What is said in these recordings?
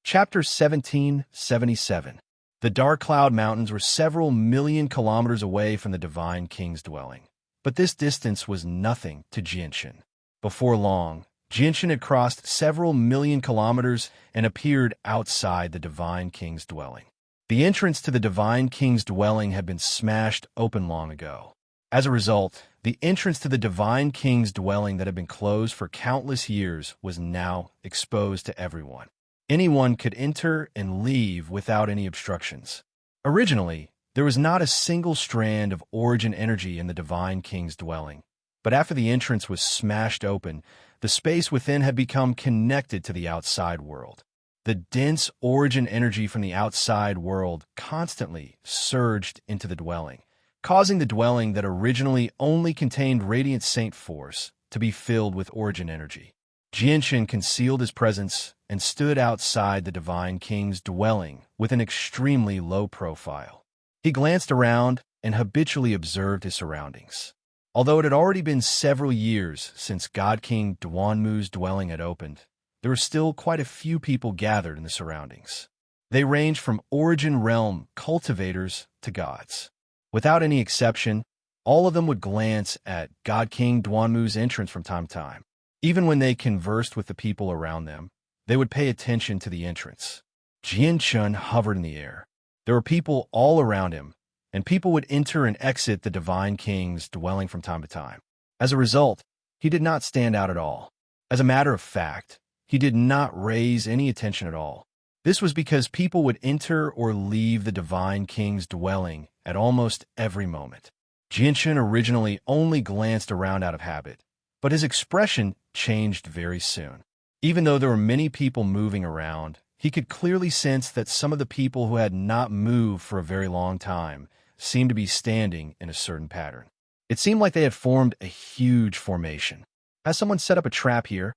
Chapter 1777. The dark cloud mountains were several million kilometers away from the Divine King's dwelling. But this distance was nothing to Jinshin. Before long, Jinshin had crossed several million kilometers and appeared outside the Divine King's dwelling. The entrance to the Divine King's dwelling had been smashed open long ago. As a result, the entrance to the Divine King's dwelling that had been closed for countless years was now exposed to everyone. Anyone could enter and leave without any obstructions. Originally, there was not a single strand of origin energy in the Divine King's dwelling, but after the entrance was smashed open, the space within had become connected to the outside world. The dense origin energy from the outside world constantly surged into the dwelling, causing the dwelling that originally only contained radiant saint force to be filled with origin energy. Jinshin concealed his presence and stood outside the Divine King's dwelling with an extremely low profile. He glanced around and habitually observed his surroundings. Although it had already been several years since God King Duanmu's dwelling had opened, there were still quite a few people gathered in the surroundings. They ranged from Origin Realm cultivators to gods. Without any exception, all of them would glance at God King Duanmu's entrance from time to time. Even when they conversed with the people around them, they would pay attention to the entrance. Jinshin hovered in the air. There were people all around him, and people would enter and exit the Divine King's dwelling from time to time. As a result, he did not stand out at all. As a matter of fact, he did not raise any attention at all. This was because people would enter or leave the Divine King's dwelling at almost every moment. Jinshin originally only glanced around out of habit, but his expression changed very soon. Even though there were many people moving around, he could clearly sense that some of the people who had not moved for a very long time seemed to be standing in a certain pattern. It seemed like they had formed a huge formation. Has someone set up a trap here?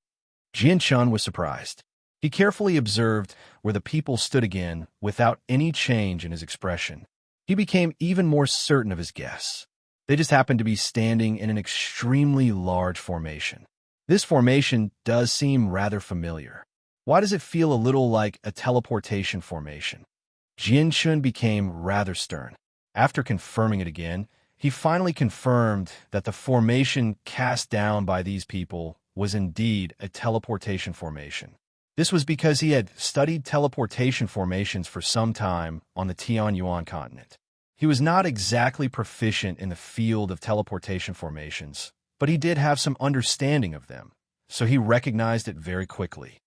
Jinshin was surprised. He carefully observed where the people stood again without any change in his expression. He became even more certain of his guess. They just happened to be standing in an extremely large formation. This formation does seem rather familiar. Why does it feel a little like a teleportation formation? Jinshin became rather stern. After confirming it again, he finally confirmed that the formation cast down by these people was indeed a teleportation formation. This was because he had studied teleportation formations for some time on the Tianyuan continent. He was not exactly proficient in the field of teleportation formations, but he did have some understanding of them, so he recognized it very quickly.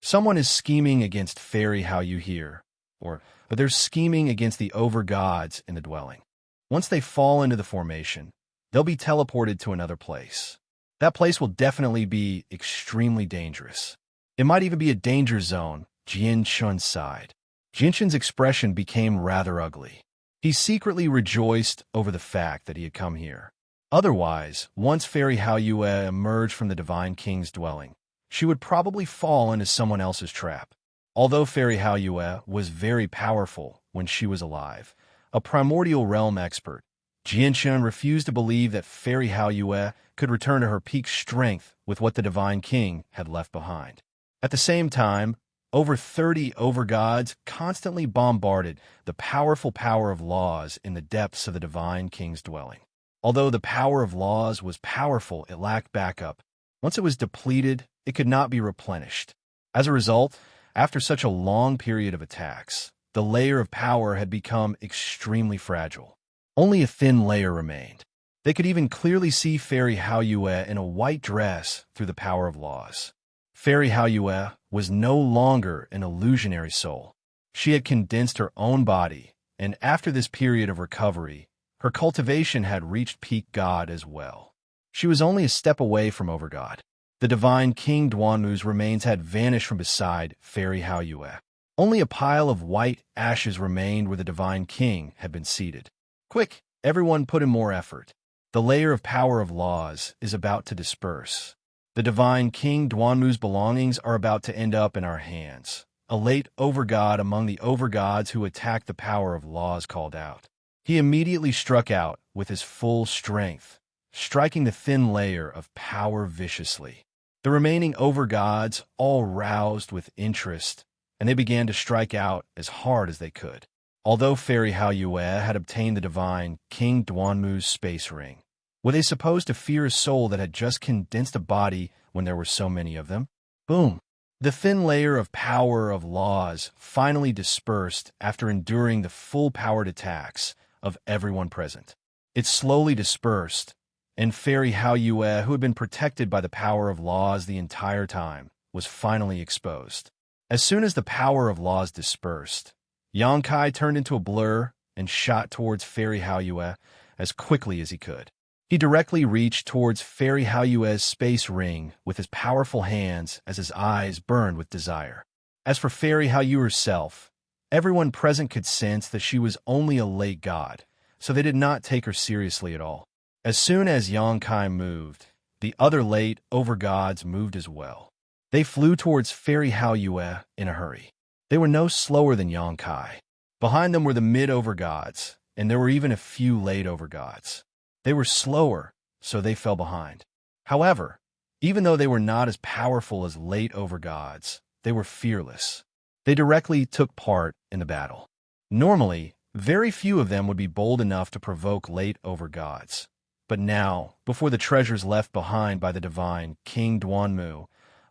Someone is scheming against Fairy How You Hear, or they're scheming against the over-gods in the dwelling. Once they fall into the formation, they'll be teleported to another place. That place will definitely be extremely dangerous. It might even be a danger zone, Jinshin sighed. Jinshin's expression became rather ugly. He secretly rejoiced over the fact that he had come here. Otherwise, once Fairy Haoyue emerged from the Divine King's dwelling, she would probably fall into someone else's trap. Although Fairy Haoyue was very powerful when she was alive, a primordial realm expert, Jinshin refused to believe that Fairy Haoyue could return to her peak strength with what the Divine King had left behind. At the same time, over 30 overgods constantly bombarded the powerful power of laws in the depths of the Divine King's dwelling. Although the power of laws was powerful, it lacked backup. Once it was depleted, it could not be replenished. As a result, after such a long period of attacks, the layer of power had become extremely fragile. Only a thin layer remained. They could even clearly see Fairy Haoyue in a white dress through the power of laws. Fairy Haoyue was no longer an illusionary soul. She had condensed her own body, and after this period of recovery, her cultivation had reached peak god as well. She was only a step away from Overgod. The Divine King Duanmu's remains had vanished from beside Fairy Haoyue. Only a pile of white ashes remained where the Divine King had been seated. Quick, everyone put in more effort. The layer of power of laws is about to disperse. The Divine King Duanmu's belongings are about to end up in our hands. A late overgod among the overgods who attacked the power of laws called out. He immediately struck out with his full strength, striking the thin layer of power viciously. The remaining overgods, all roused with interest, and they began to strike out as hard as they could. Although Fairy Hao Yue had obtained the divine King Duanmu's space ring, were they supposed to fear a soul that had just condensed a body when there were so many of them? Boom! The thin layer of power of laws finally dispersed after enduring the full-powered attacks of everyone present. It slowly dispersed, and Fairy Hao Yue, who had been protected by the power of laws the entire time, was finally exposed. As soon as the power of laws dispersed, Yang Kai turned into a blur and shot towards Fairy Hao Yue as quickly as he could. He directly reached towards Fairy Hao Yue's space ring with his powerful hands as his eyes burned with desire. As for Fairy Hao Yue herself, everyone present could sense that she was only a late god, so they did not take her seriously at all. As soon as Yang Kai moved, the other late over-gods moved as well. They flew towards Fairy Hao Yue in a hurry. They were no slower than Yang Kai. Behind them were the mid-over-gods, and there were even a few late over-gods. They were slower, so they fell behind. However, even though they were not as powerful as late over-gods, they were fearless. They directly took part in the battle. Normally, very few of them would be bold enough to provoke late over-gods. But now, before the treasures left behind by the divine King Duanmu,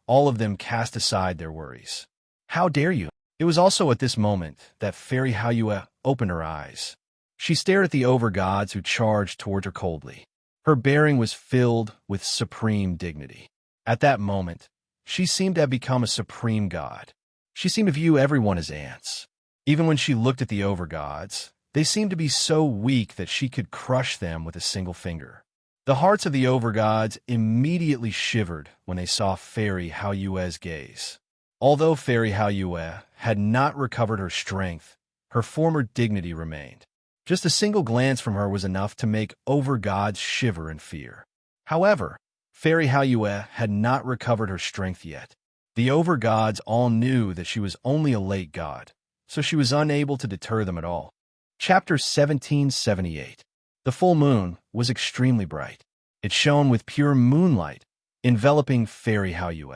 all of them cast aside their worries. How dare you? It was also at this moment that Fairy Hao Yue opened her eyes. She stared at the over-gods who charged toward her coldly. Her bearing was filled with supreme dignity. At that moment, she seemed to have become a supreme god. She seemed to view everyone as ants. Even when she looked at the over-gods, they seemed to be so weak that she could crush them with a single finger. The hearts of the over-gods immediately shivered when they saw Fairy Hao Yue's gaze. Although Fairy Hao Yue had not recovered her strength, her former dignity remained. Just a single glance from her was enough to make over-gods shiver in fear. However, Fairy Hao Yue had not recovered her strength yet. The over-gods all knew that she was only a late god, so she was unable to deter them at all. Chapter 1778. The full moon was extremely bright. It shone with pure moonlight, enveloping Fairy Hao Yue.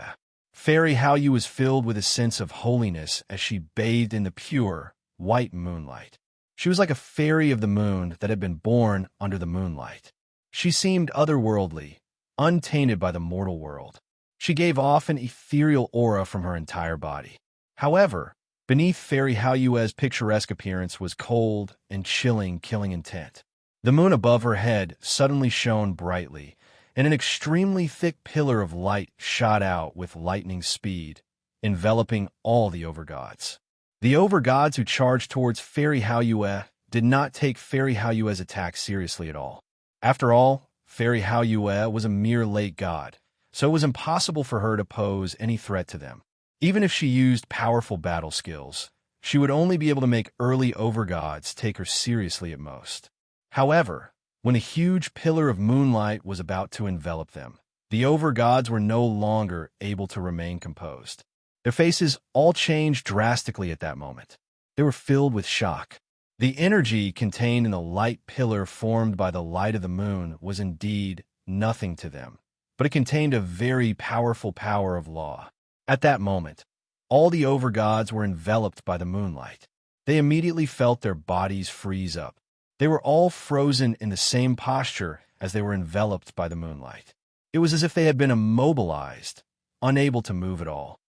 Fairy Hao Yue was filled with a sense of holiness as she bathed in the pure, white moonlight. She was like a fairy of the moon that had been born under the moonlight. She seemed otherworldly, untainted by the mortal world. She gave off an ethereal aura from her entire body. However, beneath Fairy Hao Yue's picturesque appearance was cold and chilling, killing intent. The moon above her head suddenly shone brightly, and an extremely thick pillar of light shot out with lightning speed, enveloping all the over-gods. The over-gods who charged towards Fairy Hao Yue did not take Fairy Hao Yue's attack seriously at all. After all, Fairy Hao Yue was a mere late god, so it was impossible for her to pose any threat to them. Even if she used powerful battle skills, she would only be able to make early over-gods take her seriously at most. However, when a huge pillar of moonlight was about to envelop them, the over-gods were no longer able to remain composed. Their faces all changed drastically at that moment. They were filled with shock. The energy contained in the light pillar formed by the light of the moon was indeed nothing to them, but it contained a very powerful power of law. At that moment, all the over-gods were enveloped by the moonlight. They immediately felt their bodies freeze up. They were all frozen in the same posture as they were enveloped by the moonlight. It was as if they had been immobilized, unable to move at all.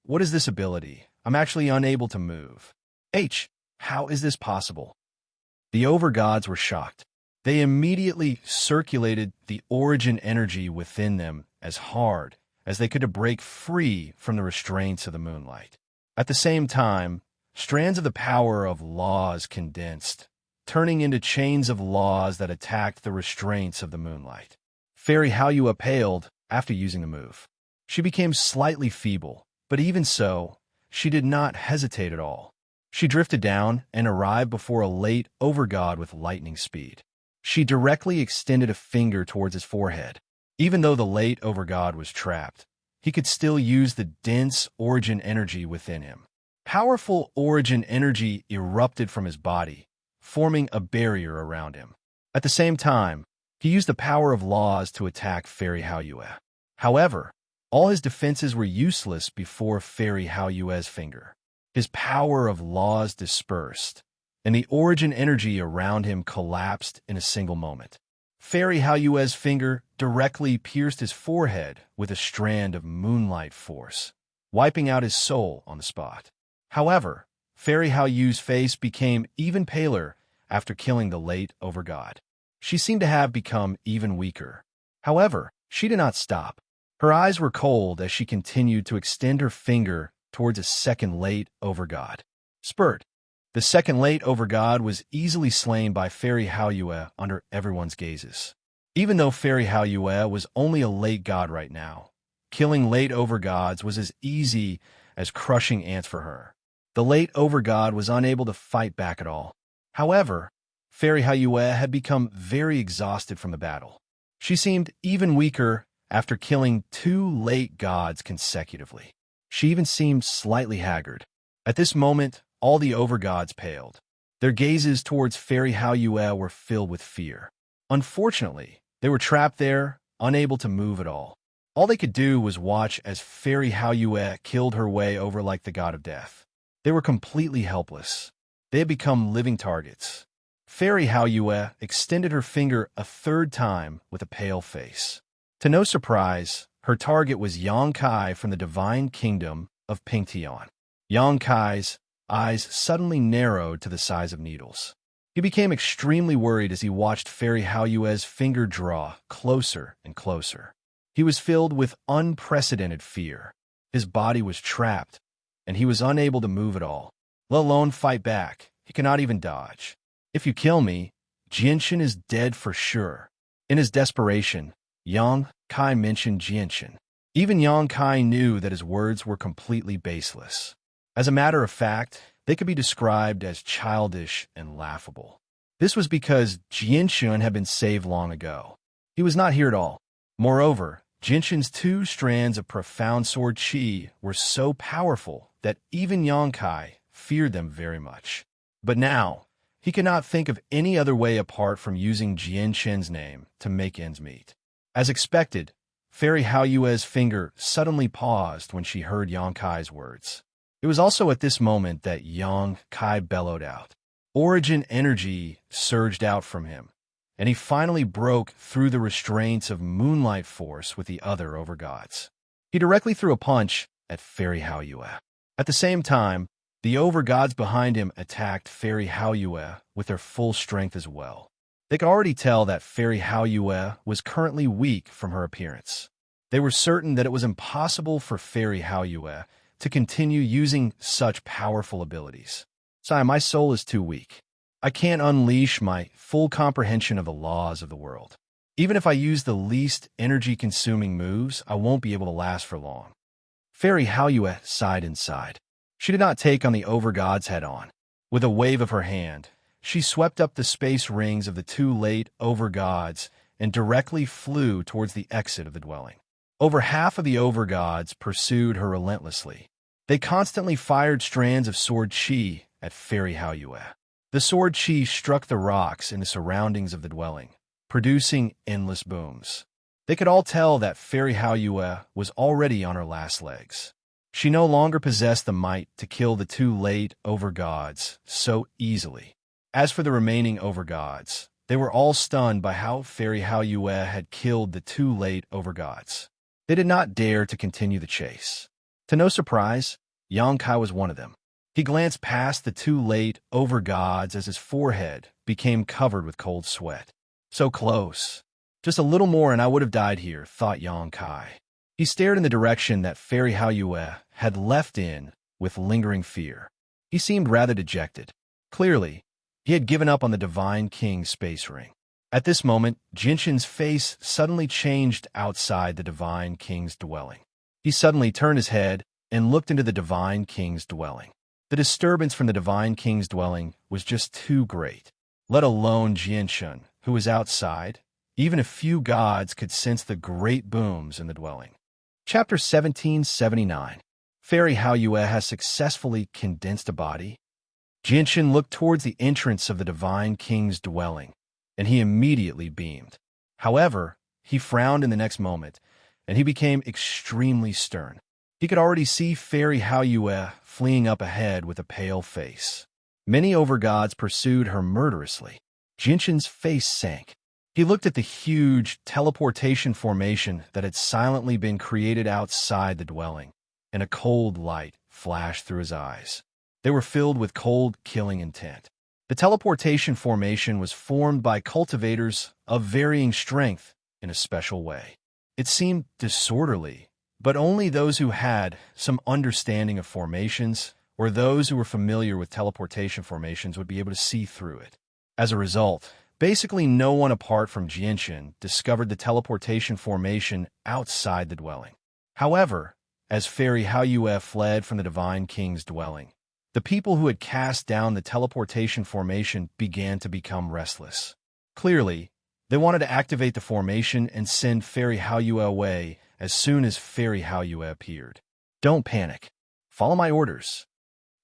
What is this ability? I'm actually unable to move. How is this possible? The over-gods were shocked. They immediately circulated the origin energy within them as hard as they could to break free from the restraints of the moonlight. At the same time, strands of the power of laws condensed, turning into chains of laws that attacked the restraints of the moonlight. Fairy Hao Yue paled after using the move. She became slightly feeble, but even so, she did not hesitate at all. She drifted down and arrived before a late over-god with lightning speed. She directly extended a finger towards his forehead. Even though the late over-god was trapped, he could still use the dense origin energy within him. Powerful origin energy erupted from his body, forming a barrier around him. At the same time, he used the power of laws to attack Fairy Hao Yue. However, All his defenses were useless before Fairy Hao Yue's finger. His power of laws dispersed, and the origin energy around him collapsed in a single moment. Fairy Hao Yue's finger directly pierced his forehead with a strand of moonlight force, wiping out his soul on the spot. However, Fairy Hao Yu's face became even paler after killing the late overgod. She seemed to have become even weaker. However, she did not stop. Her eyes were cold as she continued to extend her finger towards a second late overgod. Spurt. The second late overgod was easily slain by Fairy Hao Yue under everyone's gazes. Even though Fairy Hao Yue was only a late god right now, killing late overgods was as easy as crushing ants for her. The late overgod was unable to fight back at all. However, Fairy Hao Yue had become very exhausted from the battle. She seemed even weaker after killing 2 late gods consecutively. She even seemed slightly haggard. At this moment, all the overgods paled. Their gazes towards Fairy Hao Yue were filled with fear. Unfortunately, they were trapped there, unable to move at all. All they could do was watch as Fairy Hao Yue killed her way over like the god of death. They were completely helpless. They had become living targets. Fairy Hao Yue extended her finger a third time with a pale face. To no surprise, her target was Yang Kai from the divine kingdom of Pingtian. Yang Kai's eyes suddenly narrowed to the size of needles. He became extremely worried as he watched Fairy Hao Yue's finger draw closer and closer. He was filled with unprecedented fear. His body was trapped, and he was unable to move at all, let alone fight back. He cannot even dodge. If you kill me, Jinshin is dead for sure. In his desperation, Yang Kai mentioned Jinshin. Even Yang Kai knew that his words were completely baseless. As a matter of fact, they could be described as childish and laughable. This was because Jinshin had been saved long ago. He was not here at all. Moreover, Jinshin's 2 strands of profound sword chi were so powerful that even Yang Kai feared them very much. But now, he could not think of any other way apart from using Jinshin's name to make ends meet. As expected, Fairy Hao Yue's finger suddenly paused when she heard Yang Kai's words. It was also at this moment that Yang Kai bellowed out. Origin energy surged out from him, and he finally broke through the restraints of moonlight force with the other overgods. He directly threw a punch at Fairy Hao Yue. At the same time, the overgods behind him attacked Fairy Hao Yue with their full strength as well. They could already tell that Fairy Hao Yue was currently weak from her appearance. They were certain that it was impossible for Fairy Hao Yue to continue using such powerful abilities. Sai, my soul is too weak. I can't unleash my full comprehension of the laws of the world. Even if I use the least energy-consuming moves, I won't be able to last for long. Fairy Hao Yue sighed inside. She did not take on the overgods head-on. With a wave of her hand, she swept up the space rings of the 2 late overgods and directly flew towards the exit of the dwelling. Over half of the overgods pursued her relentlessly. They constantly fired strands of sword chi at Fairy Hao Yue. The sword chi struck the rocks in the surroundings of the dwelling, producing endless booms. They could all tell that Fairy Hao Yue was already on her last legs. She no longer possessed the might to kill the 2 late overgods so easily. As for the remaining overgods, they were all stunned by how Fairy Hao Yue had killed the 2 late overgods. They did not dare to continue the chase. To no surprise, Yang Kai was one of them. He glanced past the 2 late overgods as his forehead became covered with cold sweat. So close. Just a little more and I would have died here, thought Yang Kai. He stared in the direction that Fairy Hao Yue had left in with lingering fear. He seemed rather dejected. Clearly, he had given up on the Divine King's space ring. At this moment, Jinshin's face suddenly changed outside the Divine King's dwelling. He suddenly turned his head and looked into the Divine King's dwelling. The disturbance from the Divine King's dwelling was just too great. Let alone Jinshin, who was outside. Even a few gods could sense the great booms in the dwelling. Chapter 1779. Fairy Hao Yue has successfully condensed a body. Jinshin looked towards the entrance of the Divine King's dwelling, and he immediately beamed. However, he frowned in the next moment and he became extremely stern. He could already see Fairy Haoyue fleeing up ahead with a pale face. Many overgods pursued her murderously. Jinshin's face sank. He looked at the huge teleportation formation that had silently been created outside the dwelling, and a cold light flashed through his eyes. They were filled with cold, killing intent. The teleportation formation was formed by cultivators of varying strength in a special way. It seemed disorderly, but only those who had some understanding of formations or those who were familiar with teleportation formations would be able to see through it. As a result, basically no one apart from Jinshin discovered the teleportation formation outside the dwelling. However, as Fairy Haoyue fled from the Divine King's dwelling, the people who had cast down the teleportation formation began to become restless. Clearly, they wanted to activate the formation and send Fairy Haoyue away as soon as Fairy Haoyue appeared. "Don't panic. Follow my orders."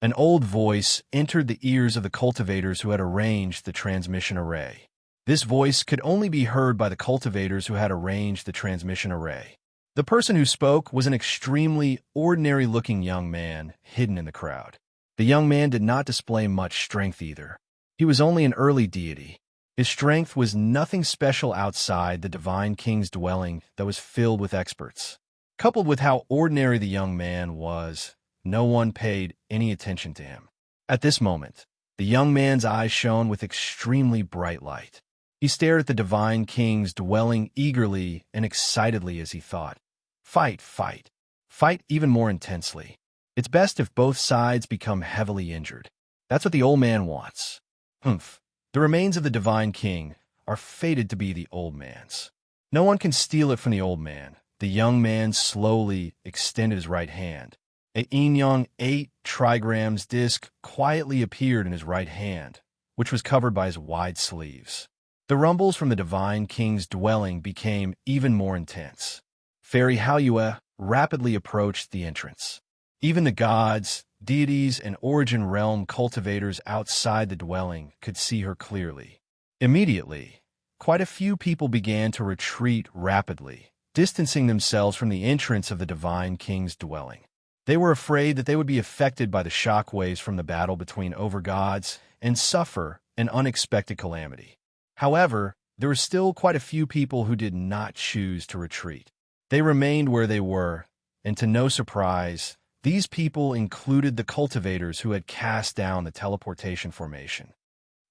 An old voice entered the ears of the cultivators who had arranged the transmission array. This voice could only be heard by the cultivators who had arranged the transmission array. The person who spoke was an extremely ordinary-looking young man hidden in the crowd. The young man did not display much strength either. He was only an early deity. His strength was nothing special outside the Divine King's dwelling that was filled with experts. Coupled with how ordinary the young man was, no one paid any attention to him. At this moment, the young man's eyes shone with extremely bright light. He stared at the Divine King's dwelling eagerly and excitedly as he thought, "Fight, fight, fight even more intensely. It's best if both sides become heavily injured. That's what the old man wants." Humph. The remains of the Divine King are fated to be the old man's. No one can steal it from the old man. The young man slowly extended his right hand. A Yin-Yang 8 trigrams disc quietly appeared in his right hand, which was covered by his wide sleeves. The rumbles from the Divine King's dwelling became even more intense. Fairy Haoyue rapidly approached the entrance. Even the gods, deities, and origin realm cultivators outside the dwelling could see her clearly. Immediately, quite a few people began to retreat rapidly, distancing themselves from the entrance of the Divine King's dwelling. They were afraid that they would be affected by the shockwaves from the battle between overgods and suffer an unexpected calamity. However, there were still quite a few people who did not choose to retreat. They remained where they were, and to no surprise, these people included the cultivators who had cast down the teleportation formation.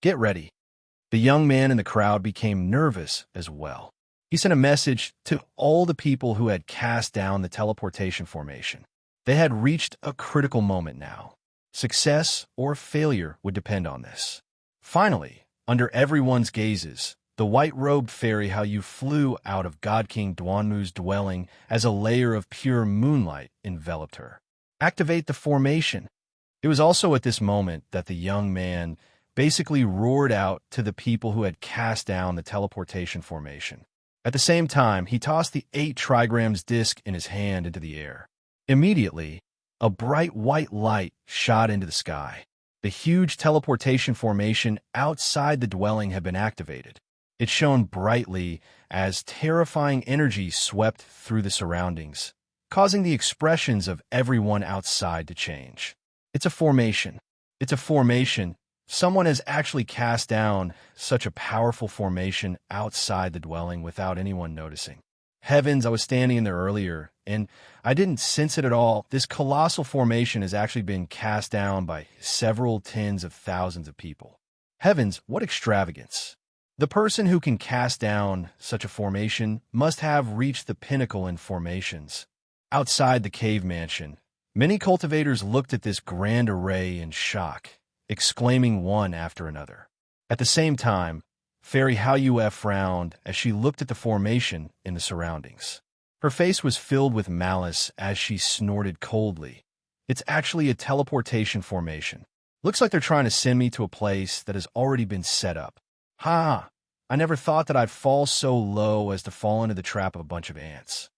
"Get ready." The young man in the crowd became nervous as well. He sent a message to all the people who had cast down the teleportation formation. They had reached a critical moment now. Success or failure would depend on this. Finally, under everyone's gazes, the white-robed Fairy Haoyue flew out of God King Duanmu's dwelling as a layer of pure moonlight enveloped her. "Activate the formation." It was also at this moment that the young man basically roared out to the people who had cast down the teleportation formation. At the same time, he tossed the 8 trigrams disc in his hand into the air. Immediately, a bright white light shot into the sky. The huge teleportation formation outside the dwelling had been activated. It shone brightly as terrifying energy swept through the surroundings, causing the expressions of everyone outside to change. It's a formation. It's a formation. Someone has actually cast down such a powerful formation outside the dwelling without anyone noticing. Heavens, I was standing in there earlier, and I didn't sense it at all. This colossal formation has actually been cast down by several tens of thousands of people. Heavens, what extravagance. The person who can cast down such a formation must have reached the pinnacle in formations. Outside the cave mansion, many cultivators looked at this grand array in shock, exclaiming one after another. At the same time, Fairy Haoyue frowned as she looked at the formation in the surroundings. Her face was filled with malice as she snorted coldly. "It's actually a teleportation formation. Looks like they're trying to send me to a place that has already been set up. Ha! I never thought that I'd fall so low as to fall into the trap of a bunch of ants."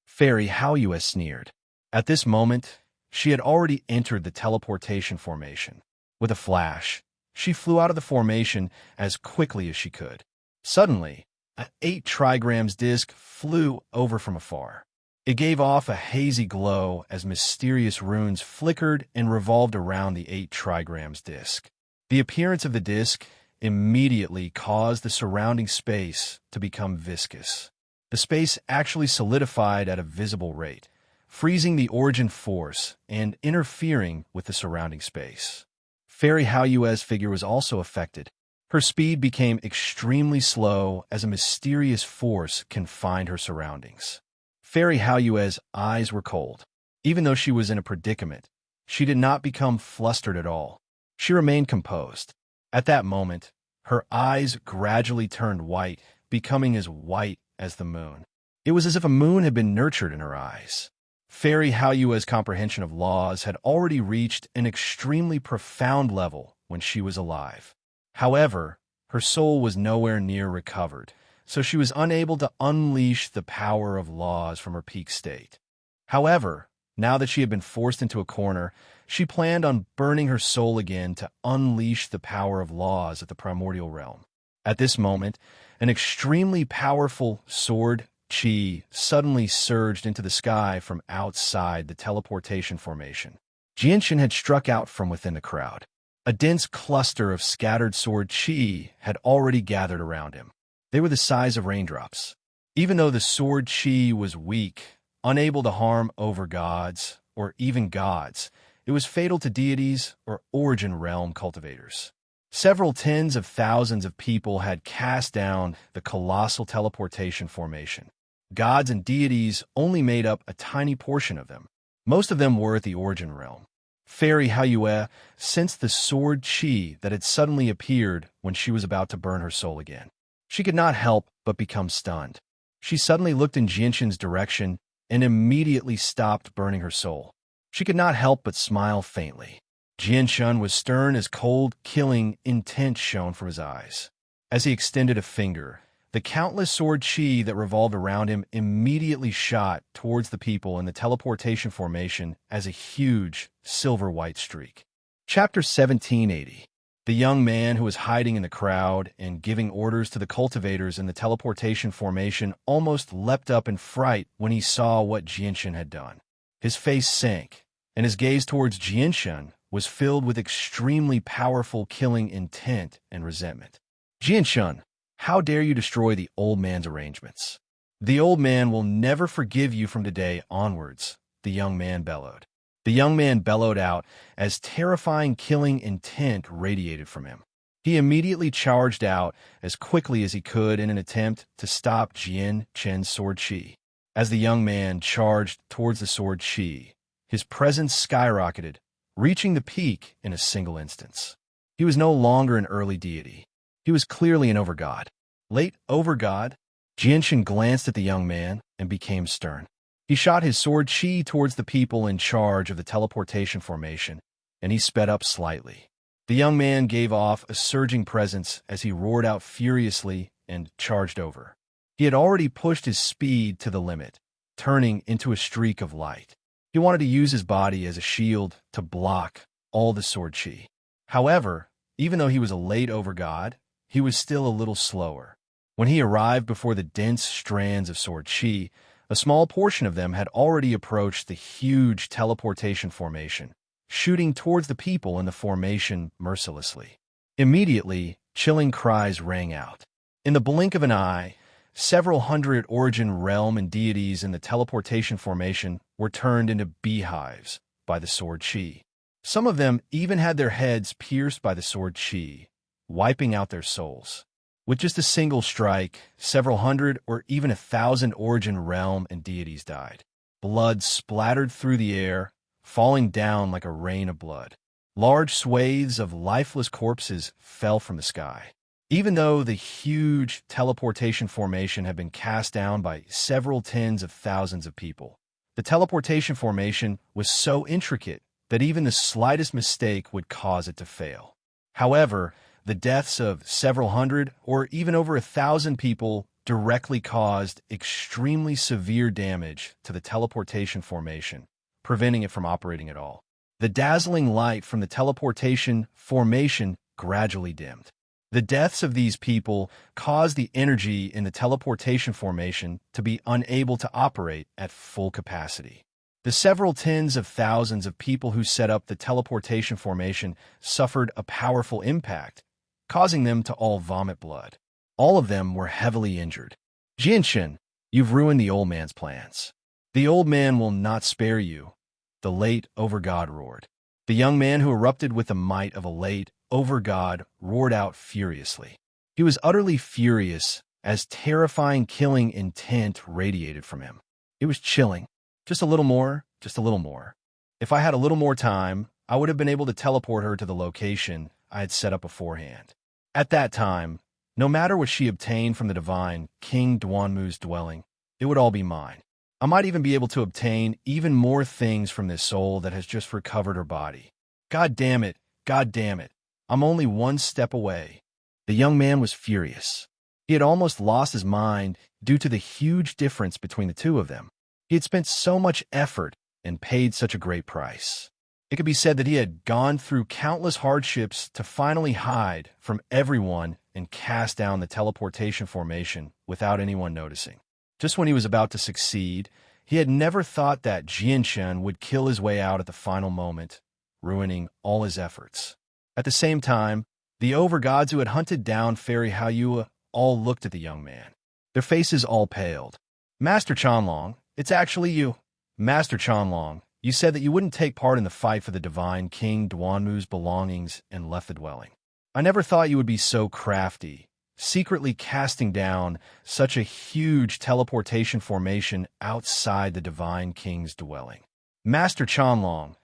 Fairy Haoyue sneered. At this moment, she had already entered the teleportation formation. With a flash, she flew out of the formation as quickly as she could. Suddenly, an 8 trigrams disc flew over from afar. It gave off a hazy glow as mysterious runes flickered and revolved around the 8 trigrams disk. The appearance of the disk immediately caused the surrounding space to become viscous. The space actually solidified at a visible rate, freezing the origin force and interfering with the surrounding space. Fairy Haoyue's figure was also affected. Her speed became extremely slow as a mysterious force confined her surroundings. Fairy Haoyue's eyes were cold. Even though she was in a predicament, she did not become flustered at all. She remained composed. At that moment, her eyes gradually turned white, becoming as white as the moon. It was as if a moon had been nurtured in her eyes. Fairy Haoyue's comprehension of laws had already reached an extremely profound level when she was alive. However, her soul was nowhere near recovered, so she was unable to unleash the power of laws from her peak state. However, now that she had been forced into a corner, she planned on burning her soul again to unleash the power of laws at the primordial realm. At this moment, an extremely powerful sword chi suddenly surged into the sky from outside the teleportation formation. Jianshan had struck out from within the crowd. A dense cluster of scattered sword chi had already gathered around him. They were the size of raindrops. Even though the sword chi was weak, unable to harm over gods, or even gods, it was fatal to deities or origin realm cultivators. Several tens of thousands of people had cast down the colossal teleportation formation. Gods and deities only made up a tiny portion of them. Most of them were at the origin realm. Fairy Haoyue sensed the sword chi that had suddenly appeared when she was about to burn her soul again. She could not help but become stunned. She suddenly looked in Jianshan's direction and immediately stopped burning her soul. She could not help but smile faintly. Jianshan was stern as cold, killing intent shone from his eyes. As he extended a finger, the countless sword chi that revolved around him immediately shot towards the people in the teleportation formation as a huge silver-white streak. Chapter 1780. The young man who was hiding in the crowd and giving orders to the cultivators in the teleportation formation almost leapt up in fright when he saw what Jianshan had done. His face sank, and his gaze towards Jianshan was filled with extremely powerful killing intent and resentment. Jianshan, how dare you destroy the old man's arrangements? The old man will never forgive you from today onwards, the young man bellowed. The young man bellowed out as terrifying killing intent radiated from him. He immediately charged out as quickly as he could in an attempt to stop Jianshan's sword chi. As the young man charged towards the sword chi, his presence skyrocketed, reaching the peak in a single instance. He was no longer an early deity. He was clearly an overgod. Late overgod? Jianshan glanced at the young man and became stern. He shot his sword chi towards the people in charge of the teleportation formation, and he sped up slightly. The young man gave off a surging presence as he roared out furiously and charged over. He had already pushed his speed to the limit, turning into a streak of light. He wanted to use his body as a shield to block all the sword chi. However, even though he was a late overgod, he was still a little slower. When he arrived before the dense strands of sword chi, a small portion of them had already approached the huge teleportation formation, shooting towards the people in the formation mercilessly. Immediately, chilling cries rang out. In the blink of an eye, several hundred origin realm and deities in the teleportation formation were turned into beehives by the sword chi. Some of them even had their heads pierced by the sword chi, wiping out their souls. With just a single strike, several hundred or even 1,000 origin realm and deities died. Blood splattered through the air, falling down like a rain of blood. Large swathes of lifeless corpses fell from the sky. Even though the huge teleportation formation had been cast down by several tens of thousands of people, the teleportation formation was so intricate that even the slightest mistake would cause it to fail. However, the deaths of several hundred or even over 1,000 people directly caused extremely severe damage to the teleportation formation, preventing it from operating at all. The dazzling light from the teleportation formation gradually dimmed. The deaths of these people caused the energy in the teleportation formation to be unable to operate at full capacity. The several tens of thousands of people who set up the teleportation formation suffered a powerful impact, causing them to all vomit blood. All of them were heavily injured. Jinshin, you've ruined the old man's plans. The old man will not spare you, the late overgod roared. The young man who erupted with the might of a late overgod roared out furiously. He was utterly furious as terrifying killing intent radiated from him. It was chilling. Just a little more, just a little more. If I had a little more time, I would have been able to teleport her to the location I had set up beforehand. At that time, no matter what she obtained from the divine King Duanmu's dwelling, it would all be mine. I might even be able to obtain even more things from this soul that has just recovered her body. God damn it, God damn it. I'm only one step away. The young man was furious. He had almost lost his mind due to the huge difference between the two of them. He had spent so much effort and paid such a great price. It could be said that he had gone through countless hardships to finally hide from everyone and cast down the teleportation formation without anyone noticing. Just when he was about to succeed, he had never thought that Jinshin would kill his way out at the final moment, ruining all his efforts. At the same time, the overgods who had hunted down Fairy Haoyue all looked at the young man. Their faces all paled. Master Chanlong, it's actually you. Master Chanlong, you said that you wouldn't take part in the fight for the divine King Duanmu's belongings and left the dwelling. I never thought you would be so crafty, secretly casting down such a huge teleportation formation outside the divine king's dwelling. Master Chanlong,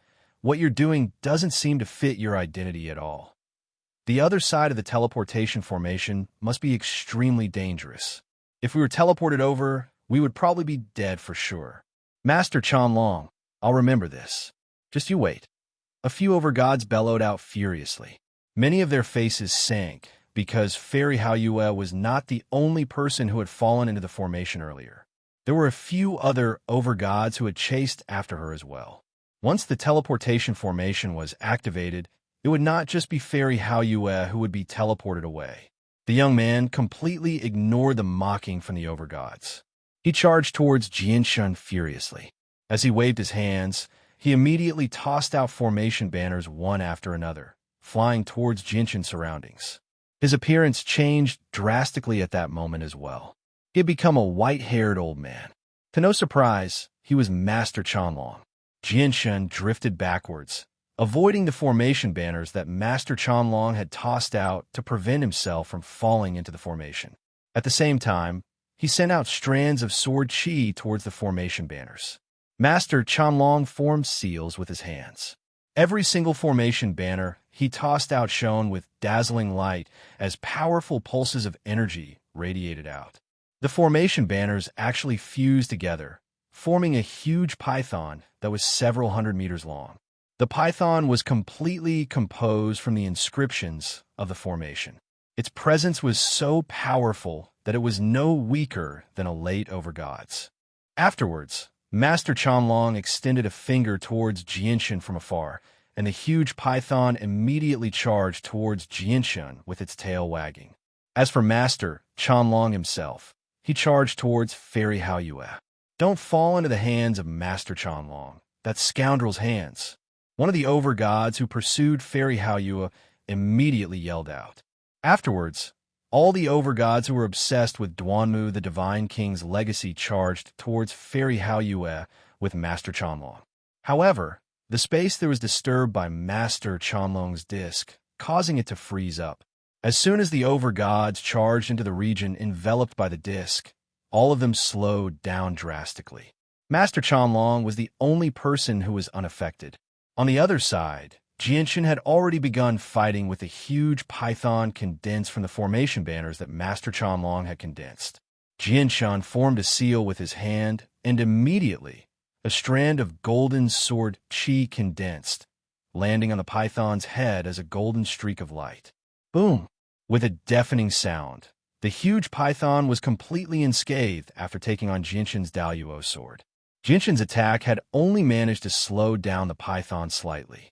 what you're doing doesn't seem to fit your identity at all. The other side of the teleportation formation must be extremely dangerous. If we were teleported over, we would probably be dead for sure. Master Chanlong, I'll remember this. Just you wait. A few overgods bellowed out furiously. Many of their faces sank because Fairy Haoyue was not the only person who had fallen into the formation earlier. There were a few other overgods who had chased after her as well. Once the teleportation formation was activated, it would not just be Fairy Haoyue who would be teleported away. The young man completely ignored the mocking from the overgods. He charged towards Jinshin furiously. As he waved his hands, he immediately tossed out formation banners one after another, flying towards Jinshin's surroundings. His appearance changed drastically at that moment as well. He had become a white-haired old man. To no surprise, he was Master Chanlong. Jinshin drifted backwards, avoiding the formation banners that Master Chanlong had tossed out to prevent himself from falling into the formation. At the same time, he sent out strands of sword chi towards the formation banners. Master Chanlong formed seals with his hands. Every single formation banner he tossed out shone with dazzling light as powerful pulses of energy radiated out. The formation banners actually fused together, forming a huge python that was several hundred meters long. The python was completely composed from the inscriptions of the formation. Its presence was so powerful that it was no weaker than a late overgods. Afterwards, Master Chanlong extended a finger towards Jinshin from afar, and the huge python immediately charged towards Jinshin with its tail wagging. As for Master Chanlong himself, he charged towards Fairy Haoyue. Don't fall into the hands of Master Chanlong, that scoundrel's hands. One of the overgods who pursued Fairy Haoyue immediately yelled out. Afterwards, all the overgods who were obsessed with Duanmu the Divine King's legacy charged towards Fairy Haoyue with Master Chanlong. However, the space there was disturbed by Master Chanlong's disc, causing it to freeze up. As soon as the overgods charged into the region enveloped by the disc, all of them slowed down drastically. Master Chanlong was the only person who was unaffected. On the other side, Jinshin had already begun fighting with a huge python condensed from the formation banners that Master Chanlong had condensed. Jinshin formed a seal with his hand, and immediately, a strand of golden sword chi condensed, landing on the python's head as a golden streak of light. Boom! With a deafening sound, the huge python was completely unscathed after taking on Jinshin's Daoyuo sword. Jinshin's attack had only managed to slow down the python slightly.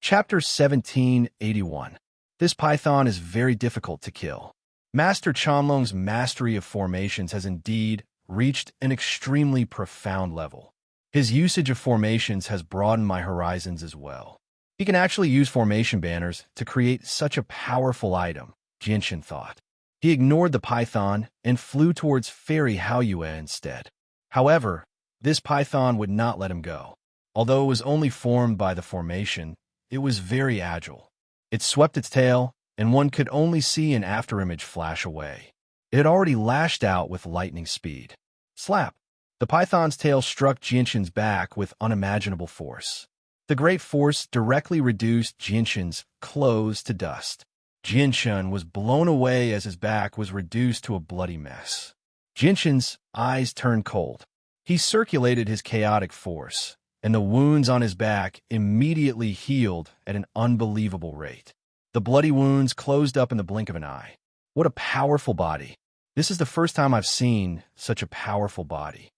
Chapter 1781. This python is very difficult to kill. Master Chanlong's mastery of formations has indeed reached an extremely profound level. His usage of formations has broadened my horizons as well. He can actually use formation banners to create such a powerful item, Jinshin thought. He ignored the python and flew towards Fairy Haoyue instead. However, this python would not let him go. Although it was only formed by the formation, it was very agile. It swept its tail, and one could only see an afterimage flash away. It had already lashed out with lightning speed. Slap! The python's tail struck Jinshin's back with unimaginable force. The great force directly reduced Jinshin's clothes to dust. Jinshin was blown away as his back was reduced to a bloody mess. Jinshin's eyes turned cold. He circulated his chaotic force, and the wounds on his back immediately healed at an unbelievable rate. The bloody wounds closed up in the blink of an eye. What a powerful body. This is the first time I've seen such a powerful body.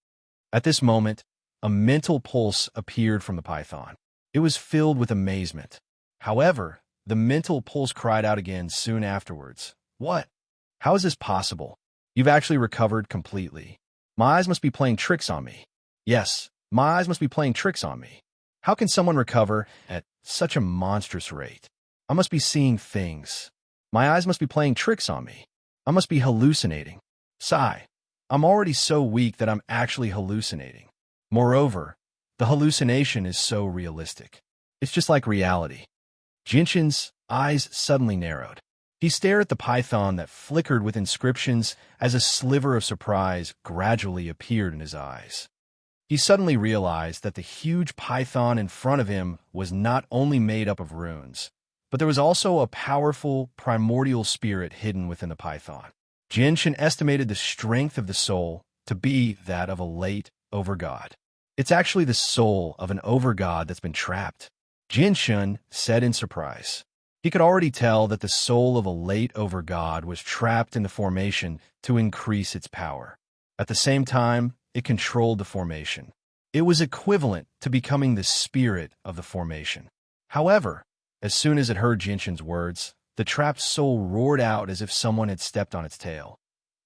At this moment, a mental pulse appeared from the python. It was filled with amazement. However, the mental pulse cried out again soon afterwards. What? How is this possible? You've actually recovered completely. My eyes must be playing tricks on me. Yes, my eyes must be playing tricks on me. How can someone recover at such a monstrous rate? I must be seeing things. My eyes must be playing tricks on me. I must be hallucinating. Sigh. I'm already so weak that I'm actually hallucinating. Moreover, the hallucination is so realistic. It's just like reality. Jinshin's eyes suddenly narrowed. He stared at the python that flickered with inscriptions as a sliver of surprise gradually appeared in his eyes. He suddenly realized that the huge python in front of him was not only made up of runes, but there was also a powerful primordial spirit hidden within the python. Jinshin estimated the strength of the soul to be that of a late overgod. It's actually the soul of an overgod that's been trapped, Jinshin said in surprise. He could already tell that the soul of a late overgod was trapped in the formation to increase its power. At the same time, it controlled the formation. It was equivalent to becoming the spirit of the formation. However, as soon as it heard Jinshin's words, the trapped soul roared out as if someone had stepped on its tail.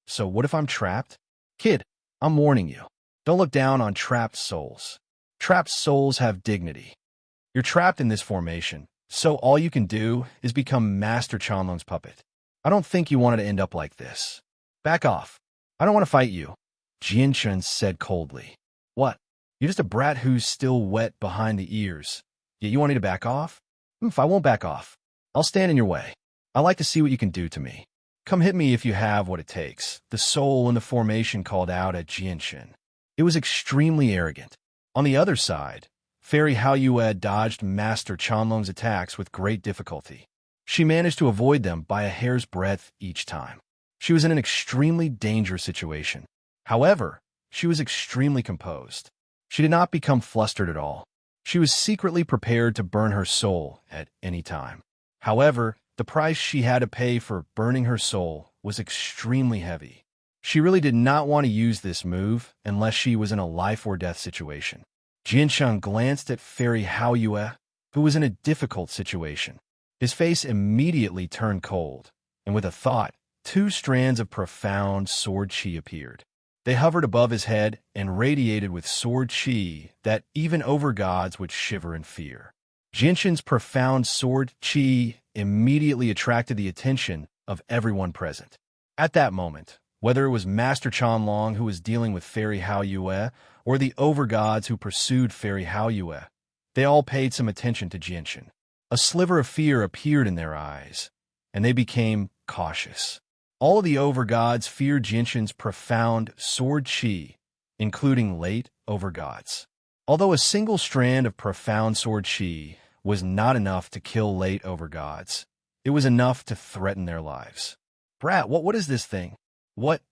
So what if I'm trapped? Kid, I'm warning you. Don't look down on trapped souls. Trapped souls have dignity. You're trapped in this formation, so all you can do is become Master Chanlong's puppet. I don't think you wanted to end up like this. Back off. I don't want to fight you, Jinshin said coldly. What? You're just a brat who's still wet behind the ears. Yet you want me to back off? If I won't back off, I'll stand in your way. I like to see what you can do to me. Come hit me if you have what it takes, the soul in the formation called out at Jinshin. It was extremely arrogant. On the other side, Fairy Haoyue dodged Master Chanlong's attacks with great difficulty. She managed to avoid them by a hair's breadth each time. She was in an extremely dangerous situation. However, she was extremely composed. She did not become flustered at all. She was secretly prepared to burn her soul at any time. However, the price she had to pay for burning her soul was extremely heavy. She really did not want to use this move unless she was in a life-or-death situation. Jinshin glanced at Fairy Haoyue, who was in a difficult situation. His face immediately turned cold, and with a thought, 2 strands of profound sword chi appeared. They hovered above his head and radiated with sword chi that even overgods would shiver in fear. Jinshin's profound sword chi immediately attracted the attention of everyone present. At that moment, whether it was Master Chanlong who was dealing with Fairy Haoyue or the overgods who pursued Fairy Haoyue, they all paid some attention to Jinshin. A sliver of fear appeared in their eyes, and they became cautious. All of the overgods feared Jinshin's profound sword chi, including late overgods. Although a single strand of profound sword chi was not enough to kill late overgods, it was enough to threaten their lives. Brat, what is this thing? What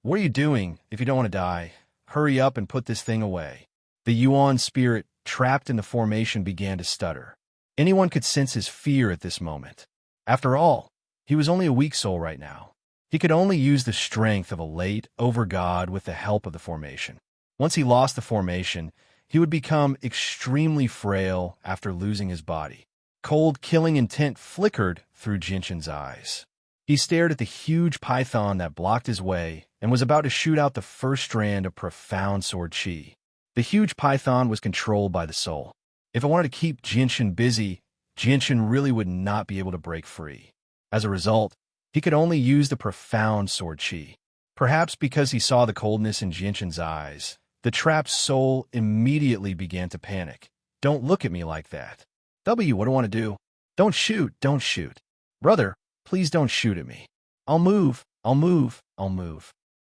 are you doing if you don't want to die? Hurry up and put this thing away. The Yuan spirit trapped in the formation began to stutter. Anyone could sense his fear at this moment. After all, he was only a weak soul right now. He could only use the strength of a late overgod with the help of the formation. Once he lost the formation, he would become extremely frail after losing his body. Cold, killing intent flickered through Jinshin's eyes. He stared at the huge python that blocked his way and was about to shoot out the first strand of profound sword chi. The huge python was controlled by the soul. If it wanted to keep Jinshin busy, Jinshin really would not be able to break free. As a result, he could only use the profound sword chi. Perhaps because he saw the coldness in Jinshin's eyes, the trapped soul immediately began to panic. Don't look at me like that. What do I want to do? Don't shoot, don't shoot. Brother, please don't shoot at me. I'll move.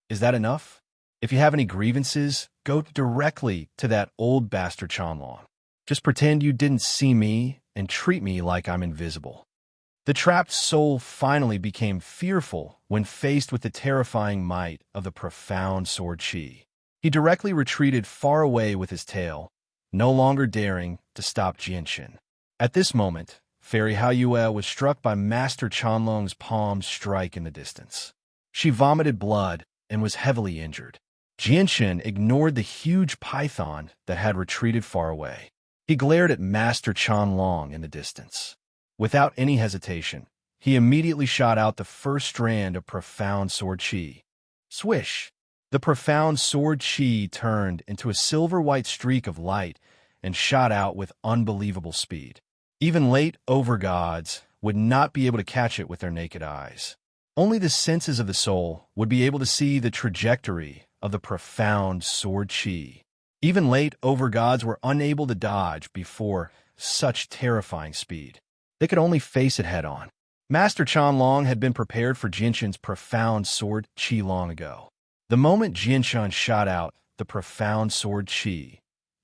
Is that enough? If you have any grievances, go directly to that old bastard Chanlong. Just pretend you didn't see me and treat me like I'm invisible. The trapped soul finally became fearful when faced with the terrifying might of the profound sword chi. He directly retreated far away with his tail, no longer daring to stop Jinshin. At this moment, Fairy Haoyue was struck by Master Chanlong's palm strike in the distance. She vomited blood and was heavily injured. Jinshin ignored the huge python that had retreated far away. He glared at Master Chanlong in the distance. Without any hesitation, he immediately shot out the first strand of profound sword chi. Swish! The profound sword chi turned into a silver-white streak of light and shot out with unbelievable speed. Even late overgods would not be able to catch it with their naked eyes. Only the senses of the soul would be able to see the trajectory of the profound sword chi. Even late overgods were unable to dodge before such terrifying speed. They could only face it head-on. Master Chanlong had been prepared for Jinshin's profound sword chi long ago. The moment Jinshin shot out the profound sword chi,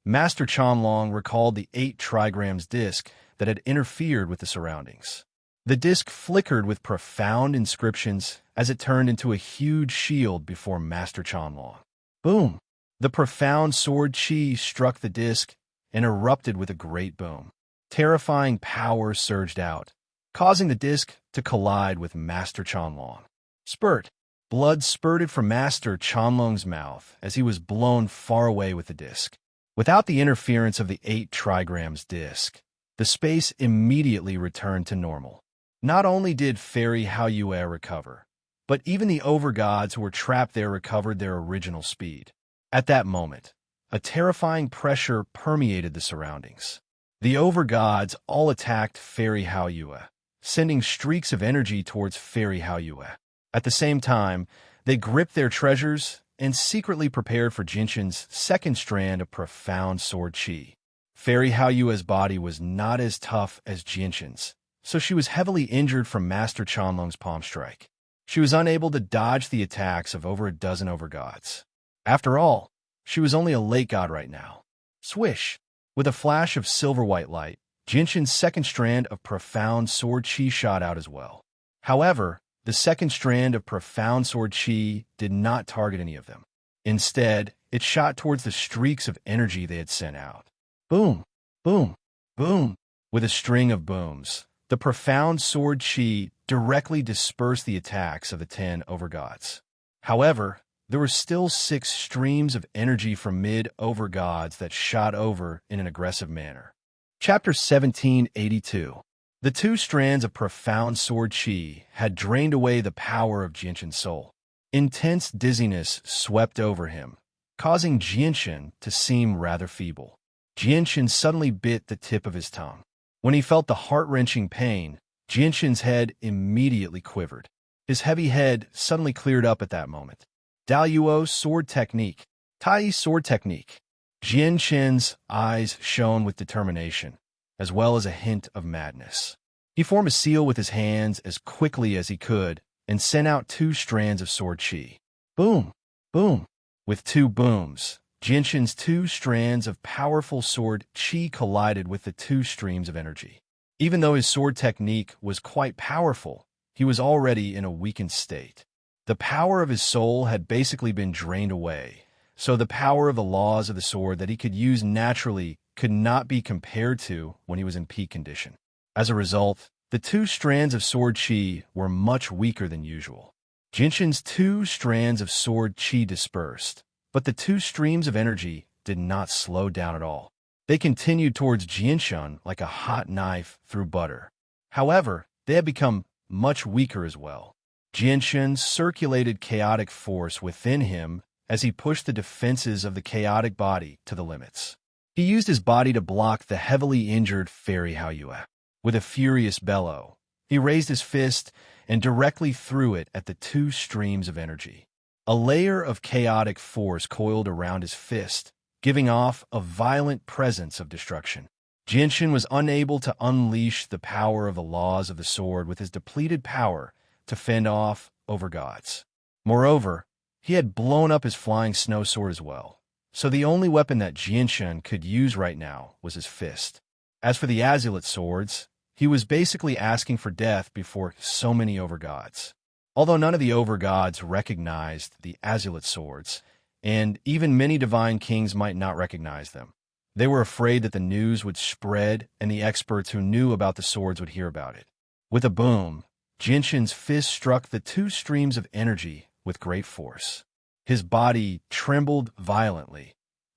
Master Chanlong recalled the 8 trigrams disc that had interfered with the surroundings. The disc flickered with profound inscriptions as it turned into a huge shield before Master Chanlong. Boom! The profound sword chi struck the disc and erupted with a great boom. Terrifying power surged out, causing the disc to collide with Master Chanlong. Spurt! Blood spurted from Master Chanlong's mouth as he was blown far away with the disc. Without the interference of the 8 trigrams disc, the space immediately returned to normal. Not only did Fairy Haoyue recover, but even the overgods who were trapped there recovered their original speed. At that moment, a terrifying pressure permeated the surroundings. The overgods all attacked Fairy Haoyue, sending streaks of energy towards Fairy Haoyue. At the same time, they gripped their treasures and secretly prepared for Jinshin's second strand of profound sword chi. Fairy Haoyue's body was not as tough as Jinshin's, so she was heavily injured from Master Chanlong's palm strike. She was unable to dodge the attacks of over a dozen overgods. After all, she was only a late god right now. Swish! With a flash of silver-white light, Jinshin's second strand of profound sword chi shot out as well. However, the second strand of profound sword chi did not target any of them. Instead, it shot towards the streaks of energy they had sent out. Boom! Boom! Boom! With a string of booms, the profound sword chi directly dispersed the attacks of the 10 overgods. However, there were still 6 streams of energy from mid-overgods that shot over in an aggressive manner. Chapter 1782. The 2 strands of profound sword chi had drained away the power of Jinshin's soul. Intense dizziness swept over him, causing Jinshin to seem rather feeble. Jinshin suddenly bit the tip of his tongue. When he felt the heart-wrenching pain, Jinshin's head immediately quivered. His heavy head suddenly cleared up at that moment. Daluo sword technique. Tai sword technique. Jinshin's eyes shone with determination, as well as a hint of madness. He formed a seal with his hands as quickly as he could and sent out 2 strands of sword chi. Boom! Boom! With 2 booms, Jinshin's 2 strands of powerful sword chi collided with the 2 streams of energy. Even though his sword technique was quite powerful, he was already in a weakened state. The power of his soul had basically been drained away, so the power of the laws of the sword that he could use naturally could not be compared to when he was in peak condition. As a result, the 2 strands of sword chi were much weaker than usual. Jinshin's 2 strands of sword chi dispersed, but the 2 streams of energy did not slow down at all. They continued towards Jianshun like a hot knife through butter. However, they had become much weaker as well. Jianshun circulated chaotic force within him as he pushed the defenses of the chaotic body to the limits. He used his body to block the heavily injured Fairy Haoyue. With a furious bellow, he raised his fist and directly threw it at the two streams of energy. A layer of chaotic force coiled around his fist, giving off a violent presence of destruction. Jianshun was unable to unleash the power of the laws of the sword with his depleted power to fend off overgods. Moreover, he had blown up his flying snow sword as well, so the only weapon that Jianshun could use right now was his fist. As for the azulate swords, he was basically asking for death before so many overgods. Although none of the overgods recognized the azulate swords, and even many divine kings might not recognize them, they were afraid that the news would spread and the experts who knew about the swords would hear about it. With a boom, Jianshun's fist struck the two streams of energy with great force. His body trembled violently,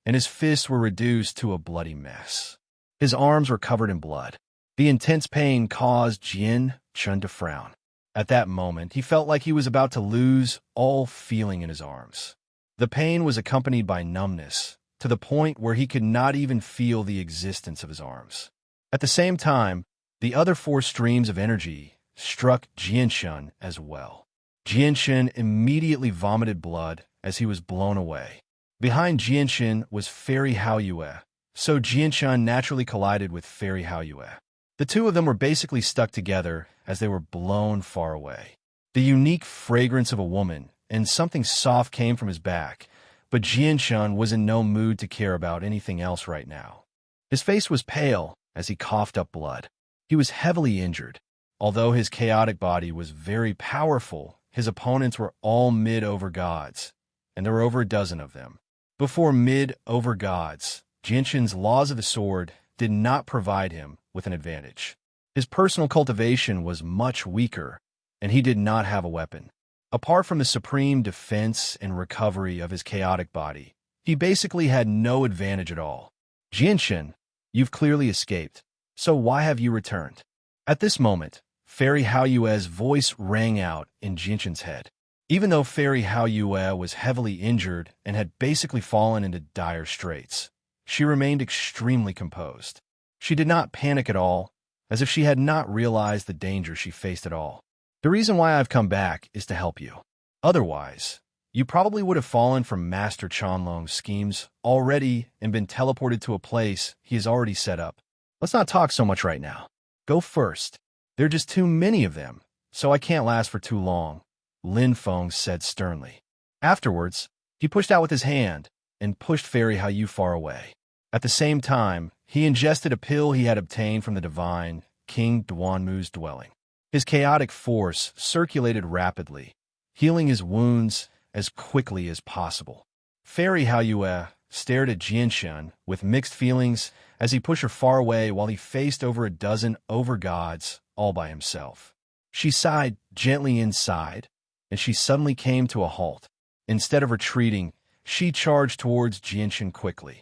and his fists were reduced to a bloody mess. His arms were covered in blood. The intense pain caused Jianshun to frown. At that moment, he felt like he was about to lose all feeling in his arms. The pain was accompanied by numbness, to the point where he could not even feel the existence of his arms. At the same time, the other four streams of energy struck Jianshun as well. Jianshun immediately vomited blood as he was blown away. Behind Jianshun was Fairy Haoyue, so Jianshun naturally collided with Fairy Haoyue. The two of them were basically stuck together as they were blown far away. The unique fragrance of a woman and something soft came from his back, but Jianshun was in no mood to care about anything else right now. His face was pale as he coughed up blood. He was heavily injured. Although his chaotic body was very powerful, his opponents were all mid-overgods, and there were over a dozen of them. Before mid-overgods, Jianshun's laws of the sword did not provide him with an advantage. His personal cultivation was much weaker, and he did not have a weapon. Apart from the supreme defense and recovery of his chaotic body, he basically had no advantage at all. Jianshun, you've clearly escaped, so why have you returned? At this moment, Fairy Haoyue's voice rang out in Jianshun's head. Even though Fairy Haoyue was heavily injured and had basically fallen into dire straits, she remained extremely composed. She did not panic at all, as if she had not realized the danger she faced at all. The reason why I've come back is to help you. Otherwise, you probably would have fallen for Master Qianlong's schemes already and been teleported to a place he has already set up. Let's not talk so much right now. Go first. There are just too many of them, so I can't last for too long, Lin Feng said sternly. Afterwards, he pushed out with his hand and pushed Fairy Haoyue far away. At the same time, he ingested a pill he had obtained from the divine King Duanmu's dwelling. His chaotic force circulated rapidly, healing his wounds as quickly as possible. Fairy Haoyue stared at Jianshun with mixed feelings as he pushed her far away while he faced over a dozen overgods all by himself. She sighed gently inside, and she suddenly came to a halt. Instead of retreating, she charged towards Jianshun quickly.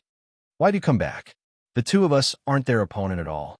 Why do you come back? The two of us aren't their opponent at all.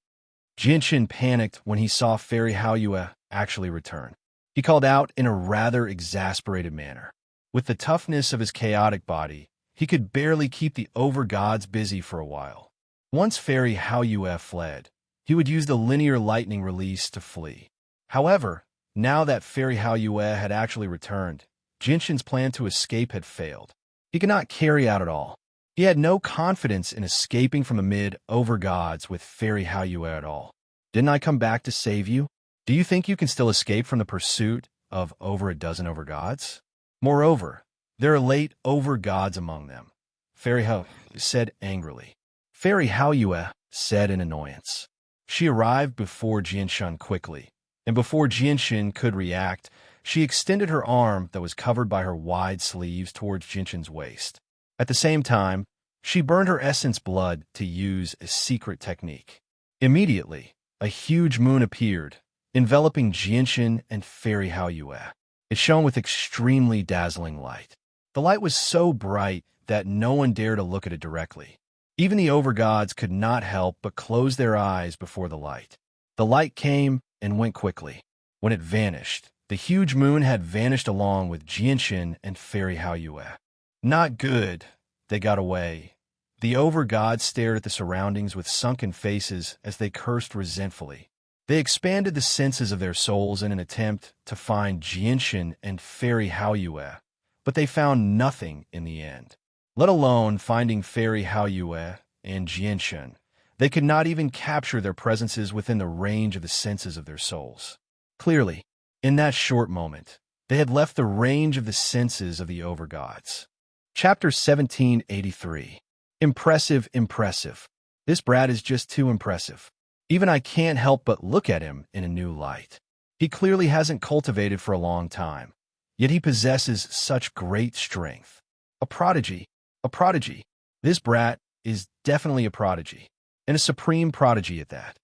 Jianshun panicked when he saw Fairy Haoyue actually return. He called out in a rather exasperated manner. With the toughness of his chaotic body, he could barely keep the overgods busy for a while. Once Fairy Haoyue fled, he would use the linear lightning release to flee. However, now that Fairy Haoyue had actually returned, Jianshun's plan to escape had failed. He could not carry out at all. He had no confidence in escaping from the mid-overgods with Fairy Haoyue at all. Didn't I come back to save you? Do you think you can still escape from the pursuit of over a dozen overgods? Moreover, there are late overgods among them, Fairy Haoyue said angrily. Fairy Haoyue said in annoyance. She arrived before Jianshun quickly, and before Jianshun could react, she extended her arm that was covered by her wide sleeves towards Jianshun's waist. At the same time, she burned her essence blood to use a secret technique. Immediately, a huge moon appeared, enveloping Jianshun and Fairy Haoyue. It shone with extremely dazzling light. The light was so bright that no one dared to look at it directly. Even the overgods could not help but close their eyes before the light. The light came and went quickly. When it vanished, the huge moon had vanished along with Jianshin and Fairy Haoyue. Not good. They got away. The overgods stared at the surroundings with sunken faces as they cursed resentfully. They expanded the senses of their souls in an attempt to find Jianshin and Fairy Haoyue, but they found nothing in the end. Let alone finding Fairy Haoyue and Jianshin. They could not even capture their presences within the range of the senses of their souls. Clearly, in that short moment, they had left the range of the senses of the overgods. Chapter 1783. Impressive, impressive. This brat is just too impressive. Even I can't help but look at him in a new light. He clearly hasn't cultivated for a long time, yet he possesses such great strength. A prodigy. A prodigy. This brat is definitely a prodigy, and a supreme prodigy at that.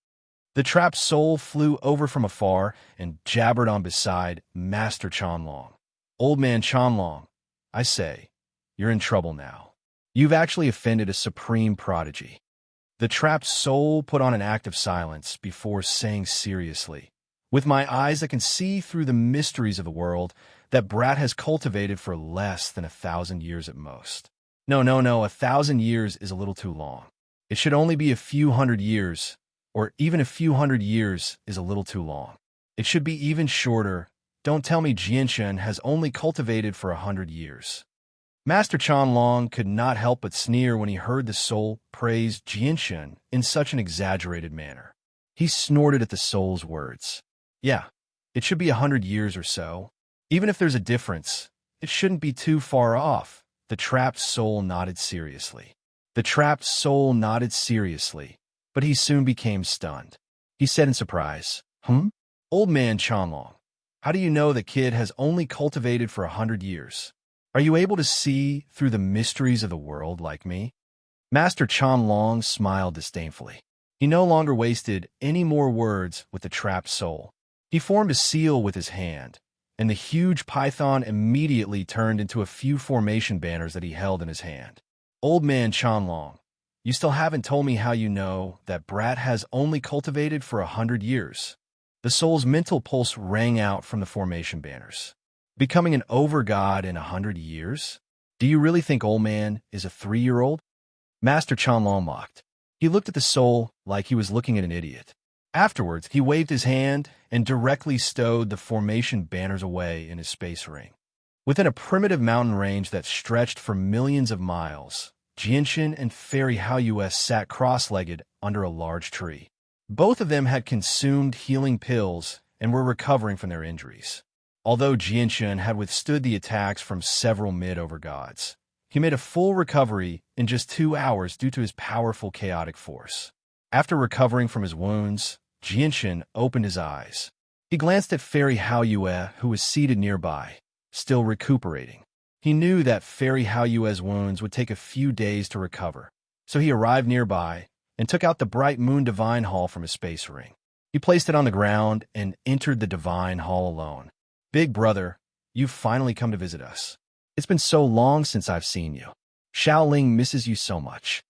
The trapped soul flew over from afar and jabbered on beside Master Chanlong. Old man Chanlong, I say, you're in trouble now. You've actually offended a supreme prodigy. The trapped soul put on an act of silence before saying seriously, with my eyes that can see through the mysteries of the world, that brat has cultivated for less than 1,000 years at most. No, 1,000 years is a little too long. It should only be a few hundred years, or even a few hundred years is a little too long. It should be even shorter. Don't tell me Jianshin has only cultivated for 100 years. Master Chanlong could not help but sneer when he heard the soul praise Jianshin in such an exaggerated manner. He snorted at the soul's words. Yeah, it should be 100 years or so. Even if there's a difference, it shouldn't be too far off. The trapped soul nodded seriously. The trapped soul nodded seriously, but he soon became stunned. He said in surprise, Old man Chanlong, how do you know the kid has only cultivated for 100 years? Are you able to see through the mysteries of the world like me? Master Chanlong smiled disdainfully. He no longer wasted any more words with the trapped soul. He formed a seal with his hand, and the huge python immediately turned into a few formation banners that he held in his hand. Old man Chanlong, you still haven't told me how you know that brat has only cultivated for 100 years. The soul's mental pulse rang out from the formation banners. Becoming an overgod in 100 years? Do you really think old man is a 3-year-old? Master Chanlong mocked. He looked at the soul like he was looking at an idiot. Afterwards, he waved his hand and directly stowed the formation banners away in his space ring. Within a primitive mountain range that stretched for millions of miles, Jianshin and Fairy Haoyue sat cross-legged under a large tree. Both of them had consumed healing pills and were recovering from their injuries. Although Jianshin had withstood the attacks from several mid-overgods, he made a full recovery in just 2 hours due to his powerful chaotic force. After recovering from his wounds, Jianshin opened his eyes. He glanced at Fairy Haoyue, who was seated nearby, still recuperating. He knew that Fairy Haoyue's wounds would take a few days to recover, so he arrived nearby and took out the bright moon divine hall from his space ring. He placed it on the ground and entered the divine hall alone. Big brother, you've finally come to visit us. It's been so long since I've seen you. Xiaoling misses you so much.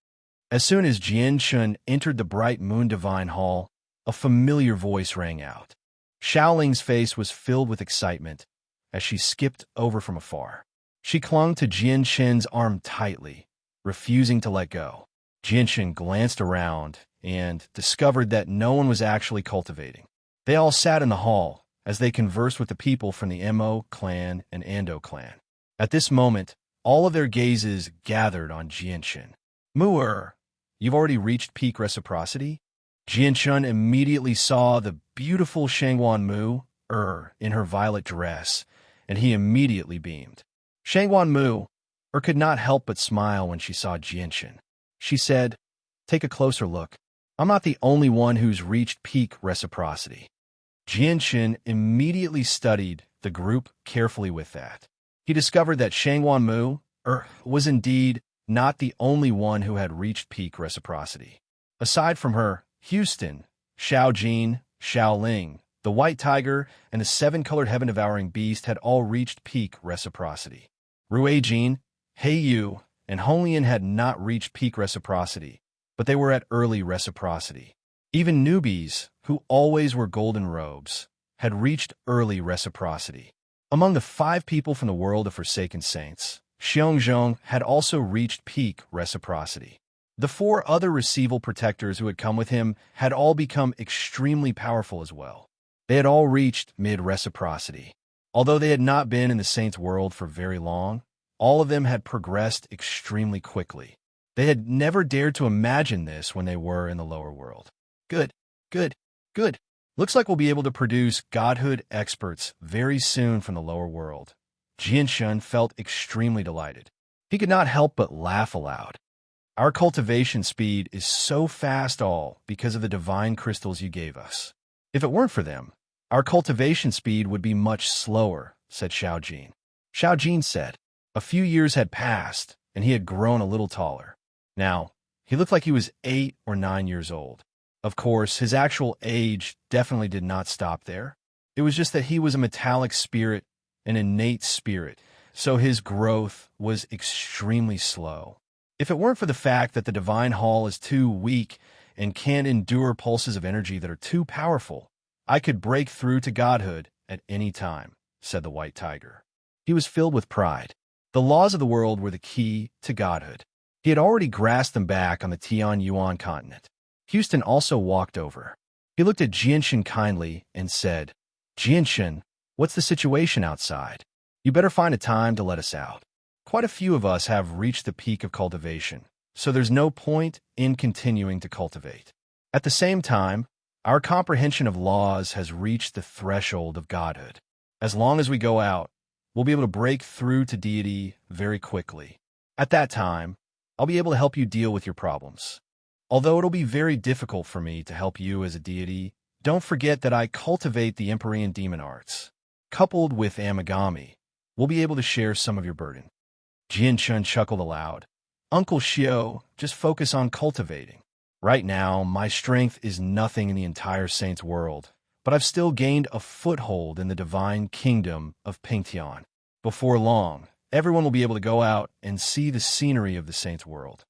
As soon as Jianshin entered the bright moon divine hall, a familiar voice rang out. Xiaoling's face was filled with excitement as she skipped over from afar. She clung to Jianshin's arm tightly, refusing to let go. Jianshin glanced around and discovered that no one was actually cultivating. They all sat in the hall as they conversed with the people from the Mo clan and Ando clan. At this moment, all of their gazes gathered on Jianshin. Mu'er, you've already reached peak reciprocity? Jianshin immediately saw the beautiful Shangwan Mu'er in her violet dress, and he immediately beamed. Shangwan Mu'er could not help but smile when she saw Jianshin. She said, take a closer look. I'm not the only one who's reached peak reciprocity. Jianshin immediately studied the group carefully with that. He discovered that Shangwan Mu'er was indeed not the only one who had reached peak reciprocity. Aside from her, Houston, Xiaojin, Xiaoling, the White Tiger, and the 7-colored heaven-devouring beast had all reached peak reciprocity. Ruijin, Heiyu, and Holian had not reached peak reciprocity, but they were at early reciprocity. Even newbies, who always wore golden robes, had reached early reciprocity. Among the 5 people from the world of Forsaken Saints, Xiongzhong had also reached peak reciprocity. The 4 other receival protectors who had come with him had all become extremely powerful as well. They had all reached mid-reciprocity. Although they had not been in the Saints' world for very long, all of them had progressed extremely quickly. They had never dared to imagine this when they were in the lower world. Good, good, good. Looks like we'll be able to produce godhood experts very soon from the lower world. Jianshun felt extremely delighted. He could not help but laugh aloud. Our cultivation speed is so fast all because of the divine crystals you gave us. If it weren't for them, our cultivation speed would be much slower, said Xiaojin. Xiaojin said. A few years had passed, and he had grown a little taller. Now, he looked like he was 8 or 9 years old. Of course, his actual age definitely did not stop there. It was just that he was a metallic spirit, an innate spirit, so his growth was extremely slow. If it weren't for the fact that the Divine Hall is too weak and can't endure pulses of energy that are too powerful, I could break through to godhood at any time, said the White Tiger. He was filled with pride. The laws of the world were the key to godhood. He had already grasped them back on the Tianyuan continent. Houston also walked over. He looked at Jianshun kindly and said, Jianshun, what's the situation outside? You better find a time to let us out. Quite a few of us have reached the peak of cultivation, so there's no point in continuing to cultivate. At the same time, our comprehension of laws has reached the threshold of godhood. As long as we go out, we'll be able to break through to deity very quickly. At that time, I'll be able to help you deal with your problems. Although it'll be very difficult for me to help you as a deity, don't forget that I cultivate the Empyrean demon arts. Coupled with Amigami, we'll be able to share some of your burden. Jianshun chuckled aloud. Uncle Xiao, just focus on cultivating. Right now, my strength is nothing in the entire Saints world, but I've still gained a foothold in the divine kingdom of Pingtian. Before long, everyone will be able to go out and see the scenery of the Saints world.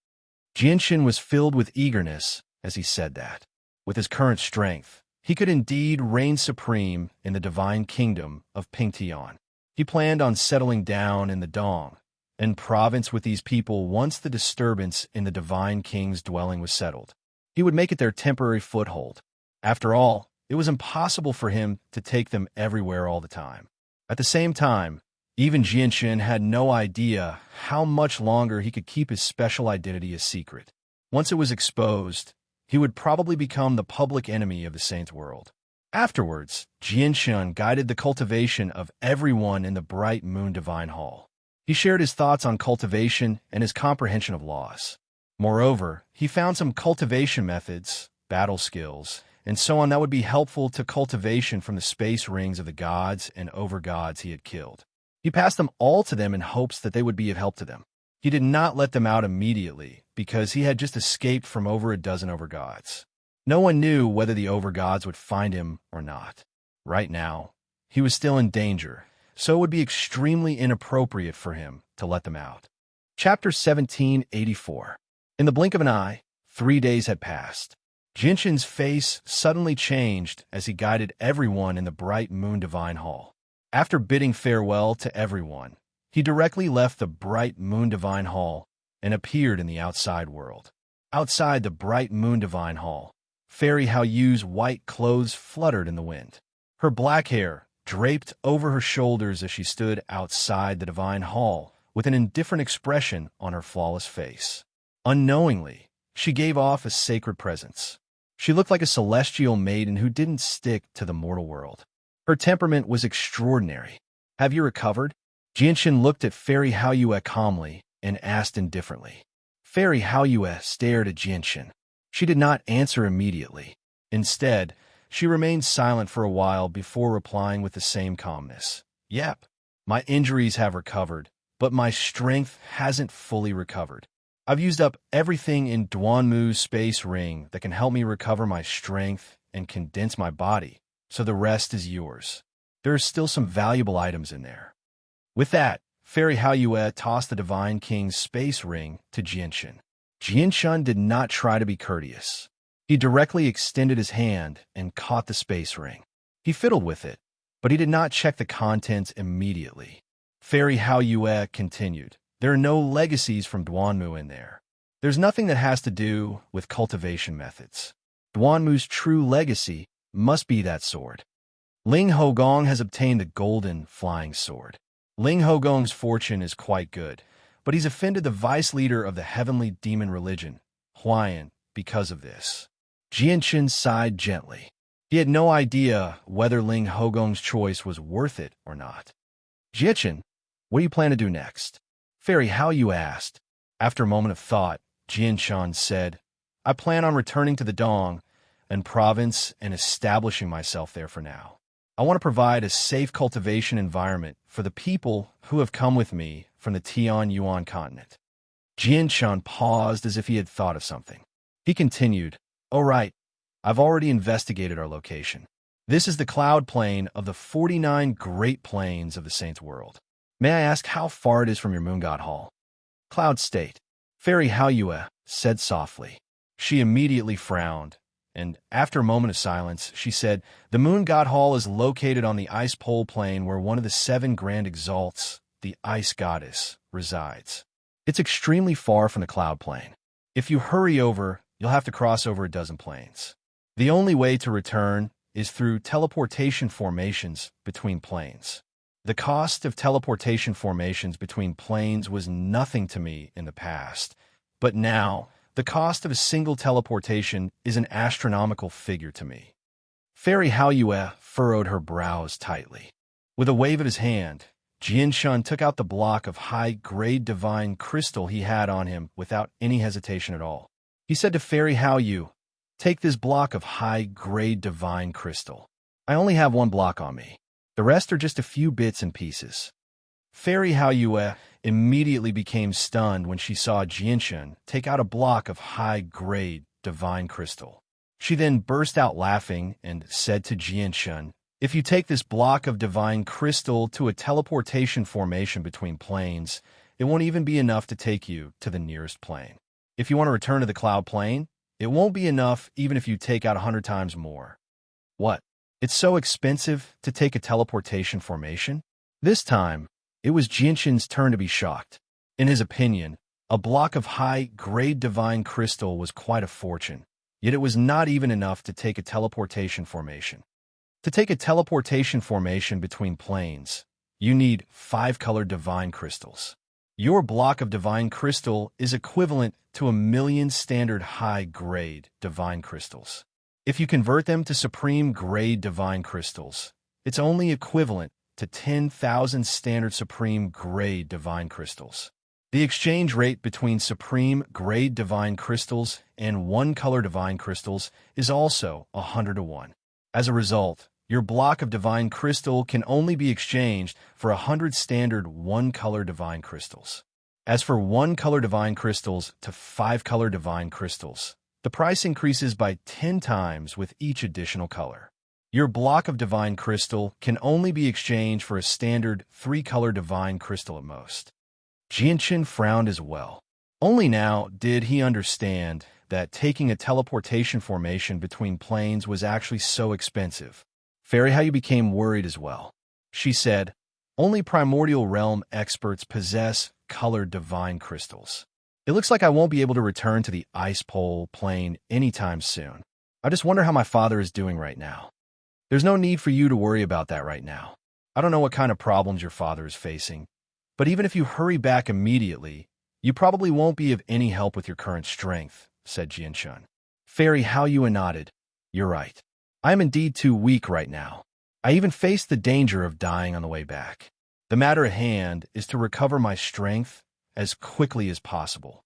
Jianshun was filled with eagerness as he said that. With his current strength, he could indeed reign supreme in the divine kingdom of Pingtian. He planned on settling down in the Dong and province with these people once the disturbance in the divine king's dwelling was settled. He would make it their temporary foothold. After all, it was impossible for him to take them everywhere all the time. At the same time, even Jianshun had no idea how much longer he could keep his special identity a secret. Once it was exposed, he would probably become the public enemy of the Saints world. Afterwards, Jianshun guided the cultivation of everyone in the Bright Moon Divine Hall. He shared his thoughts on cultivation and his comprehension of laws. Moreover, he found some cultivation methods, battle skills, and so on that would be helpful to cultivation from the space rings of the gods and overgods he had killed. He passed them all to them in hopes that they would be of help to them. He did not let them out immediately because he had just escaped from over a dozen overgods. No one knew whether the overgods would find him or not. Right now, he was still in danger, so it would be extremely inappropriate for him to let them out. Chapter 1784. In the blink of an eye, 3 days had passed. Jianshun's face suddenly changed as he guided everyone in the Bright Moon Divine Hall. After bidding farewell to everyone, he directly left the Bright Moon Divine Hall and appeared in the outside world. Outside the Bright Moon Divine Hall, Fairy Haoyu's white clothes fluttered in the wind. Her black hair draped over her shoulders as she stood outside the Divine Hall with an indifferent expression on her flawless face. Unknowingly, she gave off a sacred presence. She looked like a celestial maiden who didn't stick to the mortal world. Her temperament was extraordinary. Have you recovered? Jianshun looked at Fairy Haoyue calmly and asked indifferently. Fairy Haoyue stared at Jianshun. She did not answer immediately. Instead, she remained silent for a while before replying with the same calmness. Yep, my injuries have recovered, but my strength hasn't fully recovered. I've used up everything in Duanmu's space ring that can help me recover my strength and condense my body, so the rest is yours. There are still some valuable items in there. With that, Fairy Haoyue tossed the Divine King's space ring to Jianshun. Jianshun did not try to be courteous. He directly extended his hand and caught the space ring. He fiddled with it, but he did not check the contents immediately. Fairy Haoyue continued, "There are no legacies from Duanmu in there. There's nothing that has to do with cultivation methods. Duanmu's true legacy must be that sword. Ling Hogong has obtained the golden flying sword. Ling Hogong's fortune is quite good, but he's offended the vice leader of the heavenly demon religion, Huayan, because of this." Jianshun sighed gently. He had no idea whether Ling Hogong's choice was worth it or not. "Jianshun, what do you plan to do next?" Fairy Haoyue asked. After a moment of thought, Jianshun said, "I plan on returning to the Dong and province and establishing myself there for now. I want to provide a safe cultivation environment for the people who have come with me from the Tianyuan continent." Jianshun paused as if he had thought of something. He continued, "Oh right, I've already investigated our location. This is the cloud plain of the 49 Great Plains of the Saints' World. May I ask how far it is from your moon god hall?" "Cloud State," Fairy Haoyue said softly. She immediately frowned, and after a moment of silence, she said, "The moon god hall is located on the ice pole plain where one of the 7 grand exalts, the ice goddess, resides. It's extremely far from the cloud plain. If you hurry over, you'll have to cross over a dozen plains. The only way to return is through teleportation formations between planes. The cost of teleportation formations between planes was nothing to me in the past, but now the cost of a single teleportation is an astronomical figure to me." Fairy Haoyue furrowed her brows tightly. With a wave of his hand, Jianshun took out the block of high-grade divine crystal he had on him without any hesitation at all. He said to Fairy Haoyue, "Take this block of high-grade divine crystal. I only have 1 block on me. The rest are just a few bits and pieces." Fairy Haoyue immediately became stunned when she saw Jianshun take out a block of high-grade divine crystal. She then burst out laughing and said to Jianshun, "If you take this block of divine crystal to a teleportation formation between planes, it won't even be enough to take you to the nearest plane. If you want to return to the cloud plane, it won't be enough even if you take out 100 times more." "What? It's so expensive to take a teleportation formation?" This time, it was Jianshun's turn to be shocked. In his opinion, a block of high-grade divine crystal was quite a fortune, yet it was not even enough to take a teleportation formation. To take a teleportation formation between planes, you need 5-colored divine crystals. Your block of divine crystal is equivalent to 1,000,000 standard high-grade divine crystals. If you convert them to supreme-grade divine crystals, it's only equivalent to 10,000 standard supreme-grade divine crystals. The exchange rate between supreme-grade divine crystals and 1-color divine crystals is also 100 to 1. As a result, your block of divine crystal can only be exchanged for 100 standard 1-color divine crystals. As for 1-color divine crystals to 5-color divine crystals, the price increases by 10 times with each additional color. Your block of divine crystal can only be exchanged for a standard 3-color divine crystal at most. Jianshun frowned as well. Only now did he understand that taking a teleportation formation between planes was actually so expensive. Fairy Haoyue became worried as well. She said, "Only primordial realm experts possess colored divine crystals. It looks like I won't be able to return to the ice pole plane anytime soon. I just wonder how my father is doing right now." "There's no need for you to worry about that right now. I don't know what kind of problems your father is facing, but even if you hurry back immediately, you probably won't be of any help with your current strength," said Jianshun. Fairy Haoyue nodded. "You're right. I am indeed too weak right now. I even face the danger of dying on the way back. The matter at hand is to recover my strength as quickly as possible."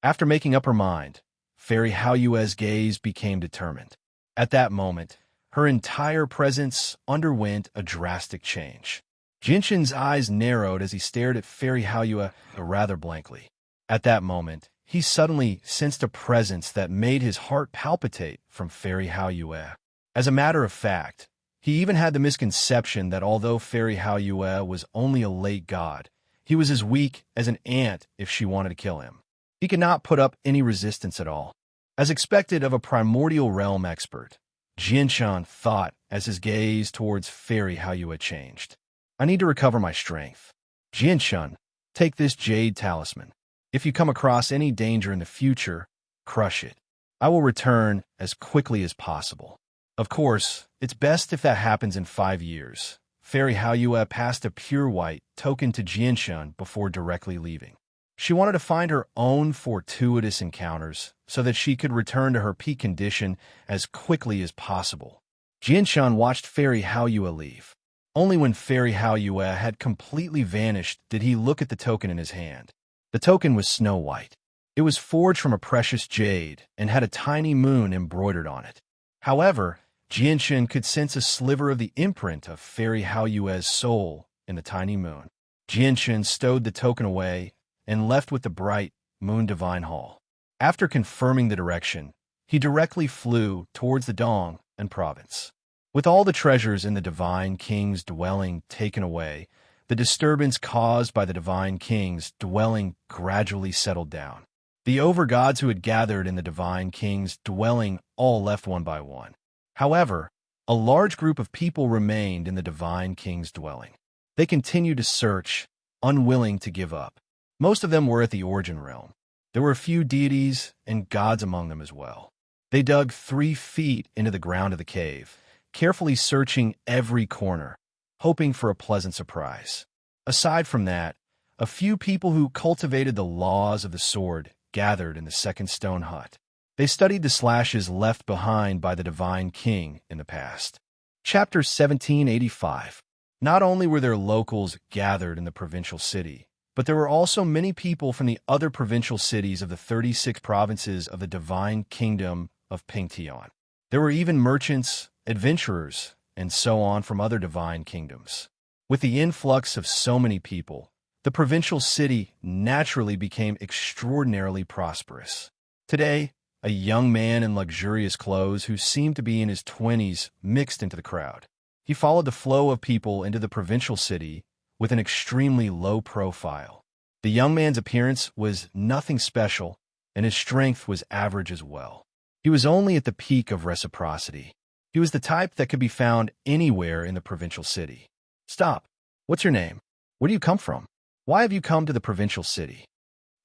After making up her mind, Fairy Haoyue's gaze became determined. At that moment, her entire presence underwent a drastic change. Jianshun's eyes narrowed as he stared at Fairy Haoyue rather blankly. At that moment, he suddenly sensed a presence that made his heart palpitate from Fairy Haoyue. As a matter of fact, he even had the misconception that although Fairy Haoyue was only a late god, He was as weak as an ant if she wanted to kill him. He could not put up any resistance at all. As expected of a primordial realm expert, Jianshan thought as his gaze towards Fairy Haoyue changed. I need to recover my strength. Jianshan, take this jade talisman. If you come across any danger in the future, crush it. I will return as quickly as possible. Of course, it's best if that happens in 5 years. Fairy Haoyue passed a pure white token to Jianshan before directly leaving. She wanted to find her own fortuitous encounters so that she could return to her peak condition as quickly as possible. Jianshan watched Fairy Haoyue leave. Only when Fairy Haoyue had completely vanished did he look at the token in his hand. The token was snow white. It was forged from a precious jade and had a tiny moon embroidered on it. However, Jianshan could sense a sliver of the imprint of Fairy Haoyue's soul in the tiny moon. Jianshan stowed the token away and left with the bright Moon Divine Hall. After confirming the direction, he directly flew towards the Dong and province. With all the treasures in the Divine King's dwelling taken away, the disturbance caused by the Divine King's dwelling gradually settled down. The overgods who had gathered in the Divine King's dwelling all left one by one. However, a large group of people remained in the Divine King's dwelling. They continued to search, unwilling to give up. Most of them were at the Origin Realm. There were a few deities and gods among them as well. They dug 3 feet into the ground of the cave, carefully searching every corner, hoping for a pleasant surprise. Aside from that, a few people who cultivated the laws of the sword gathered in the second stone hut. They studied the slashes left behind by the Divine King in the past. Chapter 1785. Not only were there locals gathered in the provincial city, but there were also many people from the other provincial cities of the 36 provinces of the Divine Kingdom of Pingtian. There were even merchants, adventurers, and so on from other divine kingdoms. With the influx of so many people, the provincial city naturally became extraordinarily prosperous. Today, a young man in luxurious clothes who seemed to be in his 20s mixed into the crowd. He followed the flow of people into the provincial city with an extremely low profile. The young man's appearance was nothing special, and his strength was average as well. He was only at the peak of reciprocity. He was the type that could be found anywhere in the provincial city. Stop. What's your name? Where do you come from? Why have you come to the provincial city?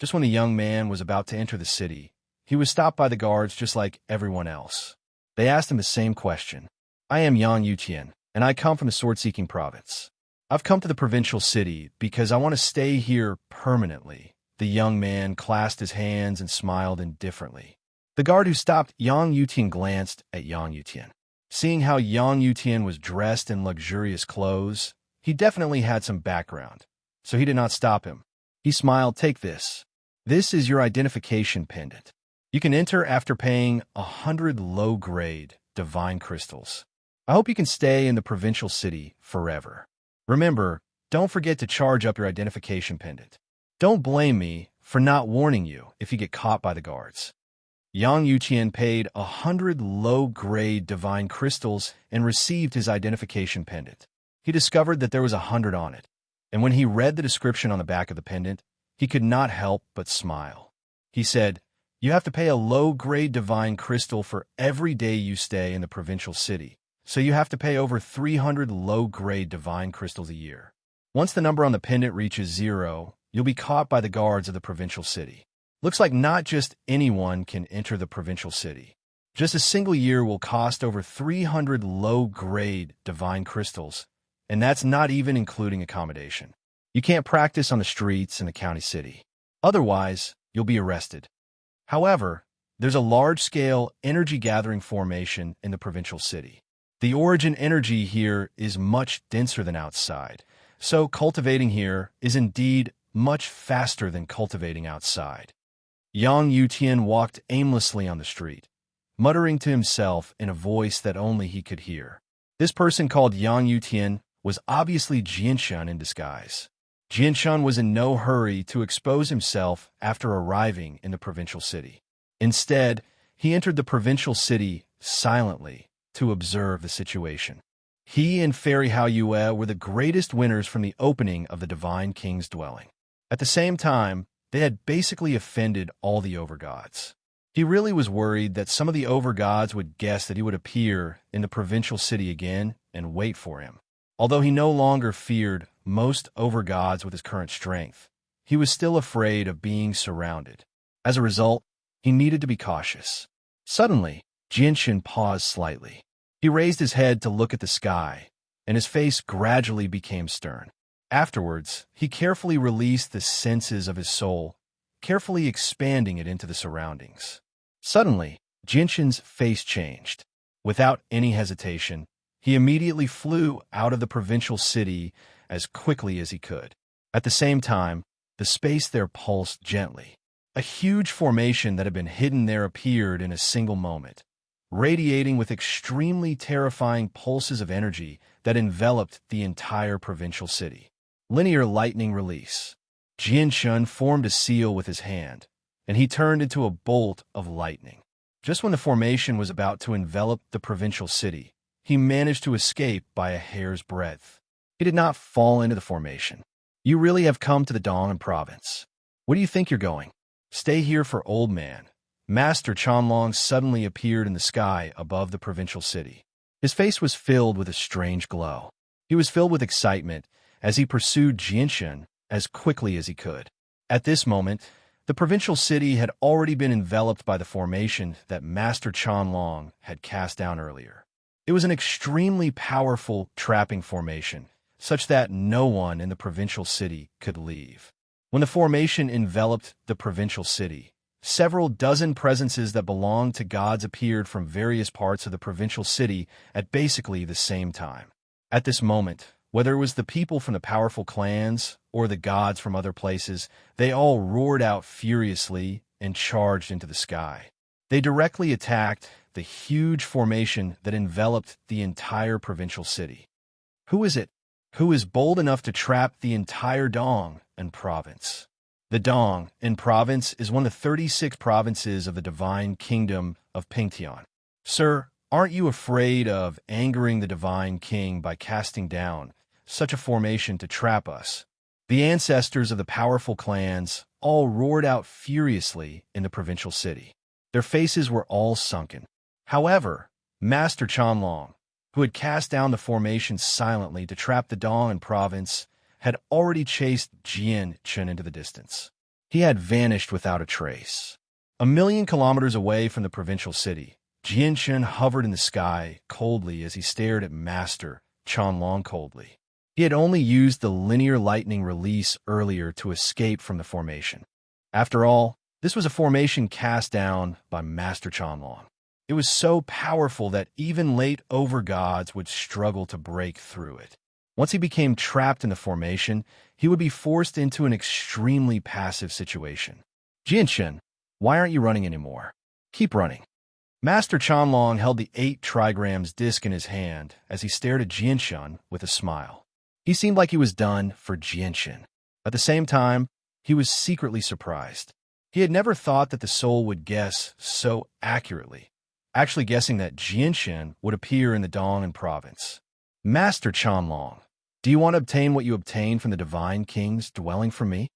Just when the young man was about to enter the city, he was stopped by the guards just like everyone else. They asked him the same question. I am Yang Yutian, and I come from the sword-seeking province. I've come to the provincial city because I want to stay here permanently. The young man clasped his hands and smiled indifferently. The guard who stopped Yang Yutian glanced at Yang Yutian. Seeing how Yang Yutian was dressed in luxurious clothes, he definitely had some background, so he did not stop him. He smiled, take this. This is your identification pendant. You can enter after paying 100 low-grade divine crystals. I hope you can stay in the provincial city forever. Remember, don't forget to charge up your identification pendant. Don't blame me for not warning you if you get caught by the guards. Yang Yuqian paid 100 low-grade divine crystals and received his identification pendant. He discovered that there was 100 on it, and when he read the description on the back of the pendant, he could not help but smile. He said, you have to pay a low-grade divine crystal for every day you stay in the provincial city. So you have to pay over 300 low-grade divine crystals a year. Once the number on the pendant reaches 0, you'll be caught by the guards of the provincial city. Looks like not just anyone can enter the provincial city. Just a single year will cost over 300 low-grade divine crystals, and that's not even including accommodation. You can't practice on the streets in the county city. Otherwise, you'll be arrested. However, there's a large-scale energy-gathering formation in the provincial city. The origin energy here is much denser than outside, so cultivating here is indeed much faster than cultivating outside. Yang Yutian walked aimlessly on the street, muttering to himself in a voice that only he could hear. This person called Yang Yutian was obviously Jianshan in disguise. Jianshan was in no hurry to expose himself after arriving in the provincial city. Instead, he entered the provincial city silently to observe the situation. He and Fairy Hao Yue were the greatest winners from the opening of the Divine King's dwelling. At the same time, they had basically offended all the overgods. He really was worried that some of the overgods would guess that he would appear in the provincial city again and wait for him. Although he no longer feared most overgods with his current strength, he was still afraid of being surrounded. As a result, he needed to be cautious. Suddenly, Jinshin paused slightly. He raised his head to look at the sky, and his face gradually became stern. Afterwards, he carefully released the senses of his soul, carefully expanding it into the surroundings. Suddenly, Jinshin's face changed. Without any hesitation, he immediately flew out of the provincial city as quickly as he could. At the same time, the space there pulsed gently. A huge formation that had been hidden there appeared in a single moment, radiating with extremely terrifying pulses of energy that enveloped the entire provincial city. Linear lightning release. Jinshin formed a seal with his hand, and he turned into a bolt of lightning. Just when the formation was about to envelop the provincial city, he managed to escape by a hair's breadth. He did not fall into the formation. You really have come to the Dong province. Where do you think you're going? Stay here for old man. Master Chanlong suddenly appeared in the sky above the provincial city. His face was filled with a strange glow. He was filled with excitement as he pursued Jinshin as quickly as he could. At this moment, the provincial city had already been enveloped by the formation that Master Chanlong had cast down earlier. It was an extremely powerful trapping formation, such that no one in the provincial city could leave. When the formation enveloped the provincial city, several dozen presences that belonged to gods appeared from various parts of the provincial city at basically the same time. At this moment, whether it was the people from the powerful clans or the gods from other places, they all roared out furiously and charged into the sky. They directly attacked the huge formation that enveloped the entire provincial city. Who is it? Who is bold enough to trap the entire Dong and province? The Dong and province is one of the 36 provinces of the Divine Kingdom of Pingtian. Sir, aren't you afraid of angering the Divine King by casting down such a formation to trap us? The ancestors of the powerful clans all roared out furiously in the provincial city. Their faces were all sunken. However, Master Chanlong, who had cast down the formation silently to trap the Dong province, had already chased Jinshin into the distance. He had vanished without a trace. 1,000,000 kilometers away from the provincial city, Jinshin hovered in the sky coldly as he stared at Master Chanlong coldly. He had only used the linear lightning release earlier to escape from the formation. After all, this was a formation cast down by Master Chanlong. It was so powerful that even late overgods would struggle to break through it. Once he became trapped in the formation, he would be forced into an extremely passive situation. Jinshin, why aren't you running anymore? Keep running. Master Chanlong held the 8 trigrams disc in his hand as he stared at Jinshin with a smile. He seemed like he was done for Jinshin. At the same time, he was secretly surprised. He had never thought that the soul would guess so accurately, actually guessing that Jinshin would appear in the Dong province. Master Chanlong, do you want to obtain what you obtained from the Divine King's dwelling from me?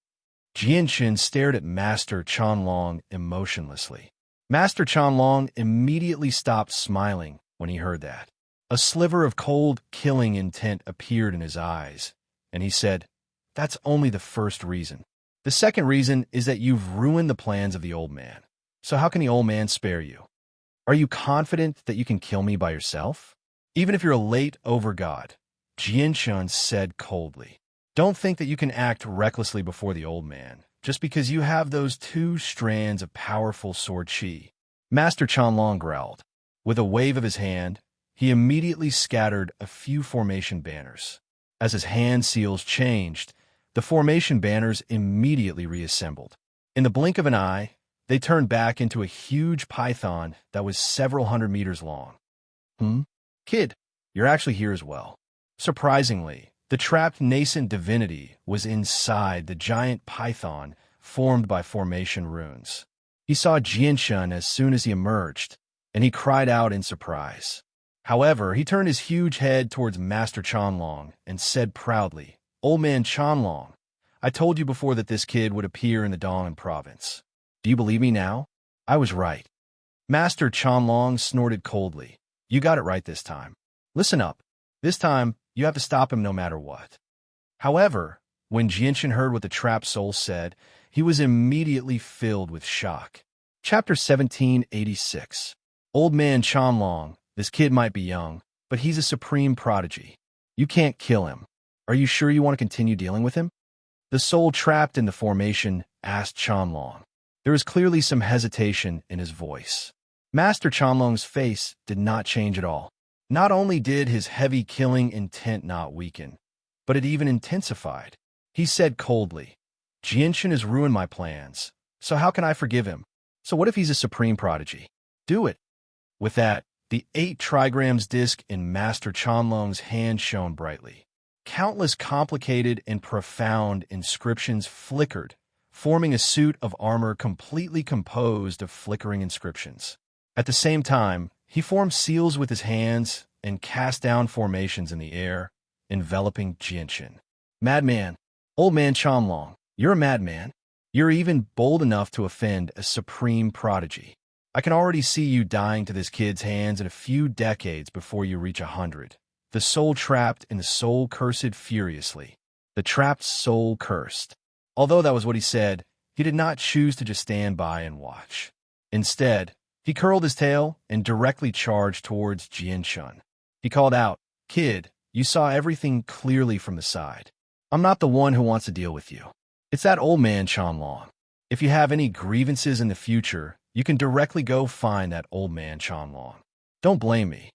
Jinshin stared at Master Chanlong emotionlessly. Master Chanlong immediately stopped smiling when he heard that. A sliver of cold, killing intent appeared in his eyes, and he said, "That's only the first reason. The second reason is that you've ruined the plans of the old man. So how can the old man spare you? Are you confident that you can kill me by yourself? Even if you're a late overgod," Jinshin said coldly. "Don't think that you can act recklessly before the old man, just because you have those 2 strands of powerful sword chi." Master Chanlong growled. With a wave of his hand, he immediately scattered a few formation banners. As his hand seals changed, the formation banners immediately reassembled. In the blink of an eye, they turned back into a huge python that was several hundred meters long. Kid, you're actually here as well." Surprisingly, the trapped nascent divinity was inside the giant python formed by formation runes. He saw Jinshin as soon as he emerged, and he cried out in surprise. However, he turned his huge head towards Master Chanlong and said proudly, "Old man Chanlong, I told you before that this kid would appear in the Dong'an province. Do you believe me now? I was right." Master Chanlong snorted coldly. "You got it right this time. Listen up. This time, you have to stop him no matter what." However, when Jianshan heard what the trapped soul said, he was immediately filled with shock. Chapter 1786. Old man Chanlong, this kid might be young, but he's a supreme prodigy. You can't kill him. Are you sure you want to continue dealing with him? The soul trapped in the formation asked Chanlong. There was clearly some hesitation in his voice. Master Chanlong's face did not change at all. Not only did his heavy killing intent not weaken, but it even intensified. He said coldly, "Jianshan has ruined my plans, so how can I forgive him? So what if he's a supreme prodigy? Do it." With that, the 8 trigrams disc in Master Chanlong's hand shone brightly. Countless complicated and profound inscriptions flickered, forming a suit of armor completely composed of flickering inscriptions. At the same time, he formed seals with his hands and cast down formations in the air, enveloping Jianshan. "Madman, old man Chanlong, you're a madman. You're even bold enough to offend a supreme prodigy. I can already see you dying to this kid's hands in a few decades before you reach 100. The soul trapped in the soul cursed furiously. The trapped soul cursed. Although that was what he said, he did not choose to just stand by and watch. Instead, he curled his tail and directly charged towards Jianshan. He called out, "Kid, you saw everything clearly from the side. I'm not the one who wants to deal with you. It's that old man Chanlong. If you have any grievances in the future, you can directly go find that old man Chanlong. Don't blame me."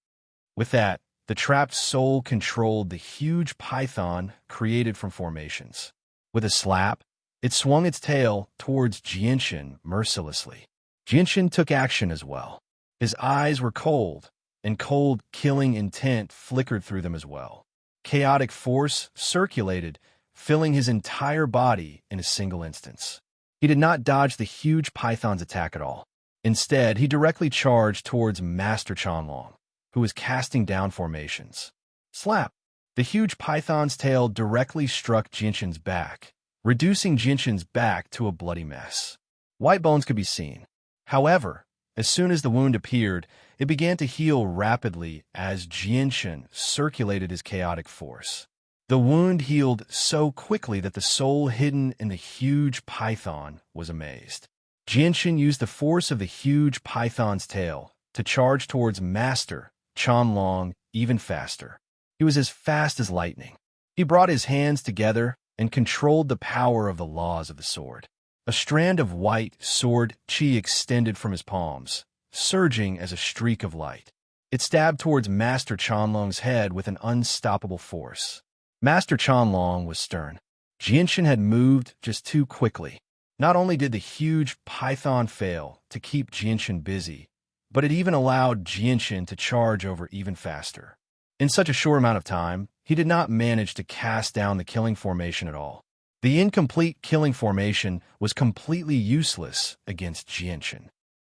With that, the trapped soul controlled the huge python created from formations. With a slap, it swung its tail towards Jianshan mercilessly. Jianshan took action as well. His eyes were cold, and cold, killing intent flickered through them as well. Chaotic force circulated, filling his entire body in a single instance. He did not dodge the huge python's attack at all. Instead, he directly charged towards Master Chanlong, who was casting down formations. Slap! The huge python's tail directly struck Jianshan's back, reducing Jianshan's back to a bloody mess. White bones could be seen. However, as soon as the wound appeared, it began to heal rapidly as Jianshan circulated his chaotic force. The wound healed so quickly that the soul hidden in the huge python was amazed. Jianshan used the force of the huge python's tail to charge towards Master Chanlong even faster. He was as fast as lightning. He brought his hands together and controlled the power of the laws of the sword. A strand of white sword chi extended from his palms, surging as a streak of light. It stabbed towards Master Chanlong's head with an unstoppable force. Master Chanlong was stern. Jianshan had moved just too quickly. Not only did the huge python fail to keep Jianshan busy, but it even allowed Jianshan to charge over even faster. In such a short amount of time, he did not manage to cast down the killing formation at all. The incomplete killing formation was completely useless against Jianshan.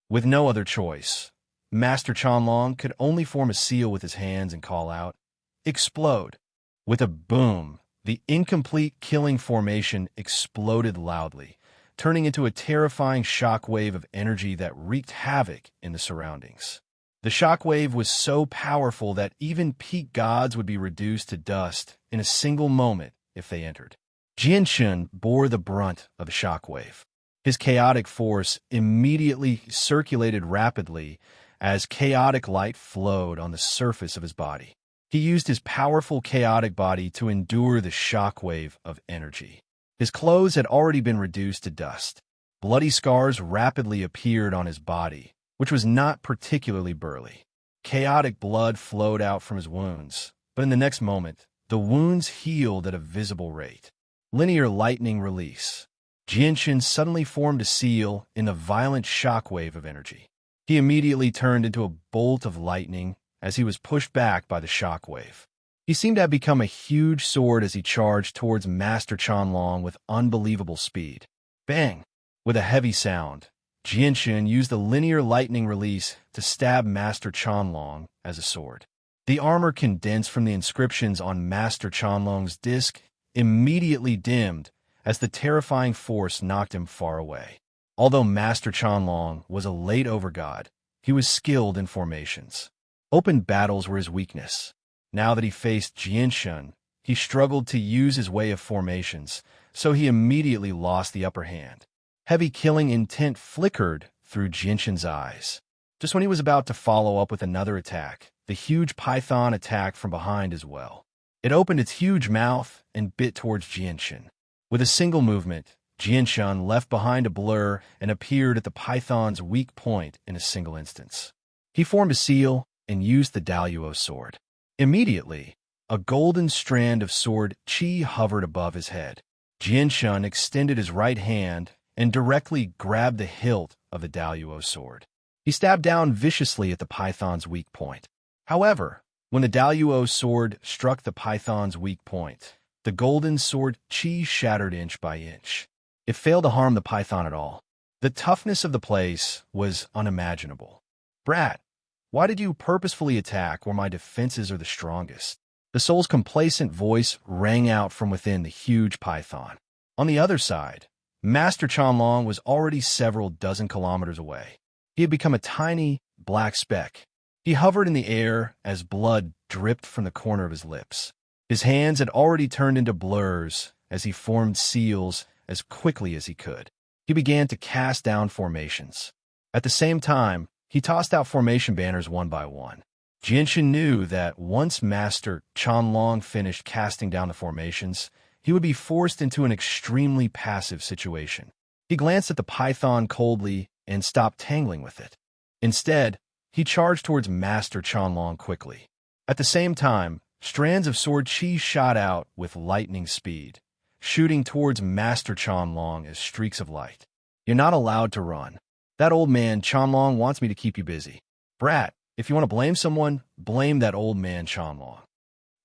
With no other choice, Master Chanlong could only form a seal with his hands and call out, "Explode!" With a boom, the incomplete killing formation exploded loudly, turning into a terrifying shockwave of energy that wreaked havoc in the surroundings. The shockwave was so powerful that even peak gods would be reduced to dust in a single moment if they entered. Jianshan bore the brunt of the shockwave. His chaotic force immediately circulated rapidly as chaotic light flowed on the surface of his body. He used his powerful chaotic body to endure the shockwave of energy. His clothes had already been reduced to dust. Bloody scars rapidly appeared on his body, which was not particularly burly. Chaotic blood flowed out from his wounds, but in the next moment, the wounds healed at a visible rate. Linear lightning release. Jianshan suddenly formed a seal in the violent shockwave of energy. He immediately turned into a bolt of lightning as he was pushed back by the shockwave. He seemed to have become a huge sword as he charged towards Master Chanlong with unbelievable speed. Bang! With a heavy sound, Jianshan used the linear lightning release to stab Master Chanlong as a sword. The armor condensed from the inscriptions on Master Chanlong's disc immediately dimmed as the terrifying force knocked him far away. Although Master Chanlong was a late overgod, he was skilled in formations. Open battles were his weakness. Now that he faced Jianshun, he struggled to use his way of formations, so he immediately lost the upper hand. Heavy killing intent flickered through Jianshun's eyes. Just when he was about to follow up with another attack, the huge python attacked from behind as well. It opened its huge mouth and bit towards Jianshun. With a single movement, Jianshun left behind a blur and appeared at the python's weak point in a single instance. He formed a seal and used the Daluo sword. Immediately, a golden strand of sword qi hovered above his head. Jianshun extended his right hand and directly grabbed the hilt of the Daluo sword. He stabbed down viciously at the python's weak point. However, when the Daluo sword struck the python's weak point, the golden sword qi shattered inch by inch. It failed to harm the python at all. The toughness of the place was unimaginable. "Brat, why did you purposefully attack where my defenses are the strongest?" The soul's complacent voice rang out from within the huge python. On the other side, Master Chanlong was already several dozen kilometers away. He had become a tiny, black speck. He hovered in the air as blood dripped from the corner of his lips. His hands had already turned into blurs as he formed seals as quickly as he could. He began to cast down formations. At the same time, he tossed out formation banners one by one. Jianshun knew that once Master Chanlong finished casting down the formations, he would be forced into an extremely passive situation. He glanced at the python coldly and stopped tangling with it. Instead, he charged towards Master Chanlong quickly. At the same time, strands of sword qi shot out with lightning speed, shooting towards Master Chanlong as streaks of light. "You're not allowed to run. That old man Chanlong wants me to keep you busy. Brat, if you want to blame someone, blame that old man Chanlong."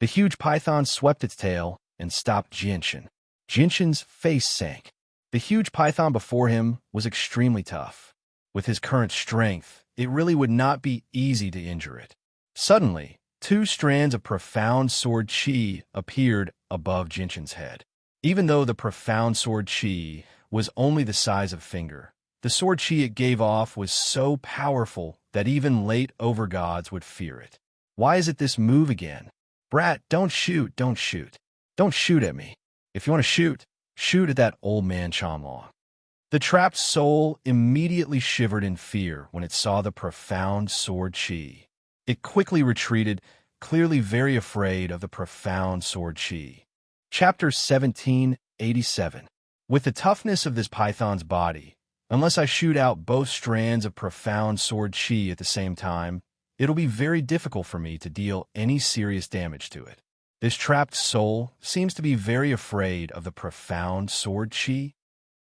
The huge python swept its tail and stopped Jianshun. Jianshun's face sank. The huge python before him was extremely tough. With his current strength, it really would not be easy to injure it. Suddenly, two strands of profound sword qi appeared above Jianshun's head. Even though the profound sword qi was only the size of a finger, the sword qi it gave off was so powerful that even late overgods would fear it. "Why is it this move again? Brat, don't shoot, don't shoot. Don't shoot at me. If you want to shoot, shoot at that old man Chanlong." The trapped soul immediately shivered in fear when it saw the profound sword qi. It quickly retreated, clearly very afraid of the profound sword qi. Chapter 1787. With the toughness of this python's body, unless I shoot out both strands of profound sword qi at the same time, it'll be very difficult for me to deal any serious damage to it. This trapped soul seems to be very afraid of the profound sword qi.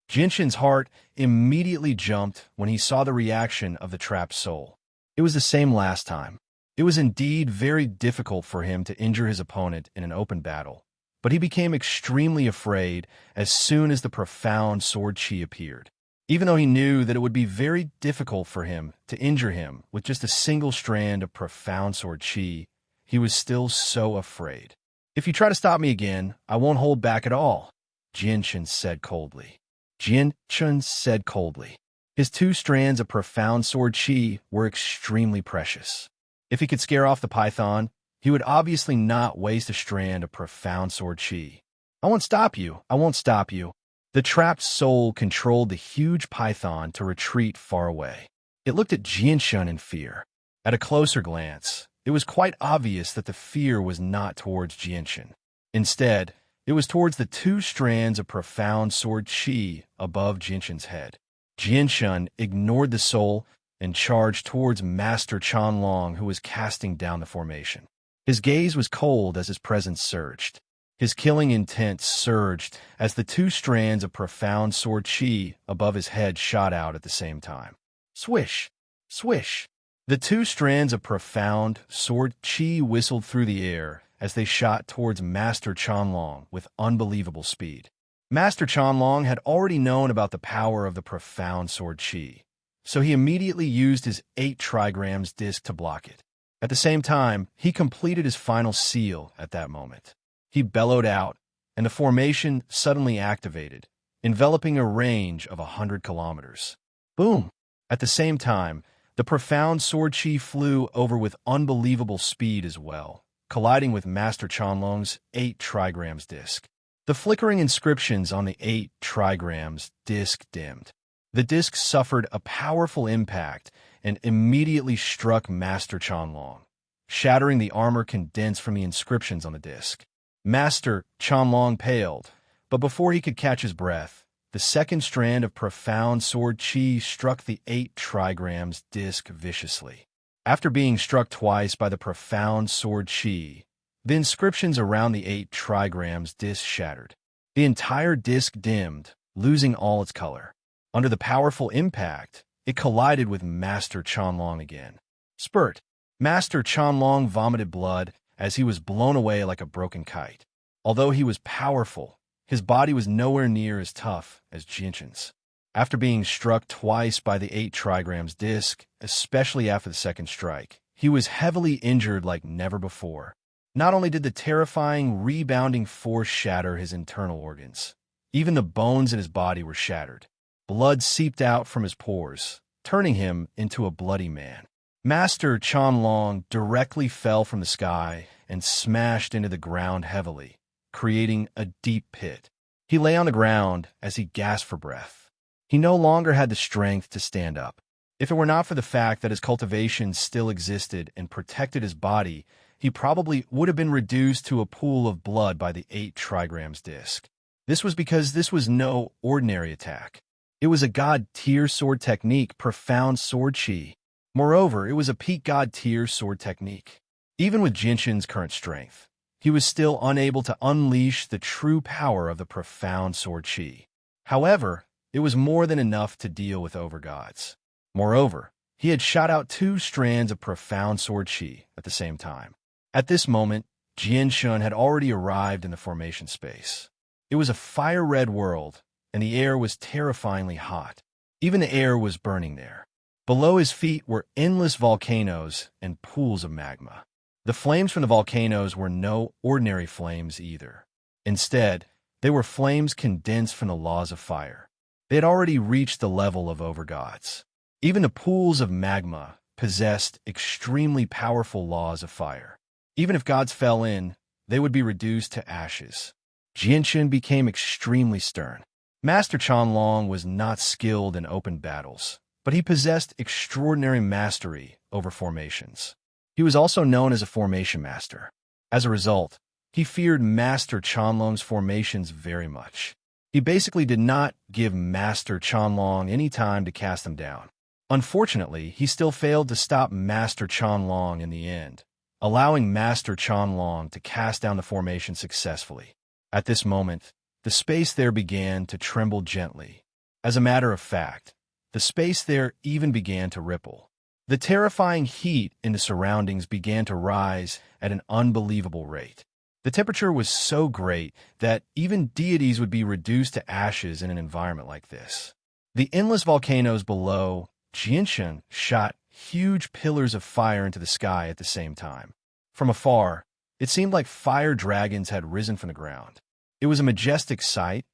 Jianshun's heart immediately jumped when he saw the reaction of the trapped soul. It was the same last time. It was indeed very difficult for him to injure his opponent in an open battle, but he became extremely afraid as soon as the profound sword qi appeared. Even though he knew that it would be very difficult for him to injure him with just a single strand of profound sword qi, he was still so afraid. "If you try to stop me again, I won't hold back at all," Jianshun said coldly. Jianshun said coldly. His two strands of profound sword qi were extremely precious. If he could scare off the python, he would obviously not waste a strand of profound sword qi. "I won't stop you. I won't stop you." The trapped soul controlled the huge python to retreat far away. It looked at Jianshun in fear. At a closer glance, it was quite obvious that the fear was not towards Jianshun. Instead, it was towards the two strands of profound sword qi above Jianshun's head. Jianshun ignored the soul and charged towards Master Chanlong, who was casting down the formation. His gaze was cold as his presence surged. His killing intent surged as the two strands of profound sword qi above his head shot out at the same time. Swish! Swish! The two strands of profound sword qi whistled through the air as they shot towards Master Chanlong with unbelievable speed. Master Chanlong had already known about the power of the profound sword qi, so he immediately used his 8 trigrams disc to block it. At the same time, he completed his final seal at that moment. He bellowed out, and the formation suddenly activated, enveloping a range of 100 kilometers. Boom! At the same time, the profound sword chi flew over with unbelievable speed as well, colliding with Master Chanlong's 8 trigrams disc. The flickering inscriptions on the 8 trigrams disc dimmed. The disc suffered a powerful impact and immediately struck Master Chanlong, shattering the armor condensed from the inscriptions on the disc. Master Chanlong paled, but before he could catch his breath, the second strand of profound sword chi struck the 8 trigrams disc viciously. After being struck twice by the profound sword chi, the inscriptions around the 8 trigrams disc shattered. The entire disc dimmed, losing all its color. Under the powerful impact, it collided with Master Chanlong again. Spurt! Master Chanlong vomited blood as he was blown away like a broken kite. Although he was powerful, his body was nowhere near as tough as Jinshan's. After being struck twice by the 8 trigrams disc, especially after the second strike, he was heavily injured like never before. Not only did the terrifying, rebounding force shatter his internal organs, even the bones in his body were shattered. Blood seeped out from his pores, turning him into a bloody man. Master Chanlong directly fell from the sky and smashed into the ground heavily, creating a deep pit. He lay on the ground as he gasped for breath. He no longer had the strength to stand up. If it were not for the fact that his cultivation still existed and protected his body, he probably would have been reduced to a pool of blood by the 8 trigrams disc. This was because this was no ordinary attack. It was a god-tier sword technique, profound sword chi. Moreover, it was a peak god-tier sword technique. Even with Jinshan's current strength, he was still unable to unleash the true power of the profound sword chi. However, it was more than enough to deal with overgods. Moreover, he had shot out 2 strands of profound sword chi at the same time. At this moment, Jinshan had already arrived in the formation space. It was a fire-red world, and the air was terrifyingly hot. Even the air was burning there. Below his feet were endless volcanoes and pools of magma. The flames from the volcanoes were no ordinary flames either. Instead, they were flames condensed from the laws of fire. They had already reached the level of overgods. Even the pools of magma possessed extremely powerful laws of fire. Even if gods fell in, they would be reduced to ashes. Jinshan became extremely stern. Master Chanlong was not skilled in open battles, but he possessed extraordinary mastery over formations. He was also known as a formation master. As a result, he feared Master Chanlong's formations very much. He basically did not give Master Chanlong any time to cast them down. Unfortunately, he still failed to stop Master Chanlong in the end, allowing Master Chanlong to cast down the formation successfully. At this moment, the space there began to tremble gently. As a matter of fact, the space there even began to ripple. The terrifying heat in the surroundings began to rise at an unbelievable rate. The temperature was so great that even deities would be reduced to ashes in an environment like this. The endless volcanoes below, Jinshan shot huge pillars of fire into the sky at the same time. From afar, it seemed like fire dragons had risen from the ground. It was a majestic sight,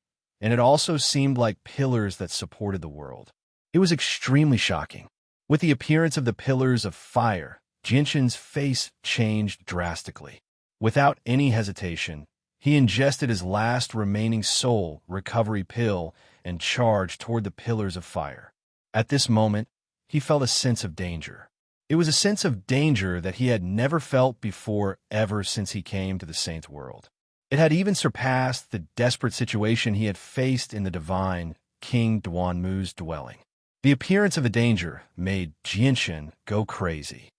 and it also seemed like pillars that supported the world. It was extremely shocking. With the appearance of the pillars of fire, Jinshan's face changed drastically. Without any hesitation, he ingested his last remaining soul recovery pill and charged toward the pillars of fire. At this moment, he felt a sense of danger. It was a sense of danger that he had never felt before ever since he came to the Saint's world. It had even surpassed the desperate situation he had faced in the divine King Duanmu's dwelling. The appearance of the danger made Jinshan go crazy.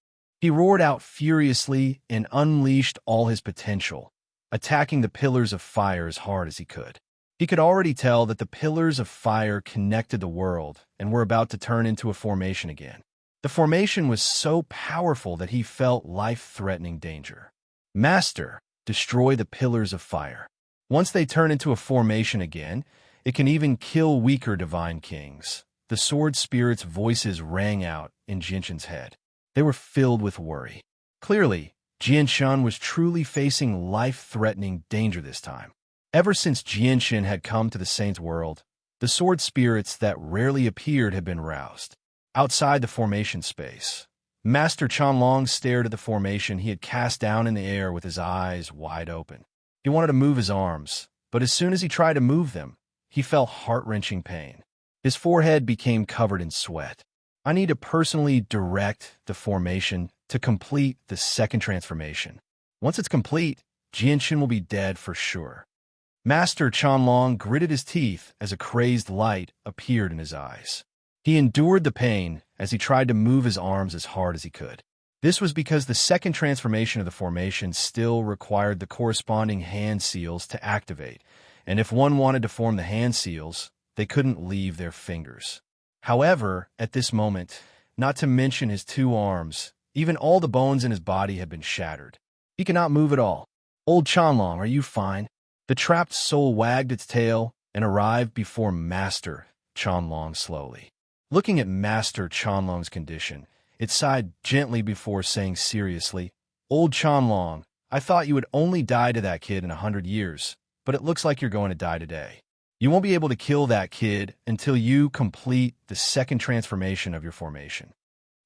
He roared out furiously and unleashed all his potential, attacking the pillars of fire as hard as he could. He could already tell that the pillars of fire connected the world and were about to turn into a formation again. The formation was so powerful that he felt life-threatening danger. Master, destroy the pillars of fire. Once they turn into a formation again, it can even kill weaker divine kings. The sword spirit's voices rang out in Jinshan's head. They were filled with worry. Clearly, Jianshan was truly facing life-threatening danger this time. Ever since Jianshan had come to the Saint's world, the sword spirits that rarely appeared had been roused. Outside the formation space, Master Chanlong stared at the formation he had cast down in the air with his eyes wide open. He wanted to move his arms, but as soon as he tried to move them, he felt heart-wrenching pain. His forehead became covered in sweat. I need to personally direct the formation to complete the second transformation. Once it's complete, Jianshan will be dead for sure. Master Chanlong gritted his teeth as a crazed light appeared in his eyes. He endured the pain as he tried to move his arms as hard as he could. This was because the second transformation of the formation still required the corresponding hand seals to activate, and if one wanted to form the hand seals, they couldn't leave their fingers. However, at this moment, not to mention his two arms, even all the bones in his body had been shattered. He cannot move at all. Old Chanlong, are you fine? The trapped soul wagged its tail and arrived before Master Chanlong slowly. Looking at Master Chanlong's condition, it sighed gently before saying seriously, Old Chanlong, I thought you would only die to that kid in 100 years, but it looks like you're going to die today. You won't be able to kill that kid until you complete the second transformation of your formation.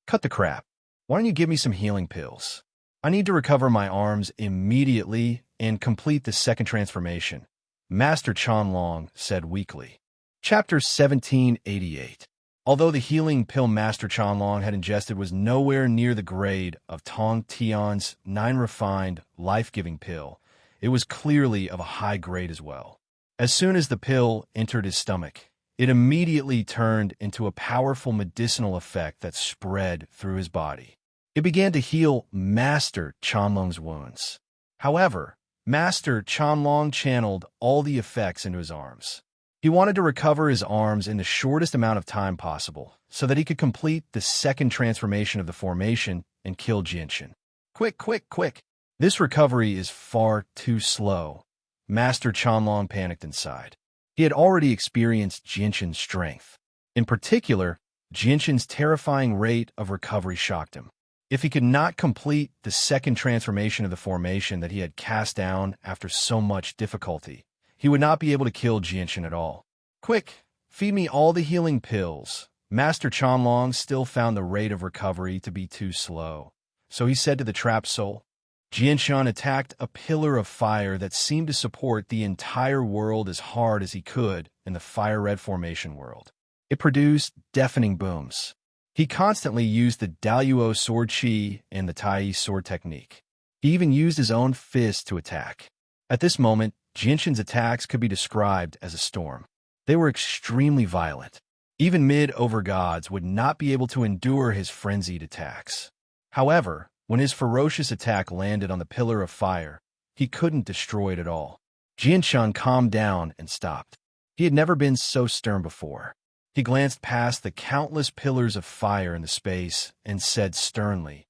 Cut the crap. Why don't you give me some healing pills? I need to recover my arms immediately and complete the second transformation, Master Chanlong said weakly. Chapter 1788. Although the healing pill Master Chanlong had ingested was nowhere near the grade of Tong Tian's 9 refined, life-giving pill, it was clearly of a high grade as well. As soon as the pill entered his stomach, it immediately turned into a powerful medicinal effect that spread through his body. It began to heal Master Chanlong's wounds. However, Master Chanlong channeled all the effects into his arms. He wanted to recover his arms in the shortest amount of time possible, so that he could complete the second transformation of the formation and kill Jianshan. Quick, quick, quick! This recovery is far too slow. Master Chanlong panicked inside. He had already experienced Jianshan's strength. In particular, Jianshan's terrifying rate of recovery shocked him. If he could not complete the second transformation of the formation that he had cast down after so much difficulty, he would not be able to kill Jianshan at all. Quick, feed me all the healing pills. Master Chanlong still found the rate of recovery to be too slow, so he said to the trapped soul. Jianshan attacked a pillar of fire that seemed to support the entire world as hard as he could in the fire-red formation world. It produced deafening booms. He constantly used the Daluo sword chi and the Tai sword technique. He even used his own fist to attack. At this moment, Jianshan's attacks could be described as a storm. They were extremely violent. Even mid-over-gods would not be able to endure his frenzied attacks. However, when his ferocious attack landed on the pillar of fire, he couldn't destroy it at all. Jianshan calmed down and stopped. He had never been so stern before. He glanced past the countless pillars of fire in the space and said sternly,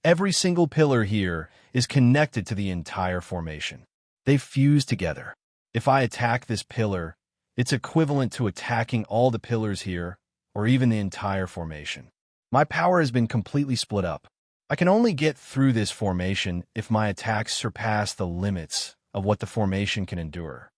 Every single pillar here is connected to the entire formation. They fuse together. If I attack this pillar, it's equivalent to attacking all the pillars here, or even the entire formation. My power has been completely split up. I can only get through this formation if my attacks surpass the limits of what the formation can endure.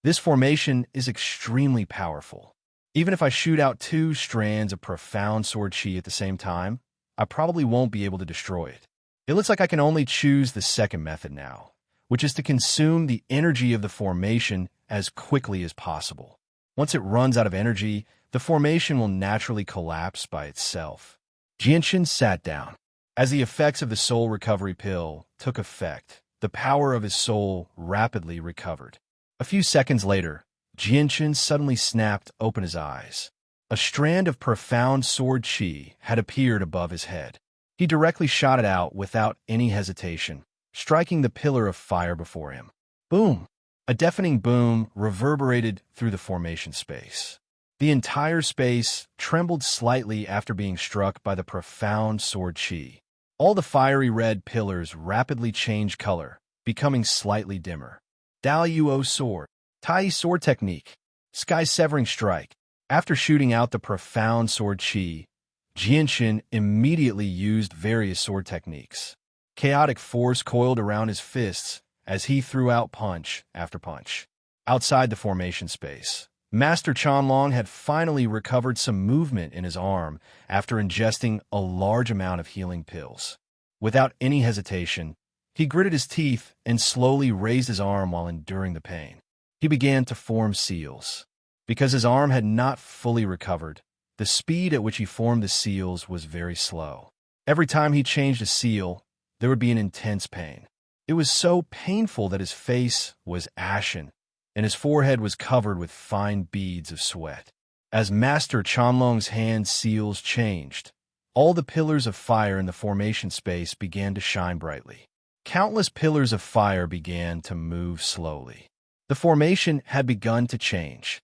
This formation is extremely powerful. Even if I shoot out 2 strands of profound sword chi at the same time, I probably won't be able to destroy it. It looks like I can only choose the second method now, which is to consume the energy of the formation as quickly as possible. Once it runs out of energy, the formation will naturally collapse by itself. Jianshan sat down. As the effects of the soul recovery pill took effect, the power of his soul rapidly recovered. A few seconds later, Jianshan suddenly snapped open his eyes. A strand of profound sword chi had appeared above his head. He directly shot it out without any hesitation, striking the pillar of fire before him. Boom! A deafening boom reverberated through the formation space. The entire space trembled slightly after being struck by the profound sword chi. All the fiery red pillars rapidly changed color, becoming slightly dimmer. Daluo sword. Tai sword technique. Sky-severing strike. After shooting out the profound sword chi, Jianshan immediately used various sword techniques. Chaotic force coiled around his fists as he threw out punch after punch. Outside the formation space, Master Chanlong had finally recovered some movement in his arm after ingesting a large amount of healing pills. Without any hesitation, he gritted his teeth and slowly raised his arm while enduring the pain. He began to form seals. Because his arm had not fully recovered, the speed at which he formed the seals was very slow. Every time he changed a seal, there would be an intense pain. It was so painful that his face was ashen, and his forehead was covered with fine beads of sweat. As Master Chanlong's hand seals changed, all the pillars of fire in the formation space began to shine brightly. Countless pillars of fire began to move slowly. The formation had begun to change.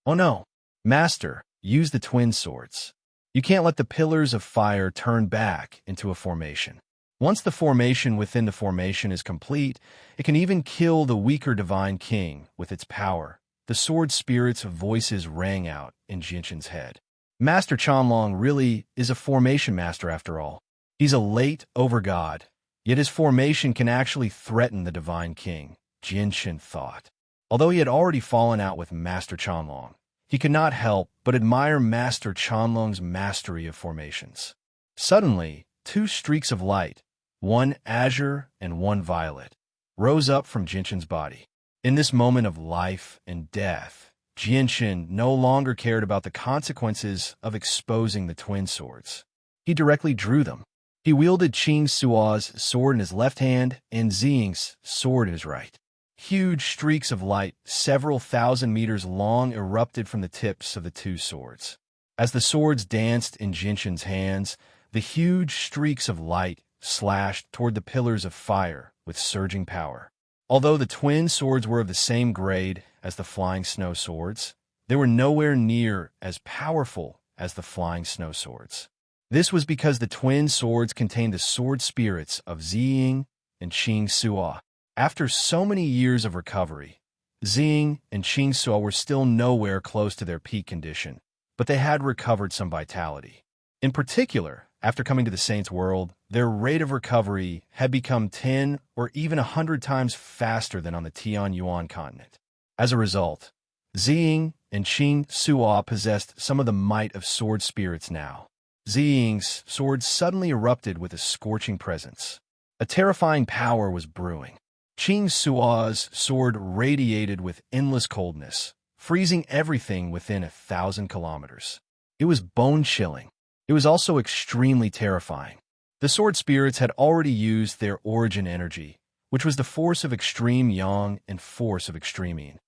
Oh no, Master, use the twin swords. You can't let the pillars of fire turn back into a formation. Once the formation within the formation is complete, it can even kill the weaker Divine King with its power. The sword spirit's voices rang out in Jinshin's head. Master Chanlong really is a formation master after all. He's a late over-god, yet his formation can actually threaten the Divine King, Jinshin thought. Although he had already fallen out with Master Chanlong, he could not help but admire Master Chanlong's mastery of formations. Suddenly, two streaks of light, one azure and one violet, rose up from Jinshin's body. In this moment of life and death, Jinshin no longer cared about the consequences of exposing the twin swords. He directly drew them. He wielded Qing Suo's sword in his left hand and Ziying's sword in his right. Huge streaks of light, several thousand meters long, erupted from the tips of the two swords. As the swords danced in Jinshin's hands, the huge streaks of light slashed toward the pillars of fire with surging power. Although the twin swords were of the same grade as the flying snow swords, they were nowhere near as powerful as the flying snow swords. This was because the twin swords contained the sword spirits of Ziying and Qing Suo. After so many years of recovery, Ziying and Qing Suo were still nowhere close to their peak condition, but they had recovered some vitality. In particular, after coming to the Saints' world, their rate of recovery had become 10 or even 100 times faster than on the Tianyuan continent. As a result, Ziying and Qing Suo possessed some of the might of sword spirits now. Ziying's sword suddenly erupted with a scorching presence. A terrifying power was brewing. Qing Suo's sword radiated with endless coldness, freezing everything within 1,000 kilometers. It was bone-chilling. It was also extremely terrifying. The sword spirits had already used their origin energy, which was the force of extreme yang and force of extreme yin.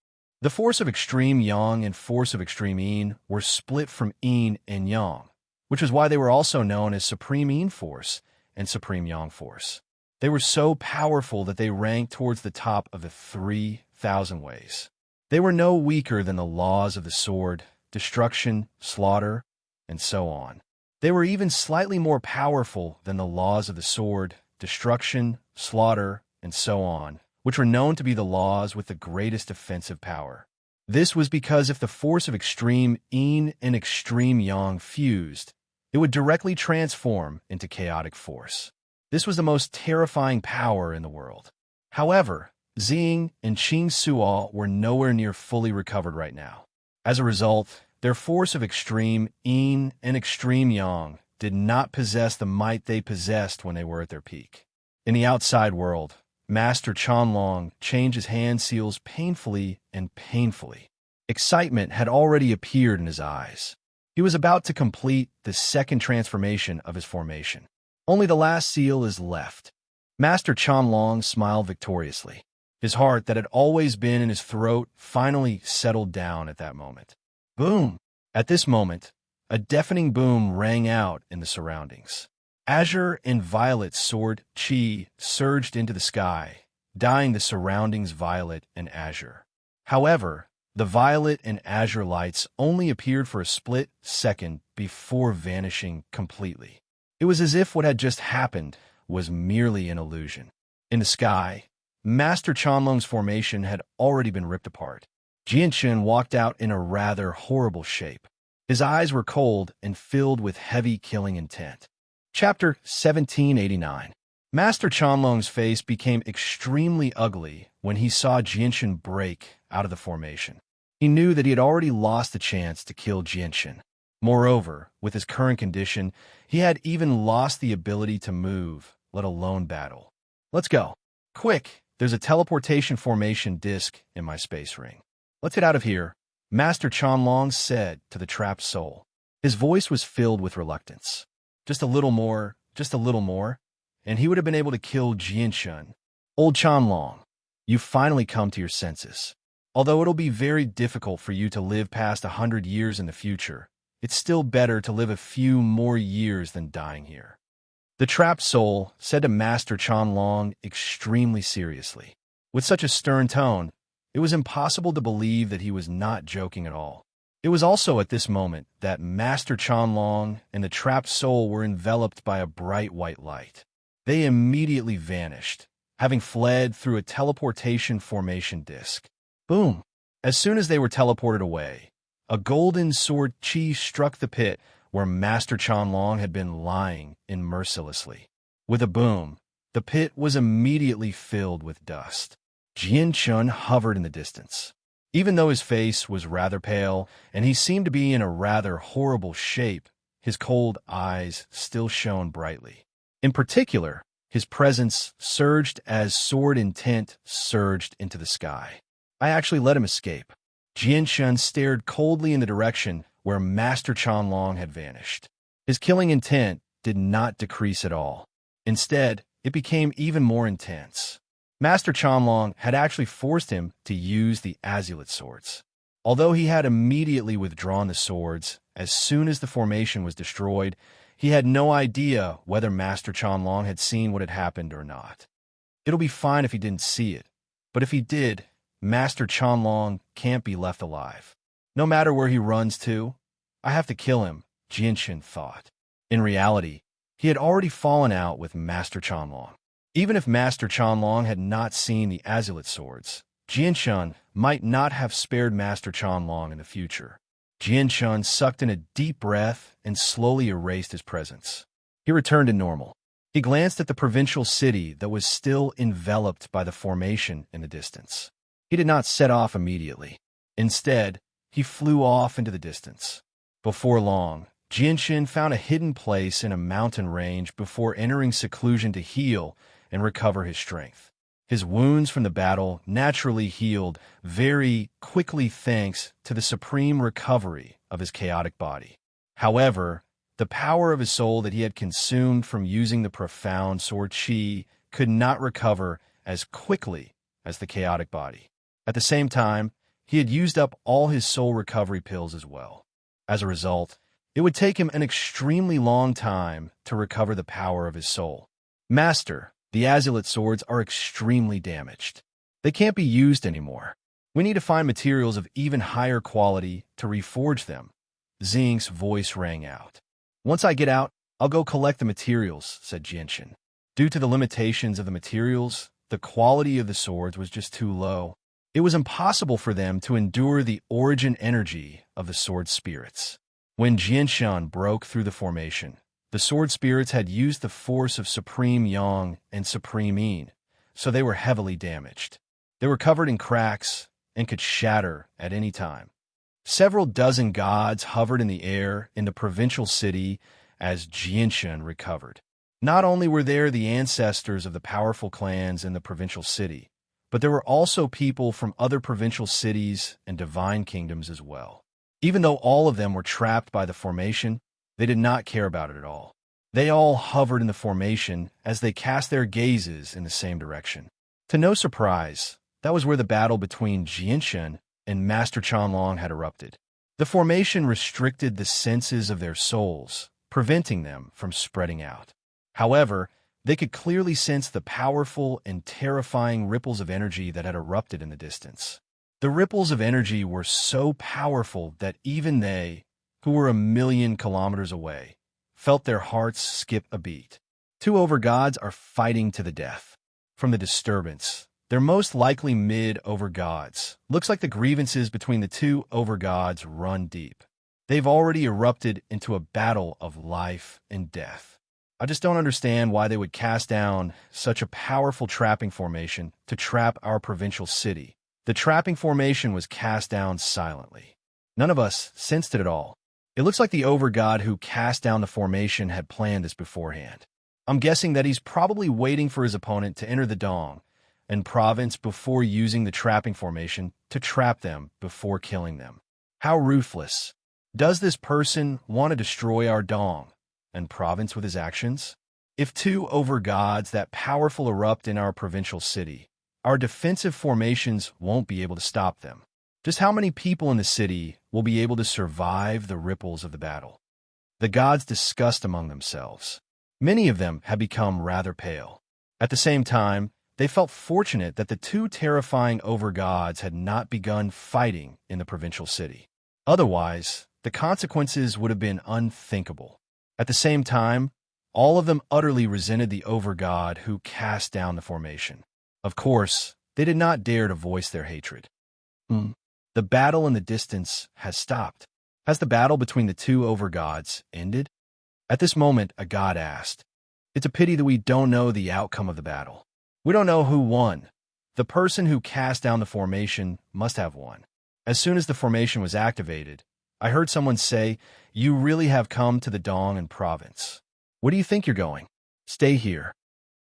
The force of extreme yang and force of extreme yin were split from yin and yang, which is why they were also known as supreme yin force and supreme yang force. They were so powerful that they ranked towards the top of the 3,000 ways. They were no weaker than the laws of the sword, destruction, slaughter, and so on. They were even slightly more powerful than the laws of the sword, destruction, slaughter, and so on, which were known to be the laws with the greatest offensive power. This was because if the force of extreme yin and extreme yang fused, it would directly transform into chaotic force. This was the most terrifying power in the world. However, Ziying and Qing Suo were nowhere near fully recovered right now. As a result, their force of extreme yin and extreme yang did not possess the might they possessed when they were at their peak. In the outside world, Master Chanlong changed his hand seals painfully and painfully. Excitement had already appeared in his eyes. He was about to complete the second transformation of his formation. Only the last seal is left. Master Chanlong smiled victoriously. His heart that had always been in his throat finally settled down at that moment. Boom! At this moment, a deafening boom rang out in the surroundings. Azure and violet sword chi surged into the sky, dyeing the surroundings violet and azure. However, the violet and azure lights only appeared for a split second before vanishing completely. It was as if what had just happened was merely an illusion. In the sky, Master Chanlong's formation had already been ripped apart. Jinshin walked out in a rather horrible shape. His eyes were cold and filled with heavy killing intent. Chapter 1789. Master Chanlong's face became extremely ugly when he saw Jianshan break out of the formation. He knew that he had already lost the chance to kill Jianshan. Moreover, with his current condition, he had even lost the ability to move, let alone battle. Let's go. Quick, there's a teleportation formation disc in my space ring. Let's get out of here, Master Chanlong said to the trapped soul. His voice was filled with reluctance. Just a little more, and he would have been able to kill Jianshan. Old Chanlong, you've finally come to your senses. Although it'll be very difficult for you to live past 100 years in the future, it's still better to live a few more years than dying here. The trapped soul said to Master Chanlong extremely seriously. With such a stern tone, it was impossible to believe that he was not joking at all. It was also at this moment that Master Chanlong and the trapped soul were enveloped by a bright white light. They immediately vanished, having fled through a teleportation formation disc. Boom! As soon as they were teleported away, a golden sword chi struck the pit where Master Chanlong had been lying in mercilessly. With a boom, the pit was immediately filled with dust. Jianshan hovered in the distance. Even though his face was rather pale and he seemed to be in a rather horrible shape, his cold eyes still shone brightly. In particular, his presence surged as sword intent surged into the sky. I actually let him escape. Jianshan stared coldly in the direction where Master Chanlong had vanished. His killing intent did not decrease at all. Instead, it became even more intense. Master Chanlong had actually forced him to use the azulate swords. Although he had immediately withdrawn the swords, as soon as the formation was destroyed, he had no idea whether Master Chanlong had seen what had happened or not. It'll be fine if he didn't see it, but if he did, Master Chanlong can't be left alive. No matter where he runs to, I have to kill him, Jianshan thought. In reality, he had already fallen out with Master Chanlong. Even if Master Chanlong had not seen the azulate swords, Jianshan might not have spared Master Chanlong in the future. Jianshan sucked in a deep breath and slowly erased his presence. He returned to normal. He glanced at the provincial city that was still enveloped by the formation in the distance. He did not set off immediately. Instead, he flew off into the distance. Before long, Jianshan found a hidden place in a mountain range before entering seclusion to heal and recover his strength. His wounds from the battle naturally healed very quickly thanks to the supreme recovery of his chaotic body. However, the power of his soul that he had consumed from using the profound sword chi could not recover as quickly as the chaotic body. At the same time, he had used up all his soul recovery pills as well. As a result, it would take him an extremely long time to recover the power of his soul. Master, the azulate swords are extremely damaged. They can't be used anymore. We need to find materials of even higher quality to reforge them. Xing's voice rang out. Once I get out, I'll go collect the materials, said Jianshan. Due to the limitations of the materials, the quality of the swords was just too low. It was impossible for them to endure the origin energy of the sword spirits. When Jianshan broke through the formation, the sword spirits had used the force of Supreme Yang and Supreme Yin, so they were heavily damaged. They were covered in cracks and could shatter at any time. Several dozen gods hovered in the air in the provincial city as Jianshan recovered. Not only were there the ancestors of the powerful clans in the provincial city, but there were also people from other provincial cities and divine kingdoms as well. Even though all of them were trapped by the formation, they did not care about it at all. They all hovered in the formation as they cast their gazes in the same direction. To no surprise, that was where the battle between Jianshan and Master Chanlong had erupted. The formation restricted the senses of their souls, preventing them from spreading out. However, they could clearly sense the powerful and terrifying ripples of energy that had erupted in the distance. The ripples of energy were so powerful that even they, who were 1,000,000 kilometers away, felt their hearts skip a beat. Two overgods are fighting to the death. From the disturbance, they're most likely mid-overgods. Looks like the grievances between the two overgods run deep. They've already erupted into a battle of life and death. I just don't understand why they would cast down such a powerful trapping formation to trap our provincial city. The trapping formation was cast down silently. None of us sensed it at all. It looks like the overgod who cast down the formation had planned this beforehand. I'm guessing that he's probably waiting for his opponent to enter the Dong and province before using the trapping formation to trap them before killing them. How ruthless. Does this person want to destroy our Dong and province with his actions? If two overgods that powerful erupt in our provincial city, our defensive formations won't be able to stop them. Just how many people in the city will be able to survive the ripples of the battle? The gods discussed among themselves. Many of them had become rather pale. At the same time, they felt fortunate that the two terrifying overgods had not begun fighting in the provincial city. Otherwise, the consequences would have been unthinkable. At the same time, all of them utterly resented the overgod who cast down the formation. Of course, they did not dare to voice their hatred. The battle in the distance has stopped. Has the battle between the two overgods ended? At this moment, a god asked. It's a pity that we don't know the outcome of the battle. We don't know who won. The person who cast down the formation must have won. As soon as the formation was activated, I heard someone say, "You really have come to the Dong and province. Where do you think you're going? Stay here."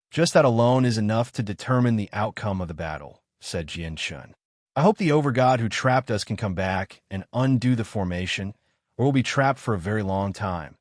Just that alone is enough to determine the outcome of the battle, said Jianshun. I hope the overgod who trapped us can come back and undo the formation, or we'll be trapped for a very long time.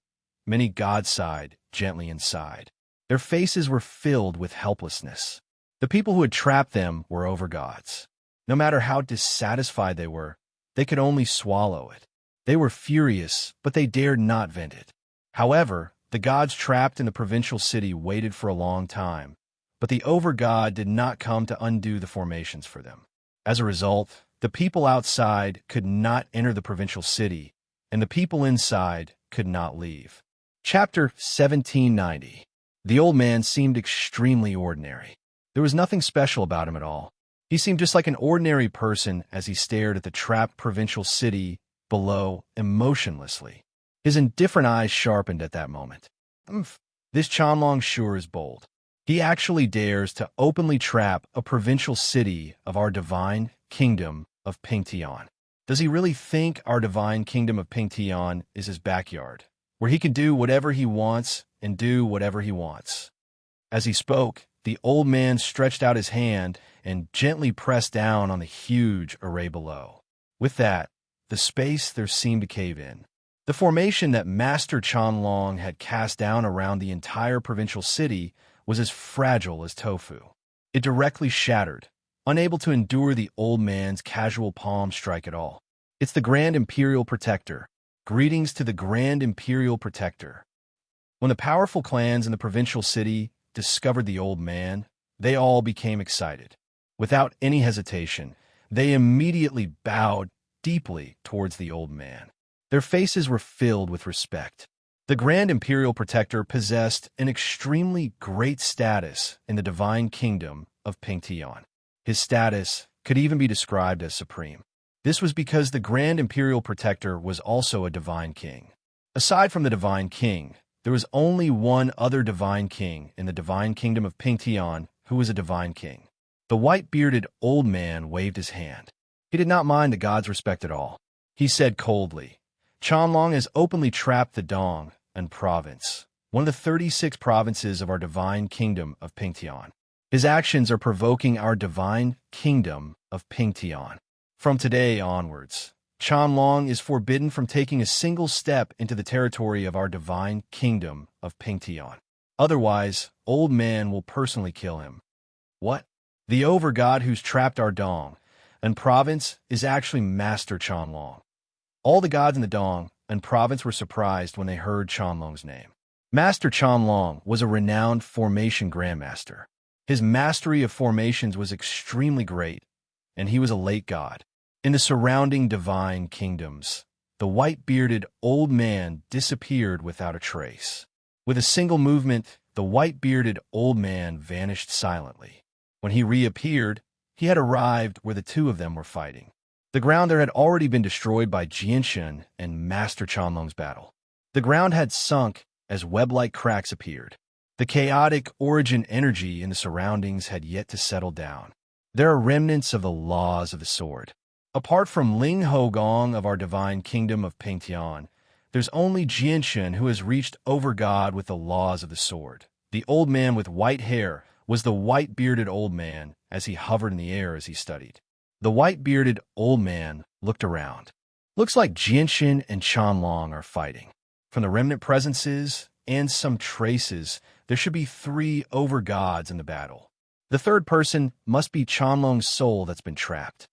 Many gods sighed gently inside. Their faces were filled with helplessness. The people who had trapped them were overgods. No matter how dissatisfied they could only swallow it. They were furious, but they dared not vent it. However, the gods trapped in the provincial city waited for a long time, but the overgod did not come to undo the formations for them. As a result, the people outside could not enter the provincial city, and the people inside could not leave. Chapter 1790. The old man seemed extremely ordinary. There was nothing special about him at all. He seemed just like an ordinary person as he stared at the trapped provincial city below emotionlessly. His indifferent eyes sharpened at that moment. This Chanlong sure is bold. He actually dares to openly trap a provincial city of our divine kingdom of Pingtian. Does he really think our divine kingdom of Pingtian is his backyard, where he can do whatever he wants and do whatever he wants? As he spoke, the old man stretched out his hand and gently pressed down on the huge array below. With that, the space there seemed to cave in. The formation that Master Chanlong had cast down around the entire provincial city was as fragile as tofu. It directly shattered, unable to endure the old man's casual palm strike at all. It's the Grand Imperial Protector. Greetings to the Grand Imperial Protector. When the powerful clans in the provincial city discovered the old man, they all became excited. Without any hesitation, they immediately bowed deeply towards the old man. Their faces were filled with respect. The Grand Imperial Protector possessed an extremely great status in the divine kingdom of Pingtian. His status could even be described as supreme. This was because the Grand Imperial Protector was also a divine king. Aside from the divine king, there was only one other divine king in the divine kingdom of Pingtian who was a divine king. The white-bearded old man waved his hand. He did not mind the god's respect at all. He said coldly, Chanlong has openly trapped the Dong and province, one of the 36 provinces of our divine kingdom of Pingtian. His actions are provoking our divine kingdom of Pingtian. From today onwards, Chanlong is forbidden from taking a single step into the territory of our divine kingdom of Pingtian. Otherwise, old man will personally kill him. What? The overgod who's trapped our Dong and province is actually Master Chanlong. All the gods in the Dong and province were surprised when they heard Chanlong's name. Master Chanlong was a renowned formation grandmaster. His mastery of formations was extremely great, and he was a late god. In the surrounding divine kingdoms, the white-bearded old man disappeared without a trace. With a single movement, the white-bearded old man vanished silently. When he reappeared, he had arrived where the two of them were fighting. The ground there had already been destroyed by Jianshun and Master Chanlong's battle. The ground had sunk as web-like cracks appeared. The chaotic origin energy in the surroundings had yet to settle down. There are remnants of the laws of the sword. Apart from Ling Ho Gong of our divine kingdom of Pingtian, there's only Jianshan who has reached over God with the laws of the sword. The old man with white hair was the white-bearded old man as he hovered in the air as he studied. The white-bearded old man looked around. Looks like Jianshan and Chanlong are fighting. From the remnant presences and some traces, there should be 3 over-gods in the battle. The third person must be Chanlong's soul that's been trapped.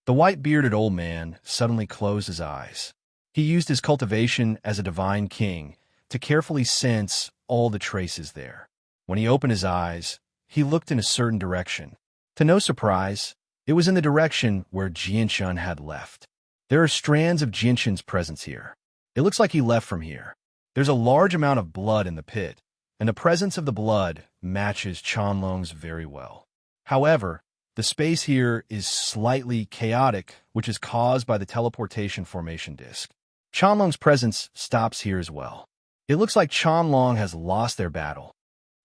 The white-bearded old man suddenly closed his eyes. He used his cultivation as a divine king to carefully sense all the traces there. When he opened his eyes, he looked in a certain direction. To no surprise, it was in the direction where Jianshan had left. There are strands of Jianshan's presence here. It looks like he left from here. There's a large amount of blood in the pit, and the presence of the blood matches Chanlong's very well. However, the space here is slightly chaotic, which is caused by the teleportation formation disk. Chanlong's presence stops here as well. It looks like Chanlong has lost their battle.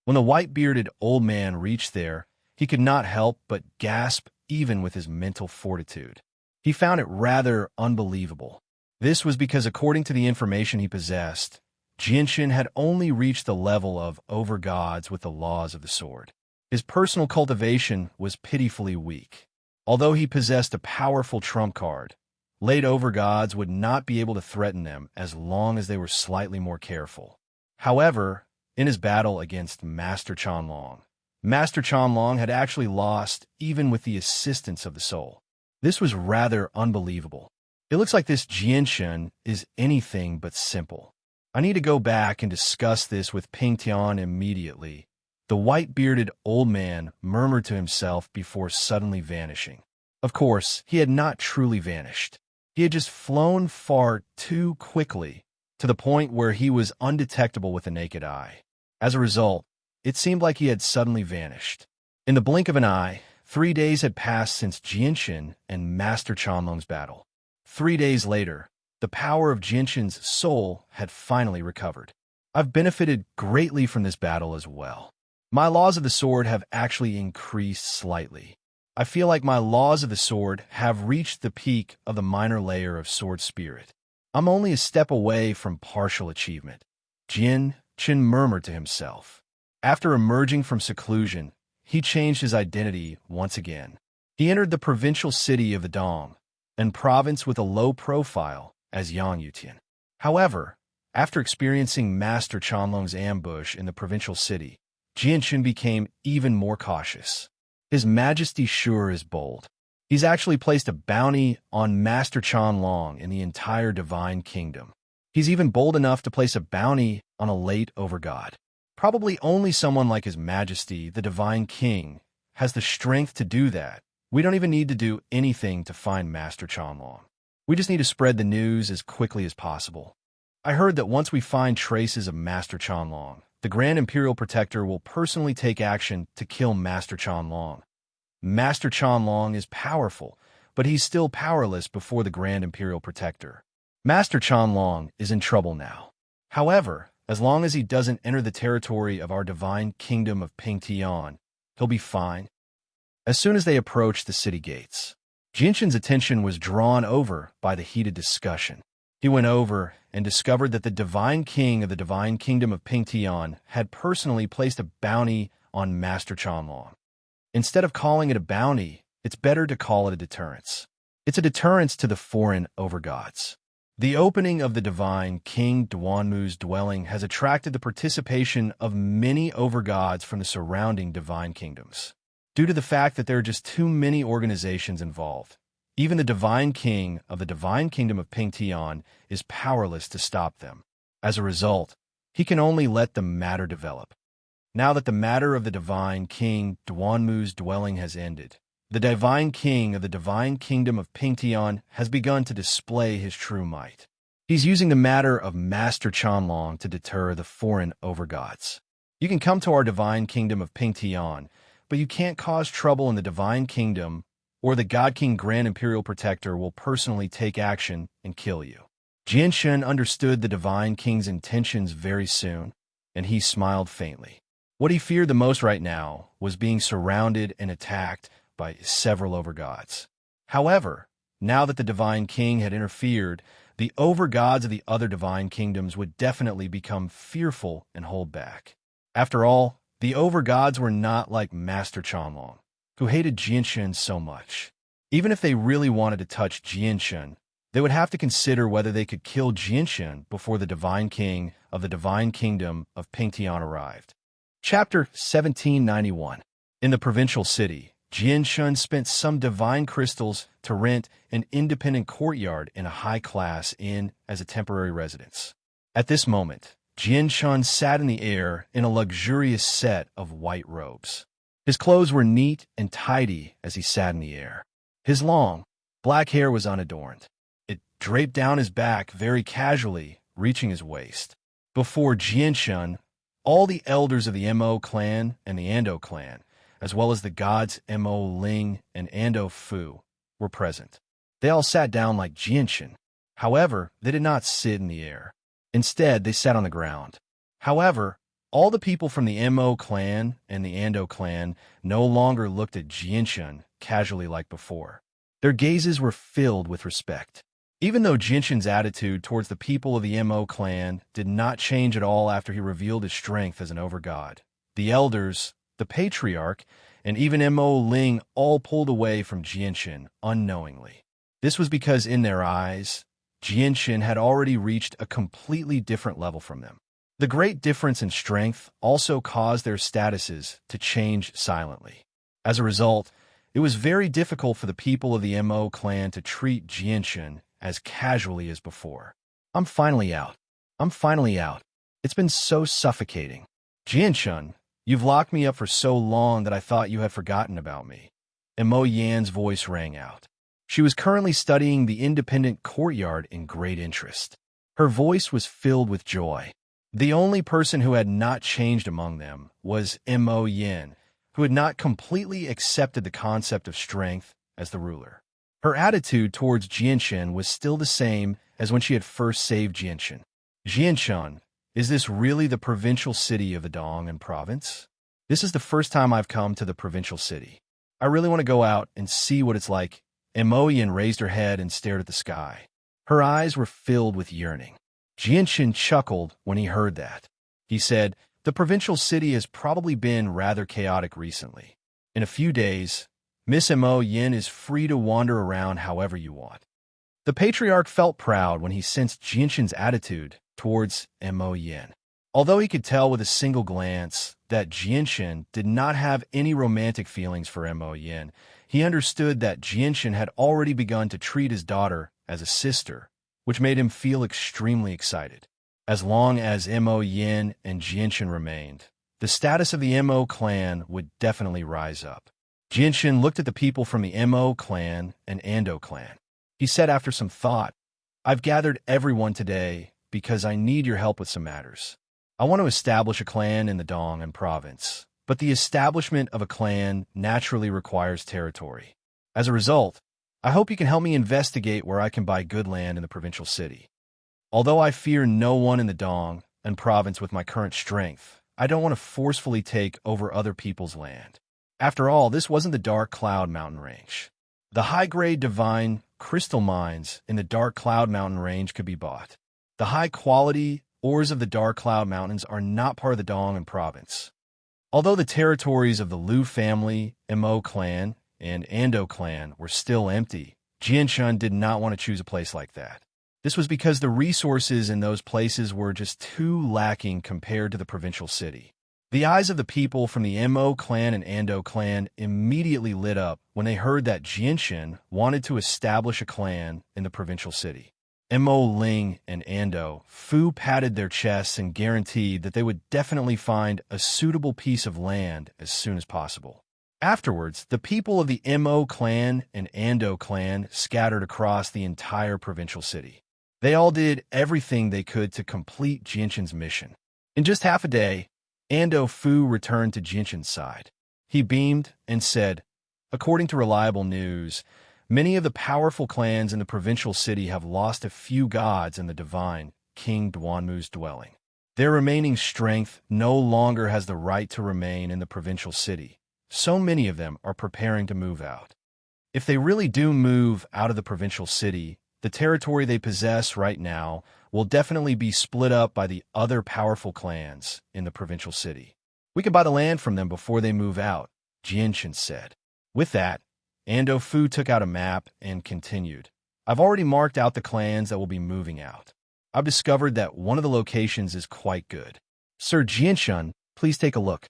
When the white-bearded old man reached there, he could not help but gasp even with his mental fortitude. He found it rather unbelievable. This was because according to the information he possessed, Jianshan had only reached the level of over-gods with the laws of the sword. His personal cultivation was pitifully weak. Although he possessed a powerful trump card, late over-gods would not be able to threaten them as long as they were slightly more careful. However, in his battle against Master Chanlong had actually lost even with the assistance of the soul. This was rather unbelievable. It looks like this Jianshan is anything but simple. I need to go back and discuss this with Pingtian immediately. The white-bearded old man murmured to himself before suddenly vanishing. Of course, he had not truly vanished. He had just flown far too quickly, to the point where he was undetectable with the naked eye. As a result, it seemed like he had suddenly vanished. In the blink of an eye, 3 days had passed since Jianshan and Master Chanlong's battle. 3 days later, the power of Jianshan's soul had finally recovered. I've benefited greatly from this battle as well. My laws of the sword have actually increased slightly. I feel like my laws of the sword have reached the peak of the minor layer of sword spirit. I'm only a step away from partial achievement. Jianshan murmured to himself. After emerging from seclusion, he changed his identity once again. He entered the provincial city of the Dong, and province with a low profile, as Yang Yutian. However, after experiencing Master Chanlong's ambush in the provincial city, Jianshan became even more cautious. His Majesty sure is bold. He's actually placed a bounty on Master Chanlong in the entire divine kingdom. He's even bold enough to place a bounty on a late over-god. Probably only someone like His Majesty, the Divine King, has the strength to do that. We don't even need to do anything to find Master Chanlong. We just need to spread the news as quickly as possible. I heard that once we find traces of Master Chanlong, the Grand Imperial Protector will personally take action to kill Master Chanlong. Master Chanlong is powerful, but he's still powerless before the Grand Imperial Protector. Master Chanlong is in trouble now. However, as long as he doesn't enter the territory of our divine kingdom of Pingtian, he'll be fine. As soon as they approached the city gates, Jianshan's attention was drawn over by the heated discussion. He went over and discovered that the divine king of the divine kingdom of Pingtian had personally placed a bounty on Master Chanlong. Instead of calling it a bounty, it's better to call it a deterrence. It's a deterrence to the foreign overgods. The opening of the divine King Duanmu's dwelling has attracted the participation of many overgods from the surrounding divine kingdoms. Due to the fact that there are just too many organizations involved, even the divine king of the divine kingdom of Pingtian is powerless to stop them. As a result, he can only let the matter develop. Now that the matter of the divine king Duanmu's dwelling has ended, the divine king of the divine kingdom of Pingtian has begun to display his true might. He's using the matter of Master Chanlong to deter the foreign overgods. You can come to our divine kingdom of Pingtian, but you can't cause trouble in the divine kingdom, or the God King Grand Imperial Protector will personally take action and kill you. Jianshun understood the Divine King's intentions very soon, and he smiled faintly. What he feared the most right now was being surrounded and attacked by several overgods. However, now that the Divine King had interfered, the overgods of the other divine kingdoms would definitely become fearful and hold back. After all, the overgods were not like Master Chanlong, who hated Jianshun so much. Even if they really wanted to touch Jianshun, they would have to consider whether they could kill Jianshun before the Divine King of the Divine Kingdom of Pingtian arrived. Chapter 1791. In the provincial city, Jianshun spent some divine crystals to rent an independent courtyard in a high-class inn as a temporary residence. At this moment, Jianshun sat in the air in a luxurious set of white robes. His clothes were neat and tidy as he sat in the air. His long, black hair was unadorned. It draped down his back very casually, reaching his waist. Before Jianshun, all the elders of the Mo clan and the Ando clan, as well as the gods Mo Ling and Ando Fu, were present. They all sat down like Jianshun. However, they did not sit in the air. Instead, they sat on the ground. However, all the people from the Mo clan and the Ando clan no longer looked at Jianshun casually like before. Their gazes were filled with respect. Even though Jianshun's attitude towards the people of the Mo clan did not change at all after he revealed his strength as an overgod, the elders, the patriarch, and even Mo Ling all pulled away from Jianshun unknowingly. This was because in their eyes, Jianshun had already reached a completely different level from them. The great difference in strength also caused their statuses to change silently. As a result, it was very difficult for the people of the Mo clan to treat Jianshun as casually as before. I'm finally out. I'm finally out. It's been so suffocating. Jianshun, you've locked me up for so long that I thought you had forgotten about me. Mo Yan's voice rang out. She was currently studying the independent courtyard in great interest. Her voice was filled with joy. The only person who had not changed among them was Mo Yan, who had not completely accepted the concept of strength as the ruler. Her attitude towards Jianshun was still the same as when she had first saved Jianshun. Jianshun, is this really the provincial city of the Dong'an province? This is the first time I've come to the provincial city. I really want to go out and see what it's like. Mo Yan raised her head and stared at the sky. Her eyes were filled with yearning. Jianshun chuckled when he heard that. He said, the provincial city has probably been rather chaotic recently. In a few days, Miss Mo Yan is free to wander around however you want. The patriarch felt proud when he sensed Jianshun's attitude towards Mo Yan. Although he could tell with a single glance that Jianshun did not have any romantic feelings for Mo Yan, he understood that Jianshun had already begun to treat his daughter as a sister, which made him feel extremely excited. As long as Mo Yan and Jianshun remained, the status of the Mo clan would definitely rise up. Jianshun looked at the people from the Mo clan and Ando clan. He said after some thought, I've gathered everyone today because I need your help with some matters. I want to establish a clan in the Dong'an province, but the establishment of a clan naturally requires territory. As a result, I hope you can help me investigate where I can buy good land in the provincial city. Although I fear no one in the Dong'an province with my current strength, I don't want to forcefully take over other people's land. After all, this wasn't the Dark Cloud Mountain Range. The high-grade divine crystal mines in the Dark Cloud Mountain Range could be bought. The high-quality ores of the Dark Cloud Mountains are not part of the Dong'an province. Although the territories of the Liu family, Mo clan, and Ando clan were still empty, Jianshun did not want to choose a place like that. This was because the resources in those places were just too lacking compared to the provincial city. The eyes of the people from the Mo clan and Ando clan immediately lit up when they heard that Jianshun wanted to establish a clan in the provincial city. Mo Ling and Ando Fu patted their chests and guaranteed that they would definitely find a suitable piece of land as soon as possible. Afterwards, the people of the Mo clan and Ando clan scattered across the entire provincial city. They all did everything they could to complete Jianshun's mission. In just half a day, Ando Fu returned to Jianshun's side. He beamed and said, according to reliable news, Many of the powerful clans in the provincial city have lost a few gods in the divine King Duanmu's dwelling. Their remaining strength no longer has the right to remain in the provincial city. So many of them are preparing to move out. If they really do move out of the provincial city, the territory they possess right now will definitely be split up by the other powerful clans in the provincial city. We can buy the land from them before they move out, Jianshan said. With that, Ando Fu took out a map and continued. I've already marked out the clans that will be moving out. I've discovered that one of the locations is quite good. Sir Jianshan, please take a look.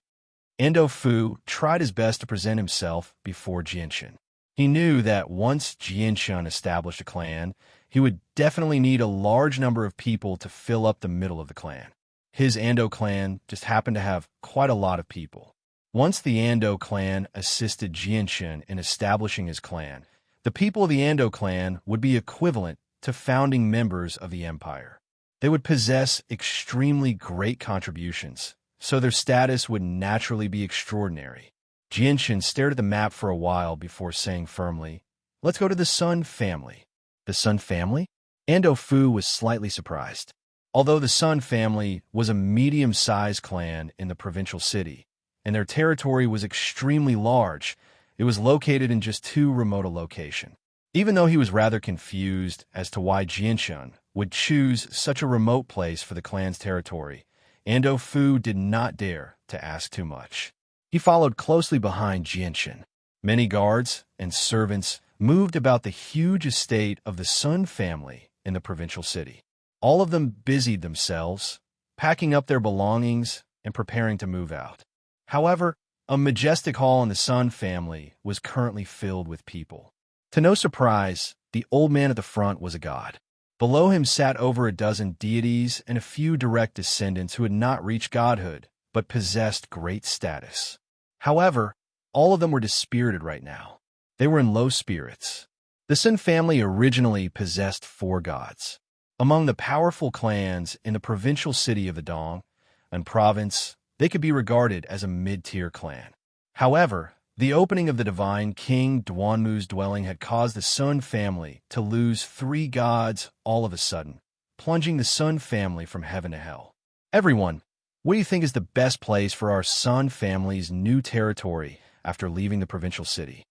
Ando Fu tried his best to present himself before Jianshan. He knew that once Jianshan established a clan, he would definitely need a large number of people to fill up the middle of the clan. His Ando clan just happened to have quite a lot of people. Once the Ando clan assisted Jianshan in establishing his clan, the people of the Ando clan would be equivalent to founding members of the empire. They would possess extremely great contributions, so their status would naturally be extraordinary. Jianshan stared at the map for a while before saying firmly, "Let's go to the Sun family." The Sun family? Ando Fu was slightly surprised. Although the Sun family was a medium-sized clan in the provincial city, and their territory was extremely large, it was located in just too remote a location. Even though he was rather confused as to why Jianshan would choose such a remote place for the clan's territory, Ando Fu did not dare to ask too much. He followed closely behind Jianshan. Many guards and servants moved about the huge estate of the Sun family in the provincial city. All of them busied themselves, packing up their belongings and preparing to move out. However, a majestic hall in the Sun family was currently filled with people. To no surprise, the old man at the front was a god. Below him sat over a dozen deities and a few direct descendants who had not reached godhood, but possessed great status. However, all of them were dispirited right now. They were in low spirits. The Sun family originally possessed 4 gods. Among the powerful clans in the provincial city of the Dong and province, they could be regarded as a mid-tier clan. However, the opening of the divine King Duanmu's dwelling had caused the Sun family to lose 3 gods all of a sudden, plunging the Sun family from heaven to hell. Everyone, what do you think is the best place for our Sun family's new territory after leaving the provincial city?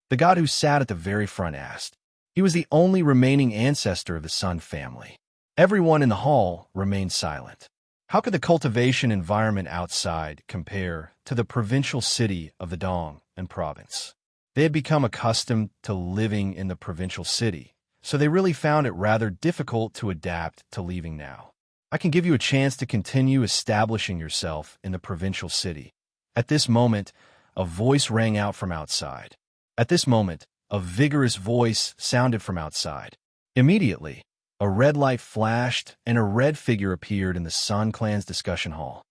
The god who sat at the very front asked. He was the only remaining ancestor of the Sun family. Everyone in the hall remained silent. How could the cultivation environment outside compare to the provincial city of the Dong and province? They had become accustomed to living in the provincial city, so they really found it rather difficult to adapt to leaving now. I can give you a chance to continue establishing yourself in the provincial city. At this moment, a voice rang out from outside. At this moment, a vigorous voice sounded from outside. Immediately, a red light flashed and a red figure appeared in the Sun clan's discussion hall.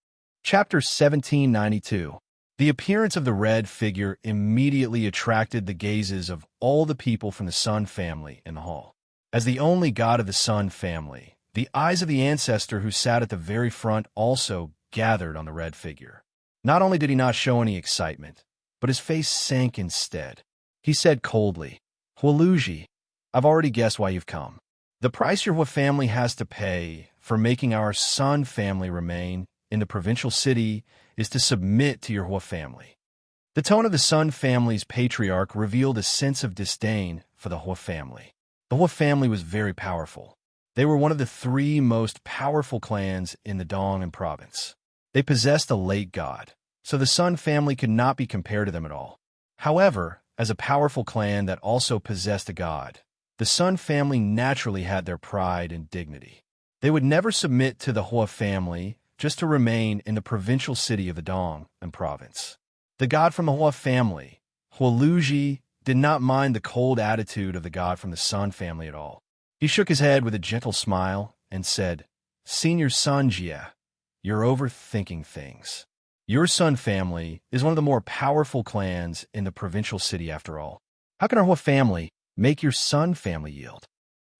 Chapter 1792. The appearance of the red figure immediately attracted the gazes of all the people from the Sun family in the hall. As the only god of the Sun family, the eyes of the ancestor who sat at the very front also gathered on the red figure. Not only did he not show any excitement, but his face sank instead. He said coldly, "Huoluji, I've already guessed why you've come. The price your family has to pay for making our Sun family remain in the provincial city is to submit to your family." The tone of the Sun family's patriarch revealed a sense of disdain for the Hua family. The Hua family was very powerful. They were one of the 3 most powerful clans in the Dong and province. They possessed a late god, so the Sun family could not be compared to them at all. However, as a powerful clan that also possessed a god, the Sun family naturally had their pride and dignity. They would never submit to the Hua family just to remain in the provincial city of the Dong and province. The god from the Hua family, Huoluji, did not mind the cold attitude of the god from the Sun family at all. He shook his head with a gentle smile and said, "Senior Sun Jia, you're overthinking things. Your Sun family is one of the more powerful clans in the provincial city after all. How can our Hua family make your Sun family yield?"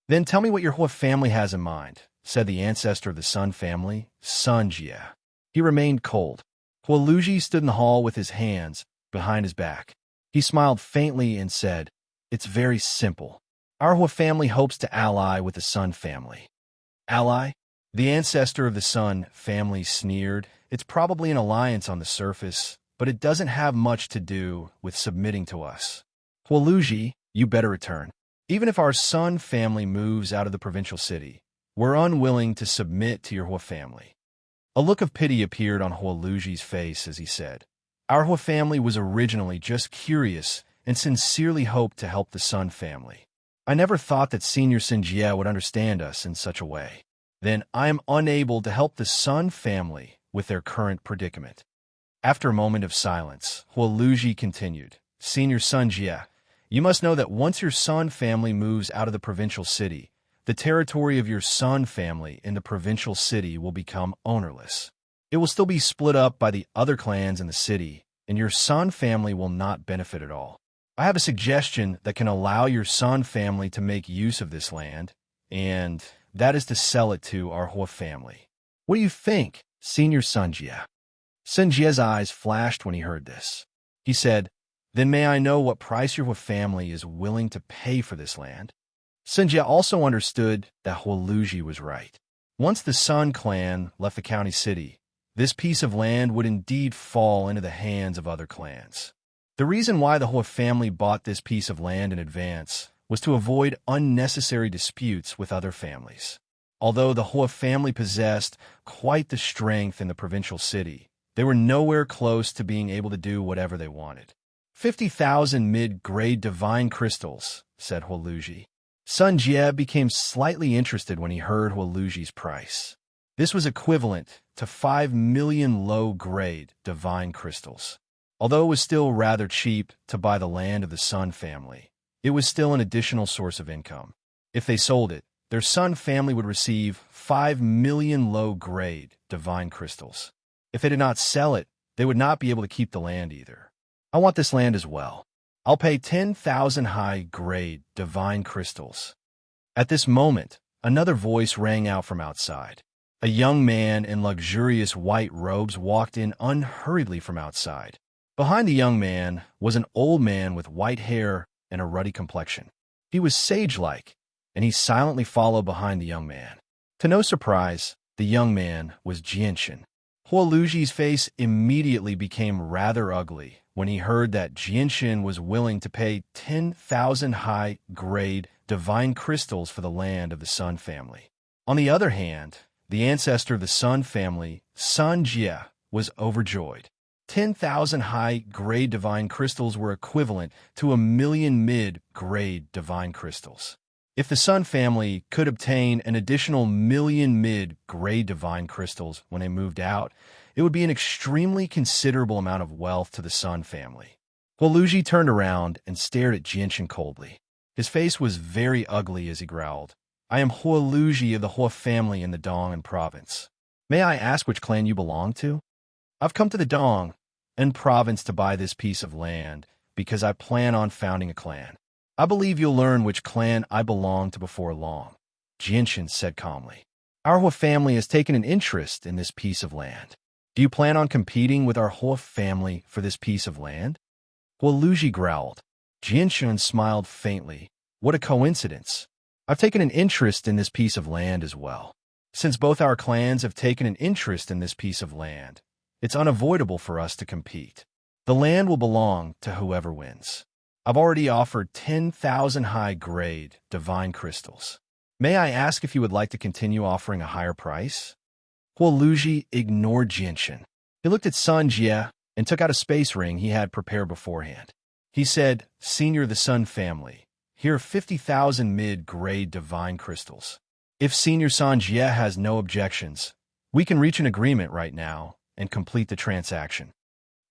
"Then tell me what your Hua family has in mind," said the ancestor of the Sun family, Sun Jia. He remained cold. Huoluji stood in the hall with his hands behind his back. He smiled faintly and said, It's very simple. Our Hua family hopes to ally with the Sun family. Ally? The ancestor of the Sun family sneered. It's probably an alliance on the surface, but it doesn't have much to do with submitting to us. Huoluji, you better return. Even if our Sun family moves out of the provincial city, we're unwilling to submit to your Hua family. A look of pity appeared on Huoluji's face as he said, Our Hua family was originally just curious and sincerely hoped to help the Sun family. I never thought that Senior Sinjie would understand us in such a way. Then I am unable to help the Sun family with their current predicament. After a moment of silence, Huoluji continued, Senior Sinjie, you must know that once your Sun family moves out of the provincial city, the territory of your Sun family in the provincial city will become ownerless. It will still be split up by the other clans in the city, and your Sun family will not benefit at all. I have a suggestion that can allow your Sun family to make use of this land, and that is to sell it to our Hua family. What do you think, Senior Sinjie? Sinjie's eyes flashed when he heard this. He said, Then may I know what price your Hua family is willing to pay for this land? Sinjie also understood that Huoluji was right. Once the Sun clan left the county city, this piece of land would indeed fall into the hands of other clans. The reason why the Hua family bought this piece of land in advance was to avoid unnecessary disputes with other families. Although the Hua family possessed quite the strength in the provincial city, they were nowhere close to being able to do whatever they wanted. 50,000 mid-grade divine crystals, said Huoluji. Sinjie became slightly interested when he heard Huoluji's price. This was equivalent to 5 million low-grade divine crystals. Although it was still rather cheap to buy the land of the Sun family, it was still an additional source of income. If they sold it, their Sun family would receive 5 million low-grade divine crystals. If they did not sell it, they would not be able to keep the land either. I want this land as well. I'll pay 10,000 high-grade divine crystals. At this moment, another voice rang out from outside. A young man in luxurious white robes walked in unhurriedly from outside. Behind the young man was an old man with white hair and a ruddy complexion. He was sage-like, and he silently followed behind the young man. To no surprise, the young man was Jianshan. Huoluji's face immediately became rather ugly when he heard that Jianshan was willing to pay 10,000 high-grade divine crystals for the land of the Sun family. On the other hand, the ancestor of the Sun family, Sinjie, was overjoyed. 10,000 high-grade divine crystals were equivalent to 1 million mid-grade divine crystals. If the Sun family could obtain an additional 1 million mid-grade divine crystals when they moved out, it would be an extremely considerable amount of wealth to the Sun family. Huoluji turned around and stared at Jianshan coldly. His face was very ugly as he growled, I am Huoluji of the Hua family in the Dong province. May I ask which clan you belong to? I've come to the Dong province to buy this piece of land because I plan on founding a clan. I believe you'll learn which clan I belong to before long, Jianshan said calmly. Our Hua family has taken an interest in this piece of land. Do you plan on competing with our Hua family for this piece of land? Huoluji growled. Jianshan smiled faintly. What a coincidence. I've taken an interest in this piece of land as well. Since both our clans have taken an interest in this piece of land, it's unavoidable for us to compete. The land will belong to whoever wins. I've already offered 10,000 high-grade divine crystals. May I ask if you would like to continue offering a higher price? Huoluji ignored Jianshan. He looked at Sinjie and took out a space ring he had prepared beforehand. He said, Senior of the Sun family, here are 50,000 mid-grade divine crystals. If Senior Sinjie has no objections, we can reach an agreement right now and complete the transaction.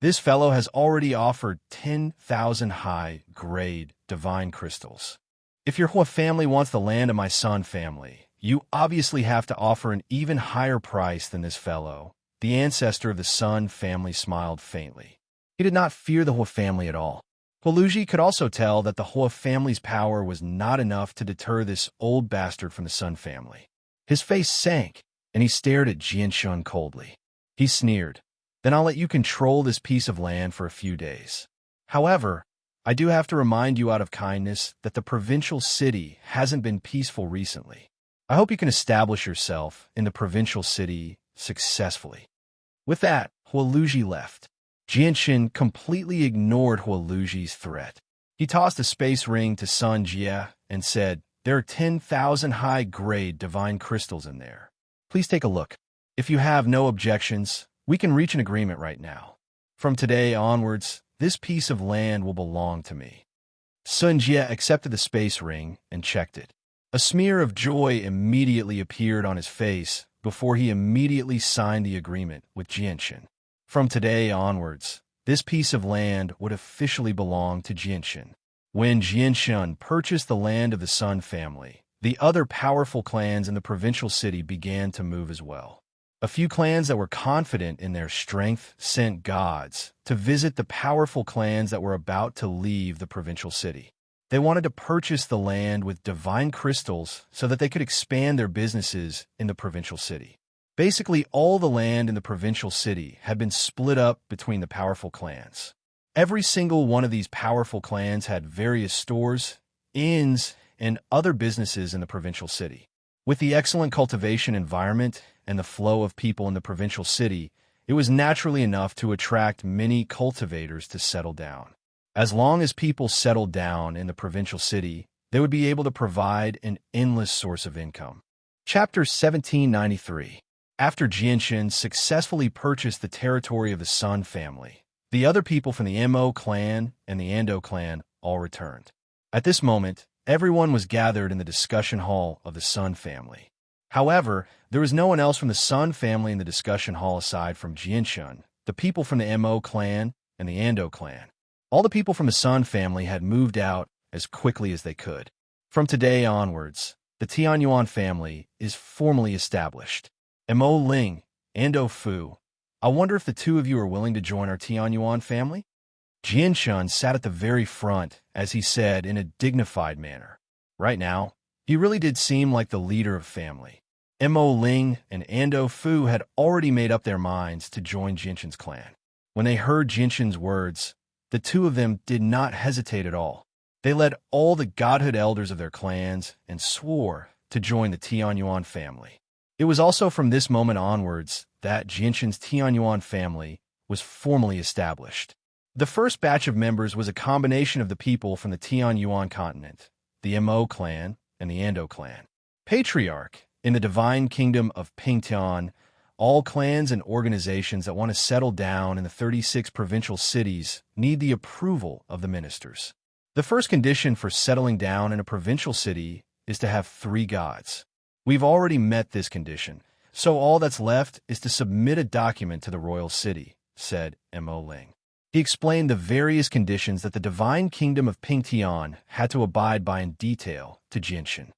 This fellow has already offered 10,000 high-grade divine crystals. If your Hua family wants the land of my Sun family, you obviously have to offer an even higher price than this fellow. The ancestor of the Sun family smiled faintly. He did not fear the Hua family at all. Huoluji could also tell that the Hua family's power was not enough to deter this old bastard from the Sun family. His face sank, and he stared at Jianshan coldly. He sneered, Then I'll let you control this piece of land for a few days. However, I do have to remind you out of kindness that the provincial city hasn't been peaceful recently. I hope you can establish yourself in the provincial city successfully." With that, Huoluji left. Jianxin completely ignored Huoluji's threat. He tossed a space ring to Sun Jie and said, "There are 10,000 high-grade divine crystals in there. Please take a look. If you have no objections, we can reach an agreement right now. From today onwards, this piece of land will belong to me." Sun Jie accepted the space ring and checked it. A smear of joy immediately appeared on his face before he immediately signed the agreement with Jianxin. From today onwards, this piece of land would officially belong to Jianxin. When Jianxin purchased the land of the Sun family, the other powerful clans in the provincial city began to move as well. A few clans that were confident in their strength sent gods to visit the powerful clans that were about to leave the provincial city. They wanted to purchase the land with divine crystals so that they could expand their businesses in the provincial city. Basically, all the land in the provincial city had been split up between the powerful clans. Every single one of these powerful clans had various stores, inns, and other businesses in the provincial city. With the excellent cultivation environment and the flow of people in the provincial city, it was naturally enough to attract many cultivators to settle down. As long as people settled down in the provincial city, they would be able to provide an endless source of income. Chapter 1793. After Jianxin successfully purchased the territory of the Sun family, the other people from the Mo clan and the Ando clan all returned. At this moment, everyone was gathered in the discussion hall of the Sun family. However, there was no one else from the Sun family in the discussion hall aside from Jianxin, the people from the Mo clan, and the Ando clan. All the people from the Sun family had moved out as quickly as they could. From today onwards, the Tianyuan family is formally established. Mo Ling, Ando Fu, I wonder if the two of you are willing to join our Tianyuan family? Jianxin sat at the very front as he said in a dignified manner. Right now, he really did seem like the leader of family. Mo Ling and Ando Fu had already made up their minds to join Jianxin's clan. When they heard Jianxin's words, the two of them did not hesitate at all. They led all the godhood elders of their clans and swore to join the Tianyuan family. It was also from this moment onwards that Jianxin's Tianyuan family was formally established. The first batch of members was a combination of the people from the Tianyuan continent, the Mo clan, and the Ando clan. Patriarch, in the divine kingdom of Pingtian, all clans and organizations that want to settle down in the 36 provincial cities need the approval of the ministers. The first condition for settling down in a provincial city is to have 3 gods. We've already met this condition, so all that's left is to submit a document to the royal city, said Mo Ling. He explained the various conditions that the divine kingdom of Pingtian had to abide by in detail to Jianxin.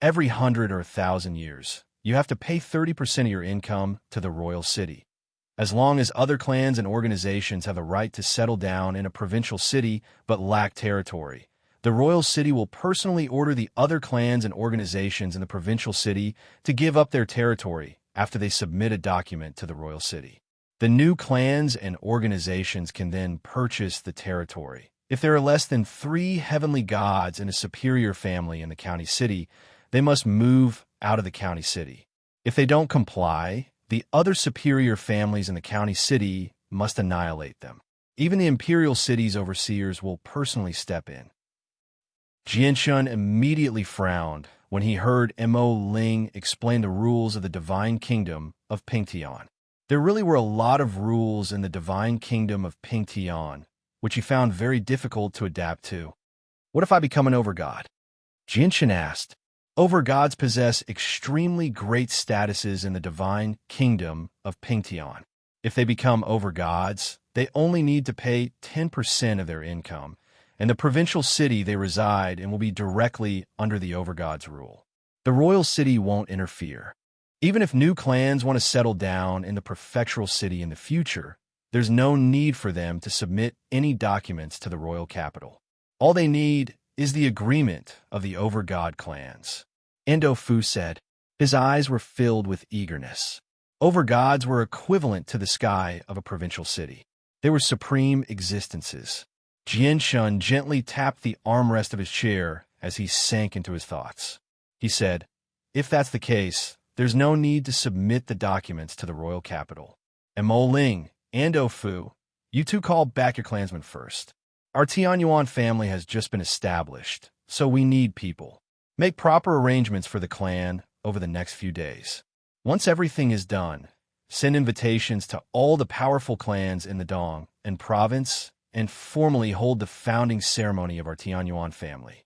Every 100 or 1,000 years, you have to pay 30% of your income to the royal city. As long as other clans and organizations have the right to settle down in a provincial city but lack territory, the royal city will personally order the other clans and organizations in the provincial city to give up their territory after they submit a document to the royal city. The new clans and organizations can then purchase the territory. If there are less than 3 heavenly gods in a superior family in the county city, they must move out of the county city. If they don't comply, the other superior families in the county city must annihilate them. Even the imperial city's overseers will personally step in. Jianxin immediately frowned when he heard Mo Ling explain the rules of the divine kingdom of Pingtian. There really were a lot of rules in the divine kingdom of Pingtian, which he found very difficult to adapt to. What if I become an overgod? Jianxin asked. Overgods possess extremely great statuses in the divine kingdom of Pingtian. If they become overgods, they only need to pay 10% of their income, and the provincial city they reside in will be directly under the overgod's rule. The royal city won't interfere. Even if new clans want to settle down in the prefectural city in the future, there's no need for them to submit any documents to the royal capital. All they need is the agreement of the overgod clans. Ando Fu said. His eyes were filled with eagerness. Overgods were equivalent to the sky of a provincial city. They were supreme existences. Jianshun gently tapped the armrest of his chair as he sank into his thoughts. He said, "If that's the case, there's no need to submit the documents to the royal capital. And Mo Ling and Ofu, you two call back your clansmen first. Our Tianyuan family has just been established, so we need people. Make proper arrangements for the clan over the next few days. Once everything is done, send invitations to all the powerful clans in the Dong and province and formally hold the founding ceremony of our Tianyuan family."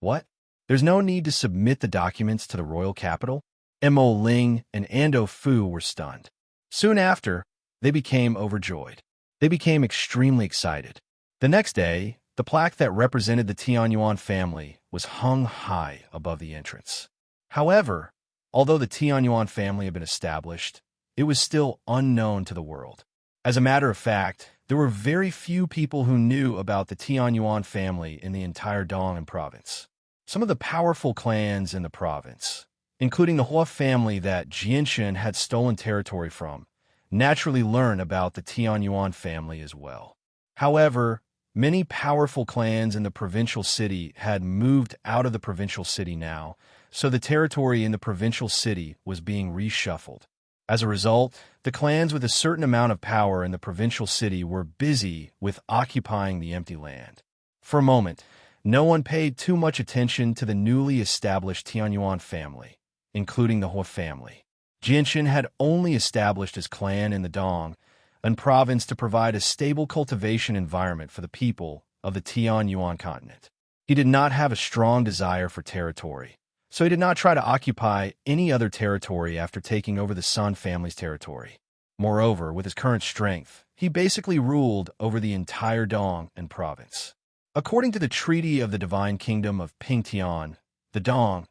"What? There's no need to submit the documents to the royal capital?" Mo Ling and Ando Fu were stunned. Soon after, they became overjoyed. They became extremely excited. The next day, the plaque that represented the Tianyuan family was hung high above the entrance. However, although the Tianyuan family had been established, it was still unknown to the world. As a matter of fact, there were very few people who knew about the Tianyuan family in the entire Dong province. Some of the powerful clans in the province, including the Hua family that Jianshan had stolen territory from, naturally learned about the Tianyuan family as well. However, many powerful clans in the provincial city had moved out of the provincial city now, so the territory in the provincial city was being reshuffled. As a result, the clans with a certain amount of power in the provincial city were busy with occupying the empty land. For a moment, no one paid too much attention to the newly established Tianyuan family, including the Hua family. Jianshan had only established his clan in the Dong and province to provide a stable cultivation environment for the people of the Tianyuan continent. He did not have a strong desire for territory, so he did not try to occupy any other territory after taking over the Sun family's territory. Moreover, with his current strength, he basically ruled over the entire Dong province. According to the Treaty of the Divine Kingdom of Pingtian, the Dong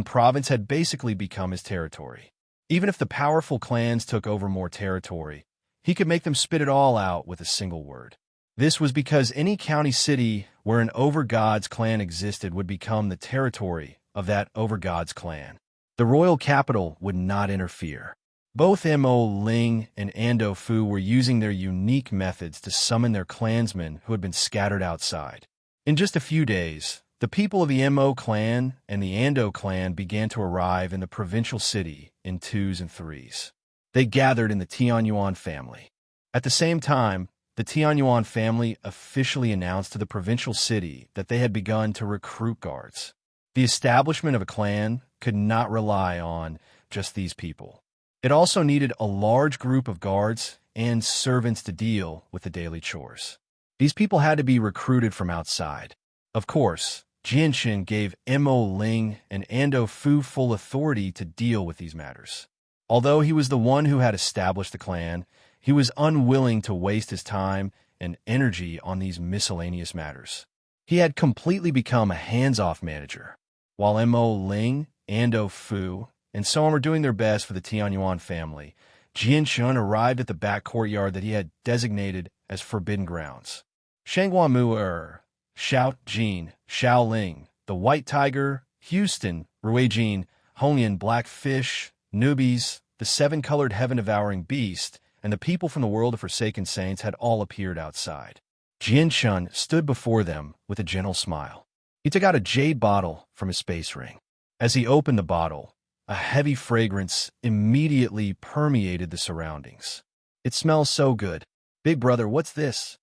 province had basically become his territory. Even if the powerful clans took over more territory, he could make them spit it all out with a single word. This was because any county city where an Overgod's clan existed would become the territory of that Overgod's clan. The royal capital would not interfere. Both Mo Ling and Ando Fu were using their unique methods to summon their clansmen who had been scattered outside. In just a few days, the people of the Mo clan and the Ando clan began to arrive in the provincial city in twos and threes. They gathered in the Tianyuan family. At the same time, the Tianyuan family officially announced to the provincial city that they had begun to recruit guards. The establishment of a clan could not rely on just these people. It also needed a large group of guards and servants to deal with the daily chores. These people had to be recruited from outside. Of course, Jianshan gave Mo Ling and Ando Fu full authority to deal with these matters. Although he was the one who had established the clan, he was unwilling to waste his time and energy on these miscellaneous matters. He had completely become a hands-off manager. While Mo Ling, Ando Fu, and so on were doing their best for the Tianyuan family, Jianshan arrived at the back courtyard that he had designated as Forbidden Grounds. Shangguamu Xiao Jin, Xiao Ling, the White Tiger, Houston, Ruijin, Hongyan Blackfish, Newbies, the seven-colored heaven-devouring beast, and the people from the world of Forsaken Saints had all appeared outside. Jianshan stood before them with a gentle smile. He took out a jade bottle from his space ring. As he opened the bottle, a heavy fragrance immediately permeated the surroundings. "It smells so good. Big brother, what's this?"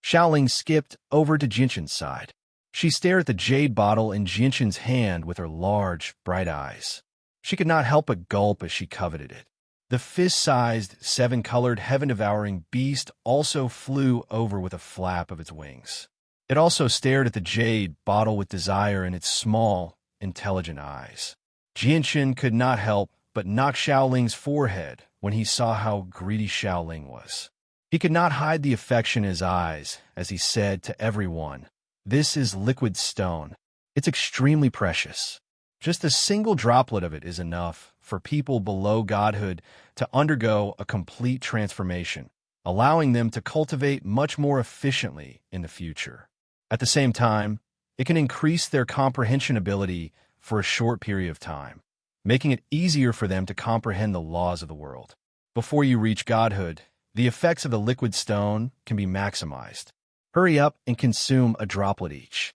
Xiaoling skipped over to Jinshan's side. She stared at the jade bottle in Jinshan's hand with her large, bright eyes. She could not help but gulp as she coveted it. The fist-sized, seven-colored, heaven-devouring beast also flew over with a flap of its wings. It also stared at the jade bottle with desire in its small, intelligent eyes. Jianshan could not help but knock Xiaoling's forehead when he saw how greedy Xiaoling was. He could not hide the affection in his eyes as he said to everyone, "This is liquid stone. It's extremely precious. Just a single droplet of it is enough for people below godhood to undergo a complete transformation, allowing them to cultivate much more efficiently in the future. At the same time, it can increase their comprehension ability for a short period of time, making it easier for them to comprehend the laws of the world. Before you reach godhood, the effects of the liquid stone can be maximized. Hurry up and consume a droplet each.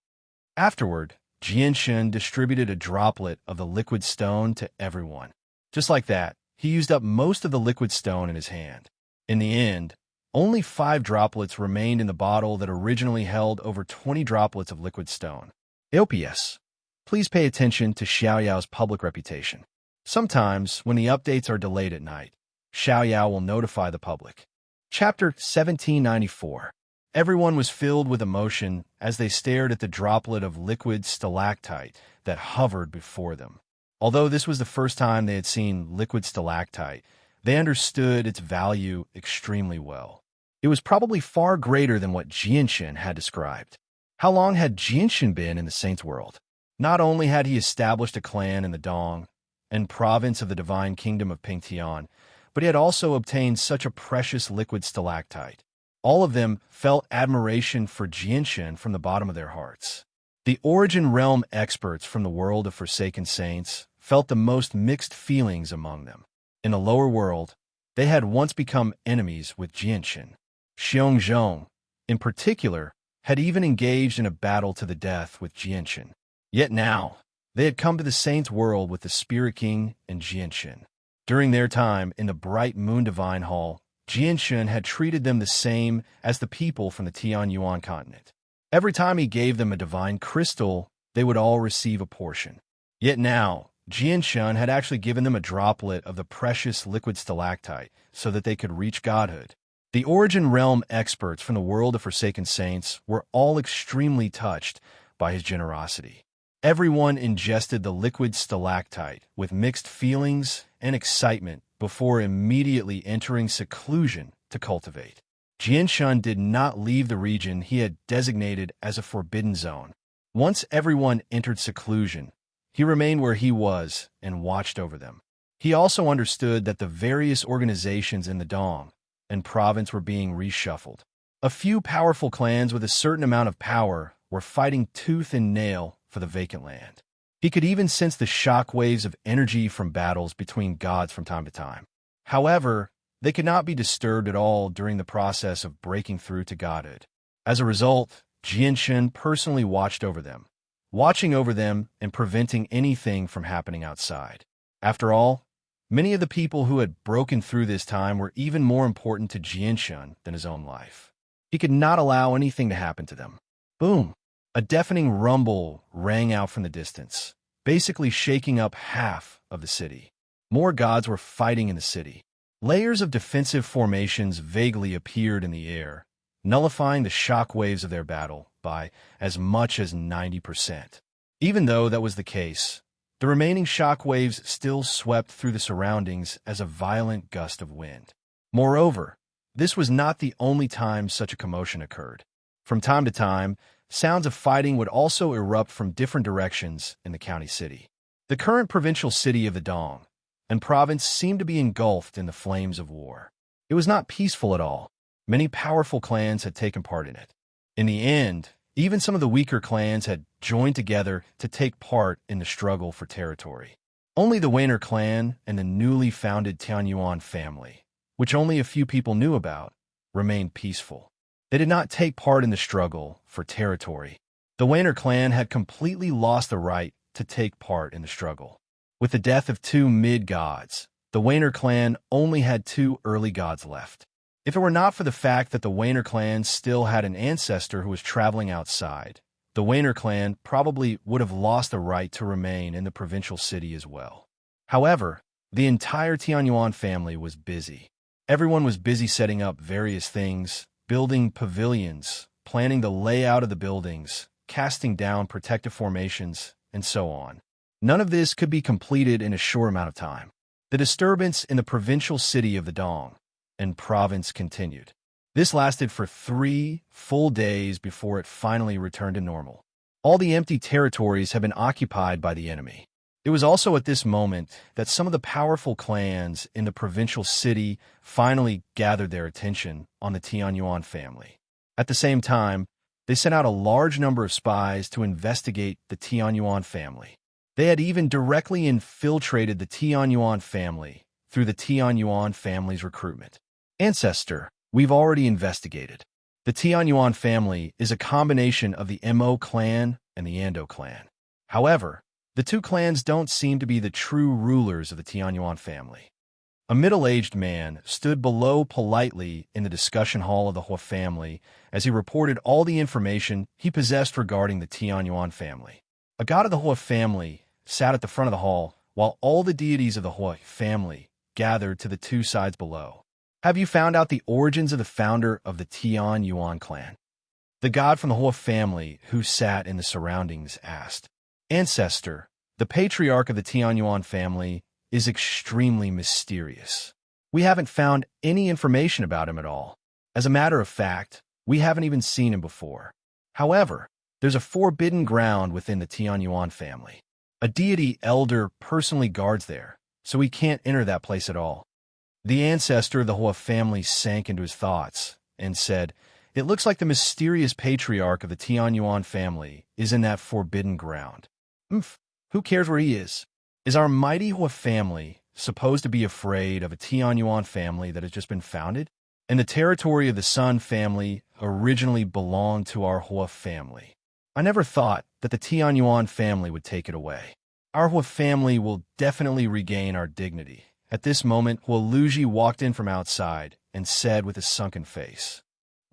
Afterward, Jianshan distributed a droplet of the liquid stone to everyone. Just like that, he used up most of the liquid stone in his hand. In the end, only 5 droplets remained in the bottle that originally held over 20 droplets of liquid stone. OPS. Please pay attention to Xiaoyao's public reputation. Sometimes, when the updates are delayed at night, Xiaoyao will notify the public. Chapter 1794. Everyone was filled with emotion as they stared at the droplet of liquid stalactite that hovered before them. Although this was the first time they had seen liquid stalactite, they understood its value extremely well. It was probably far greater than what Jianshan had described. How long had Jianshan been in the Saints' world? Not only had he established a clan in the Dong and province of the divine kingdom of Pingtian, but he had also obtained such a precious liquid stalactite. All of them felt admiration for Jianshan from the bottom of their hearts. The Origin Realm experts from the world of Forsaken Saints felt the most mixed feelings among them. In the lower world, they had once become enemies with Jianshan. Xiongzhong, in particular, had even engaged in a battle to the death with Jianshan. Yet now, they had come to the Saints' world with the Spirit King and Jianshan. During their time in the Bright Moon Divine Hall, Jianshan had treated them the same as the people from the Tianyuan continent. Every time he gave them a divine crystal, they would all receive a portion. Yet now, Jianshan had actually given them a droplet of the precious liquid stalactite so that they could reach godhood. The Origin Realm experts from the world of Forsaken Saints were all extremely touched by his generosity. Everyone ingested the liquid stalactite with mixed feelings and excitement before immediately entering seclusion to cultivate. Jianshan did not leave the region he had designated as a forbidden zone. Once everyone entered seclusion, he remained where he was and watched over them. He also understood that the various organizations in the Dong and province were being reshuffled. A few powerful clans with a certain amount of power were fighting tooth and nail for the vacant land. He could even sense the shock waves of energy from battles between gods from time to time. However, they could not be disturbed at all during the process of breaking through to godhood. As a result, Jianshan personally watched over them, watching over them and preventing anything from happening outside. After all, many of the people who had broken through this time were even more important to Jianshan than his own life. He could not allow anything to happen to them. Boom! A deafening rumble rang out from the distance, basically shaking up half of the city. More gods were fighting in the city. Layers of defensive formations vaguely appeared in the air, nullifying the shock waves of their battle by as much as 90%. Even though that was the case, the remaining shock waves still swept through the surroundings as a violent gust of wind. Moreover, this was not the only time such a commotion occurred. From time to time, sounds of fighting would also erupt from different directions in the county city. The current provincial city of the Dong and province seemed to be engulfed in the flames of war. It was not peaceful at all. Many powerful clans had taken part in it. In the end, even some of the weaker clans had joined together to take part in the struggle for territory. Only the Wainer clan and the newly founded Tianyuan family, which only a few people knew about, remained peaceful. They did not take part in the struggle for territory. The Wainer clan had completely lost the right to take part in the struggle. With the death of 2 mid-gods, the Wainer clan only had 2 early gods left. If it were not for the fact that the Wainer clan still had an ancestor who was traveling outside, the Wainer clan probably would have lost the right to remain in the provincial city as well. However, the entire Tianyuan family was busy. Everyone was busy setting up various things, building pavilions, planning the layout of the buildings, casting down protective formations, and so on. None of this could be completed in a short amount of time. The disturbance in the provincial city of the Dong and province continued. This lasted for 3 full days before it finally returned to normal. All the empty territories had been occupied by the enemy. It was also at this moment that some of the powerful clans in the provincial city finally gathered their attention on the Tianyuan family. At the same time, they sent out a large number of spies to investigate the Tianyuan family. They had even directly infiltrated the Tianyuan family through the Tianyuan family's recruitment. Ancestor, we've already investigated. The Tianyuan family is a combination of the Mo clan and the Ando clan. However, the two clans don't seem to be the true rulers of the Tianyuan family. A middle-aged man stood below politely in the discussion hall of the Hua family as he reported all the information he possessed regarding the Tianyuan family. A god of the Hua family sat at the front of the hall while all the deities of the Hua family gathered to the two sides below. Have you found out the origins of the founder of the Tianyuan clan? The god from the Hua family who sat in the surroundings asked. Ancestor, the patriarch of the Tianyuan family, is extremely mysterious. We haven't found any information about him at all. As a matter of fact, we haven't even seen him before. However, there's a forbidden ground within the Tianyuan family. A deity elder personally guards there, so we can't enter that place at all. The ancestor of the Hua family sank into his thoughts and said, It looks like the mysterious patriarch of the Tianyuan family is in that forbidden ground. Who cares where he is? Is our mighty Hua family supposed to be afraid of a Tianyuan family that has just been founded? And the territory of the Sun family originally belonged to our Hua family. I never thought that the Tianyuan family would take it away. Our Hua family will definitely regain our dignity. At this moment, Hua Luji walked in from outside and said with a sunken face,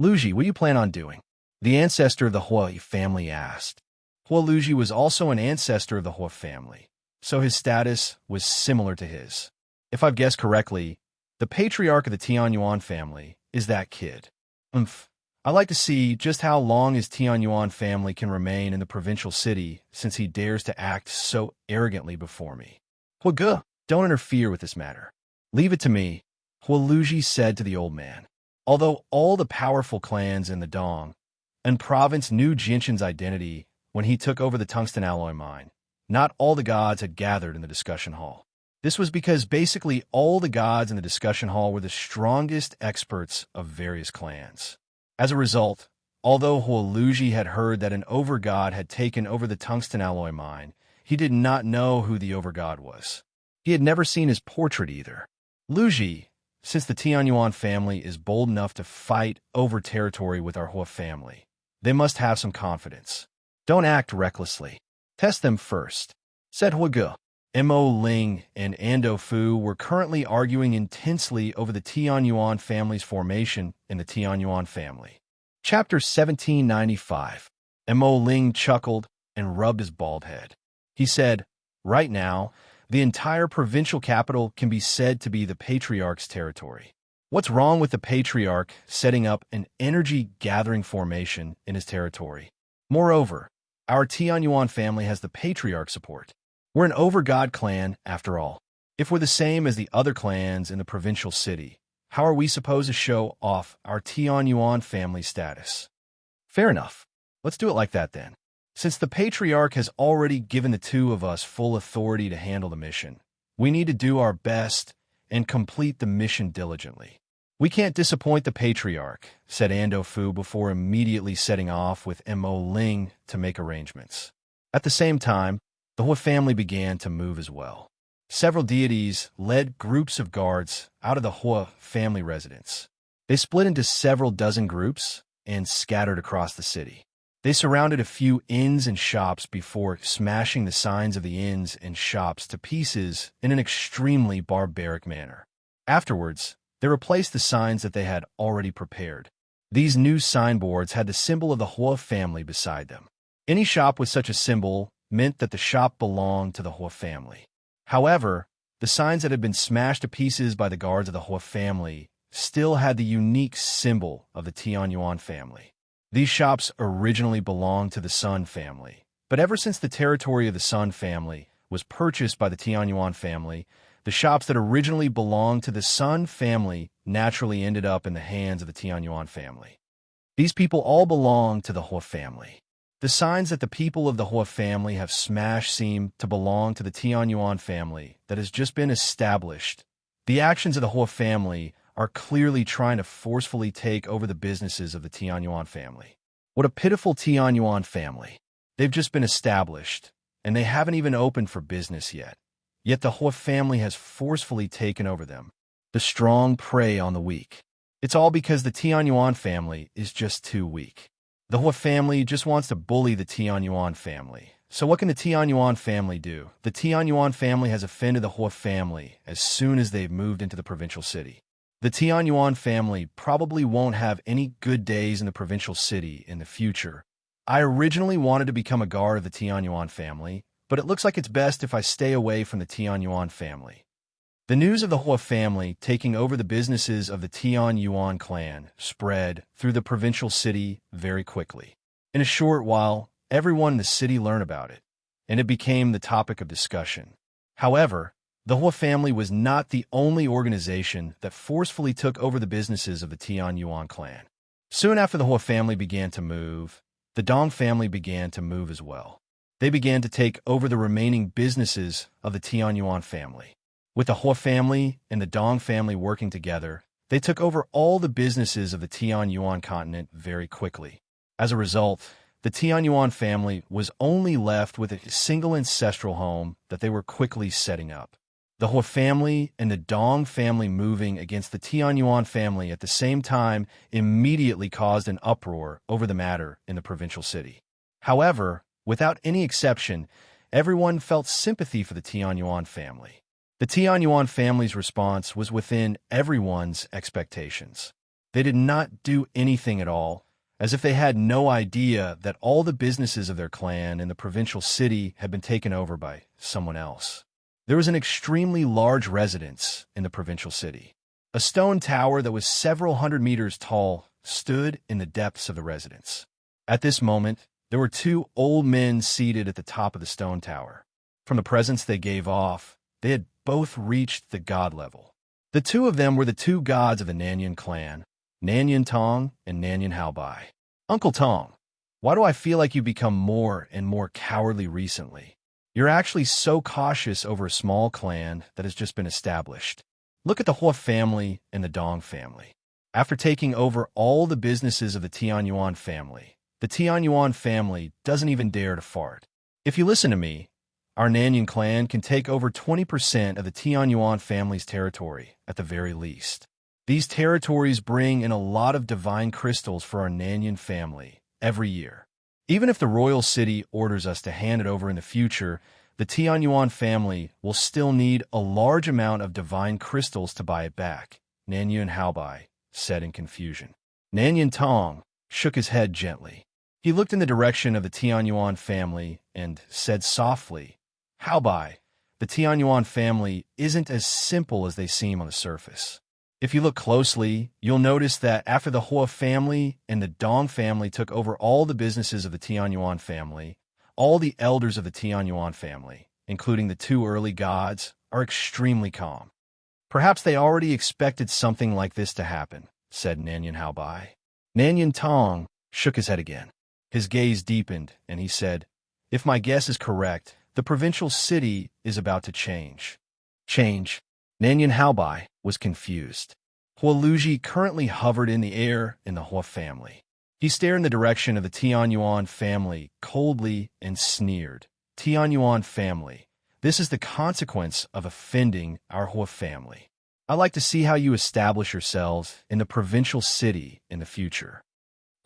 Luji, what do you plan on doing? The ancestor of the Hua family asked. Hua Luji was also an ancestor of the Hua family, so his status was similar to his. If I've guessed correctly, the patriarch of the Tianyuan family is that kid. I'd like to see just how long his Tianyuan family can remain in the provincial city since he dares to act so arrogantly before me. Hua, don't interfere with this matter. Leave it to me, Hua Luji said to the old man. Although all the powerful clans in the Dong and province knew Jinshin's identity when he took over the tungsten alloy mine, not all the gods had gathered in the discussion hall. This was because basically all the gods in the discussion hall were the strongest experts of various clans. As a result, although Hua Luji had heard that an overgod had taken over the tungsten alloy mine, he did not know who the overgod was. He had never seen his portrait either. Luji, since the Tianyuan family is bold enough to fight over territory with our Hua family, they must have some confidence. Don't act recklessly. Test them first, said Hua. Mo Ling and Ando Fu were currently arguing intensely over the Tianyuan family's formation in the Tianyuan family. Chapter 1795. Mo Ling chuckled and rubbed his bald head. He said, Right now, the entire provincial capital can be said to be the patriarch's territory. What's wrong with the patriarch setting up an energy-gathering formation in his territory? Moreover, our Tianyuan family has the patriarch support. We're an overgod clan, after all. If we're the same as the other clans in the provincial city, how are we supposed to show off our Tianyuan family status? Fair enough. Let's do it like that then. Since the patriarch has already given the two of us full authority to handle the mission, we need to do our best and complete the mission diligently. We can't disappoint the patriarch, said Ando Fu before immediately setting off with Mo Ling to make arrangements. At the same time, the Hua family began to move as well. Several deities led groups of guards out of the Hua family residence. They split into several dozen groups and scattered across the city. They surrounded a few inns and shops before smashing the signs of the inns and shops to pieces in an extremely barbaric manner. Afterwards, they replaced the signs that they had already prepared. These new signboards had the symbol of the Hua family beside them. Any shop with such a symbol meant that the shop belonged to the Hua family. However, the signs that had been smashed to pieces by the guards of the Hua family still had the unique symbol of the Tianyuan family. These shops originally belonged to the Sun family, but ever since the territory of the Sun family was purchased by the Tianyuan family, the shops that originally belonged to the Sun family naturally ended up in the hands of the Tianyuan family. These people all belong to the Hua family. The signs that the people of the Hua family have smashed seem to belong to the Tianyuan family that has just been established. The actions of the Hua family are clearly trying to forcefully take over the businesses of the Tianyuan family. What a pitiful Tianyuan family. They've just been established, and they haven't even opened for business yet. Yet the Hua family has forcefully taken over them. The strong prey on the weak. It's all because the Tianyuan family is just too weak. The Hua family just wants to bully the Tianyuan family. So what can the Tianyuan family do? The Tianyuan family has offended the Hua family as soon as they've moved into the provincial city. The Tianyuan family probably won't have any good days in the provincial city in the future. I originally wanted to become a guard of the Tianyuan family, but it looks like it's best if I stay away from the Tianyuan family. The news of the Hua family taking over the businesses of the Tianyuan clan spread through the provincial city very quickly. In a short while, everyone in the city learned about it, and it became the topic of discussion. However, the Hua family was not the only organization that forcefully took over the businesses of the Tianyuan clan. Soon after the Hua family began to move, the Dong family began to move as well. They began to take over the remaining businesses of the Tianyuan family. With the Hua family and the Dong family working together, they took over all the businesses of the Tianyuan continent very quickly. As a result, the Tianyuan family was only left with a single ancestral home that they were quickly setting up. The Hua family and the Dong family moving against the Tianyuan family at the same time immediately caused an uproar over the matter in the provincial city. However, without any exception, everyone felt sympathy for the Tianyuan family. The Tianyuan family's response was within everyone's expectations. They did not do anything at all, as if they had no idea that all the businesses of their clan in the provincial city had been taken over by someone else. There was an extremely large residence in the provincial city. A stone tower that was several hundred meters tall stood in the depths of the residence. At this moment, there were two old men seated at the top of the stone tower. From the presence they gave off, they had both reached the god level. The two of them were the two gods of the Nanyan clan, Nanyan Tong and Nanyan Haobai. Uncle Tong, why do I feel like you've become more and more cowardly recently? You're actually so cautious over a small clan that has just been established. Look at the Hua family and the Dong family. After taking over all the businesses of the Tianyuan family, the Tianyuan family doesn't even dare to fart. If you listen to me, our Nanyan clan can take over 20% of the Tianyuan family's territory at the very least. These territories bring in a lot of divine crystals for our Nanyan family every year. Even if the royal city orders us to hand it over in the future, the Tianyuan family will still need a large amount of divine crystals to buy it back, Nanyan Haobai said in confusion. Nanyan Tong shook his head gently. He looked in the direction of the Tianyuan family and said softly, Haobai, the Tianyuan family isn't as simple as they seem on the surface. If you look closely, you'll notice that after the Hua family and the Dong family took over all the businesses of the Tianyuan family, all the elders of the Tianyuan family, including the two early gods, are extremely calm. Perhaps they already expected something like this to happen, said Nanyan Haobai. Nanyan Tong shook his head again. His gaze deepened, and he said, If my guess is correct, the provincial city is about to change. Change? Nanyan Haobai was confused. Hua Luji currently hovered in the air in the Hua family. He stared in the direction of the Tianyuan family coldly and sneered. Tianyuan family, this is the consequence of offending our Hua family. I'd like to see how you establish yourselves in the provincial city in the future.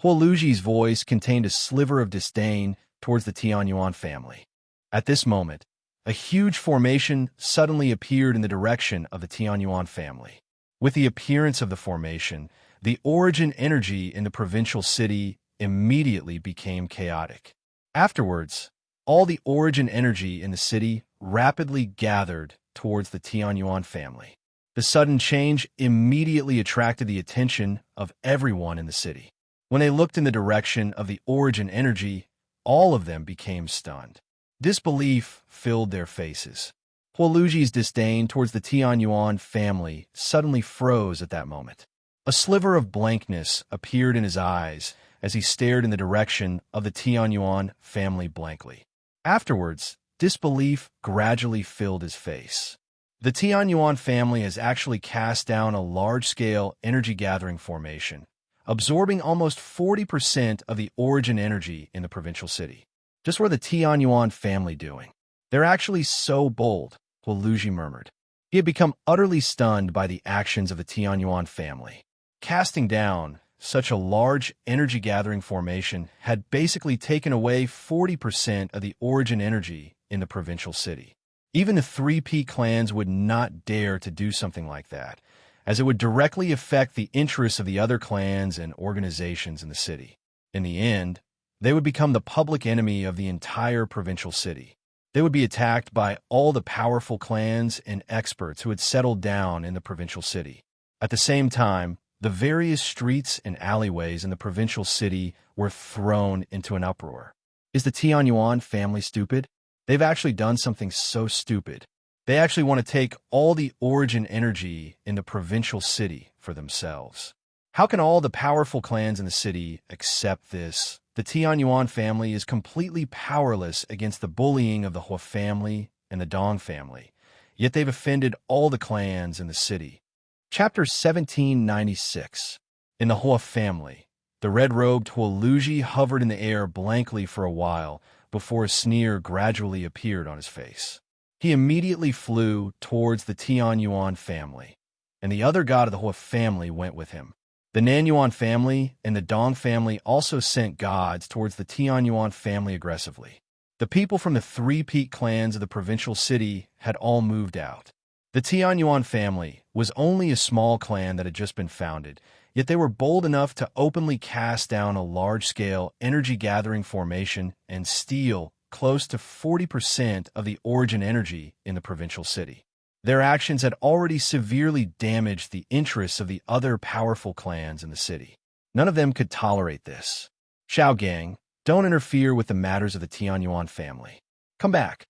Hua Luji's voice contained a sliver of disdain towards the Tianyuan family. At this moment, a huge formation suddenly appeared in the direction of the Tianyuan family. With the appearance of the formation, the origin energy in the provincial city immediately became chaotic. Afterwards, all the origin energy in the city rapidly gathered towards the Tianyuan family. The sudden change immediately attracted the attention of everyone in the city. When they looked in the direction of the origin energy, all of them became stunned. Disbelief filled their faces. Hua Luji's disdain towards the Tianyuan family suddenly froze at that moment. A sliver of blankness appeared in his eyes as he stared in the direction of the Tianyuan family blankly. Afterwards, disbelief gradually filled his face. The Tianyuan family has actually cast down a large-scale energy-gathering formation, absorbing almost 40% of the origin energy in the provincial city. Just what are the Tianyuan family doing? They're actually so bold, Hua Luji murmured. He had become utterly stunned by the actions of the Tianyuan family. Casting down such a large energy-gathering formation had basically taken away 40% of the origin energy in the provincial city. Even the three peak clans would not dare to do something like that, as it would directly affect the interests of the other clans and organizations in the city. In the end, they would become the public enemy of the entire provincial city. They would be attacked by all the powerful clans and experts who had settled down in the provincial city. At the same time, the various streets and alleyways in the provincial city were thrown into an uproar. Is the Tianyuan family stupid? They've actually done something so stupid. They actually want to take all the origin energy in the provincial city for themselves. How can all the powerful clans in the city accept this? The Tianyuan family is completely powerless against the bullying of the Hua family and the Dong family, yet they've offended all the clans in the city. Chapter 1796. In the Hua family, the red-robed Huoluji hovered in the air blankly for a while before a sneer gradually appeared on his face. He immediately flew towards the Tianyuan family, and the other god of the Hua family went with him. The Nanyuan family and the Dong family also sent gods towards the Tianyuan family aggressively. The people from the three peak clans of the provincial city had all moved out. The Tianyuan family was only a small clan that had just been founded, yet they were bold enough to openly cast down a large-scale energy-gathering formation and steal close to 40% of the origin energy in the provincial city. Their actions had already severely damaged the interests of the other powerful clans in the city. None of them could tolerate this. Shao Gang, don't interfere with the matters of the Tianyuan family. Come back.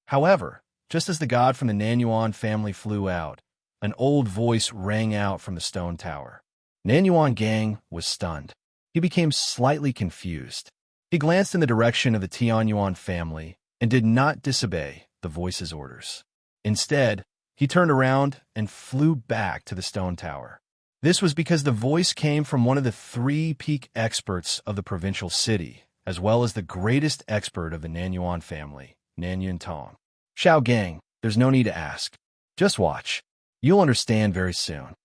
However, just as the god from the Nanyuan family flew out, an old voice rang out from the stone tower. Nanyuan Gang was stunned. He became slightly confused. He glanced in the direction of the Tianyuan family and did not disobey the voice's orders. Instead, he turned around and flew back to the stone tower. This was because the voice came from one of the three peak experts of the provincial city, as well as the greatest expert of the Nanyuan family, Nanyun Tong. Shao Gang, there's no need to ask. Just watch. You'll understand very soon.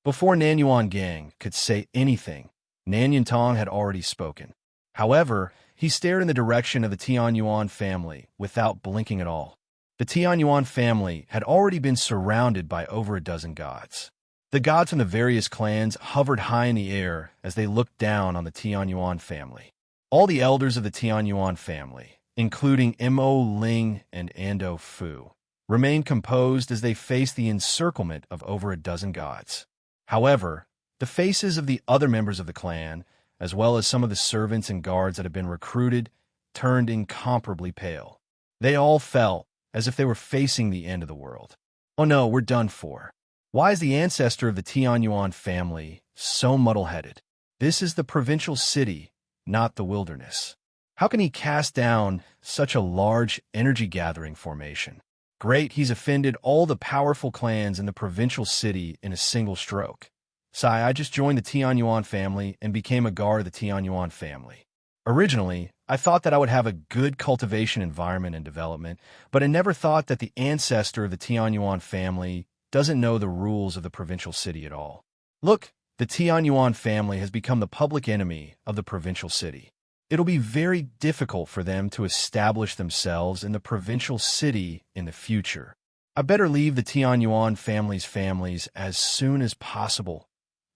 Before Nanyuan Gang could say anything, Nanyun Tong had already spoken. However, he stared in the direction of the Tianyuan family without blinking at all. The Tianyuan family had already been surrounded by over a dozen gods. The gods from the various clans hovered high in the air as they looked down on the Tianyuan family. All the elders of the Tianyuan family, including Mo Ling and Ando Fu, remained composed as they faced the encirclement of over a dozen gods. However, the faces of the other members of the clan, as well as some of the servants and guards that had been recruited, turned incomparably pale. They all felt as if they were facing the end of the world. Oh no, we're done for. Why is the ancestor of the Tianyuan family so muddle-headed? This is the provincial city, not the wilderness. How can he cast down such a large energy-gathering formation? Great, he's offended all the powerful clans in the provincial city in a single stroke. Sai, I just joined the Tianyuan family and became a guard of the Tianyuan family. Originally, I thought that I would have a good cultivation environment and development, but I never thought that the ancestor of the Tianyuan family doesn't know the rules of the provincial city at all. Look, the Tianyuan family has become the public enemy of the provincial city. It'll be very difficult for them to establish themselves in the provincial city in the future. I better leave the Tianyuan families as soon as possible.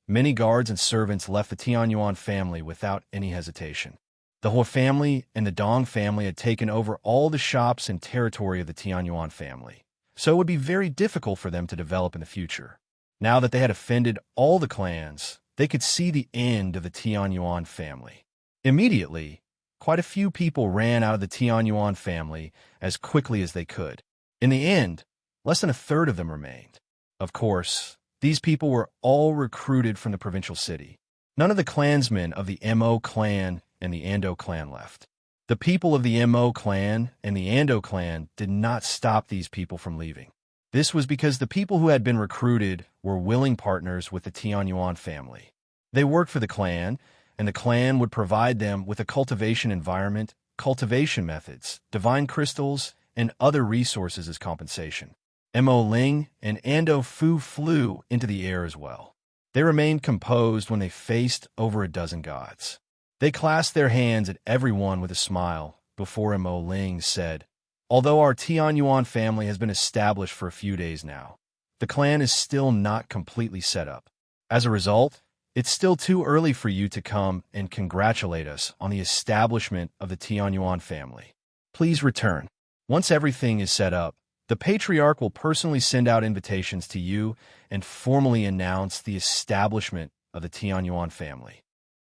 Many guards and servants left the Tianyuan family without any hesitation. The Hua family and the Dong family had taken over all the shops and territory of the Tianyuan family, so it would be very difficult for them to develop in the future. Now that they had offended all the clans, they could see the end of the Tianyuan family. Immediately, quite a few people ran out of the Tianyuan family as quickly as they could. In the end, less than a third of them remained. Of course, these people were all recruited from the provincial city. None of the clansmen of the Mo clan and the Ando clan left. The people of the Mo clan and the Ando clan did not stop these people from leaving. This was because the people who had been recruited were willing partners with the Tianyuan family. They worked for the clan, and the clan would provide them with a cultivation environment, cultivation methods, divine crystals, and other resources as compensation. Mo Ling and Ando Fu flew into the air as well. They remained composed when they faced over a dozen gods. They clasped their hands at everyone with a smile before Mo Ling said, "Although our Tianyuan family has been established for a few days now, the clan is still not completely set up. As a result, it's still too early for you to come and congratulate us on the establishment of the Tianyuan family. Please return. Once everything is set up, the Patriarch will personally send out invitations to you and formally announce the establishment of the Tianyuan family."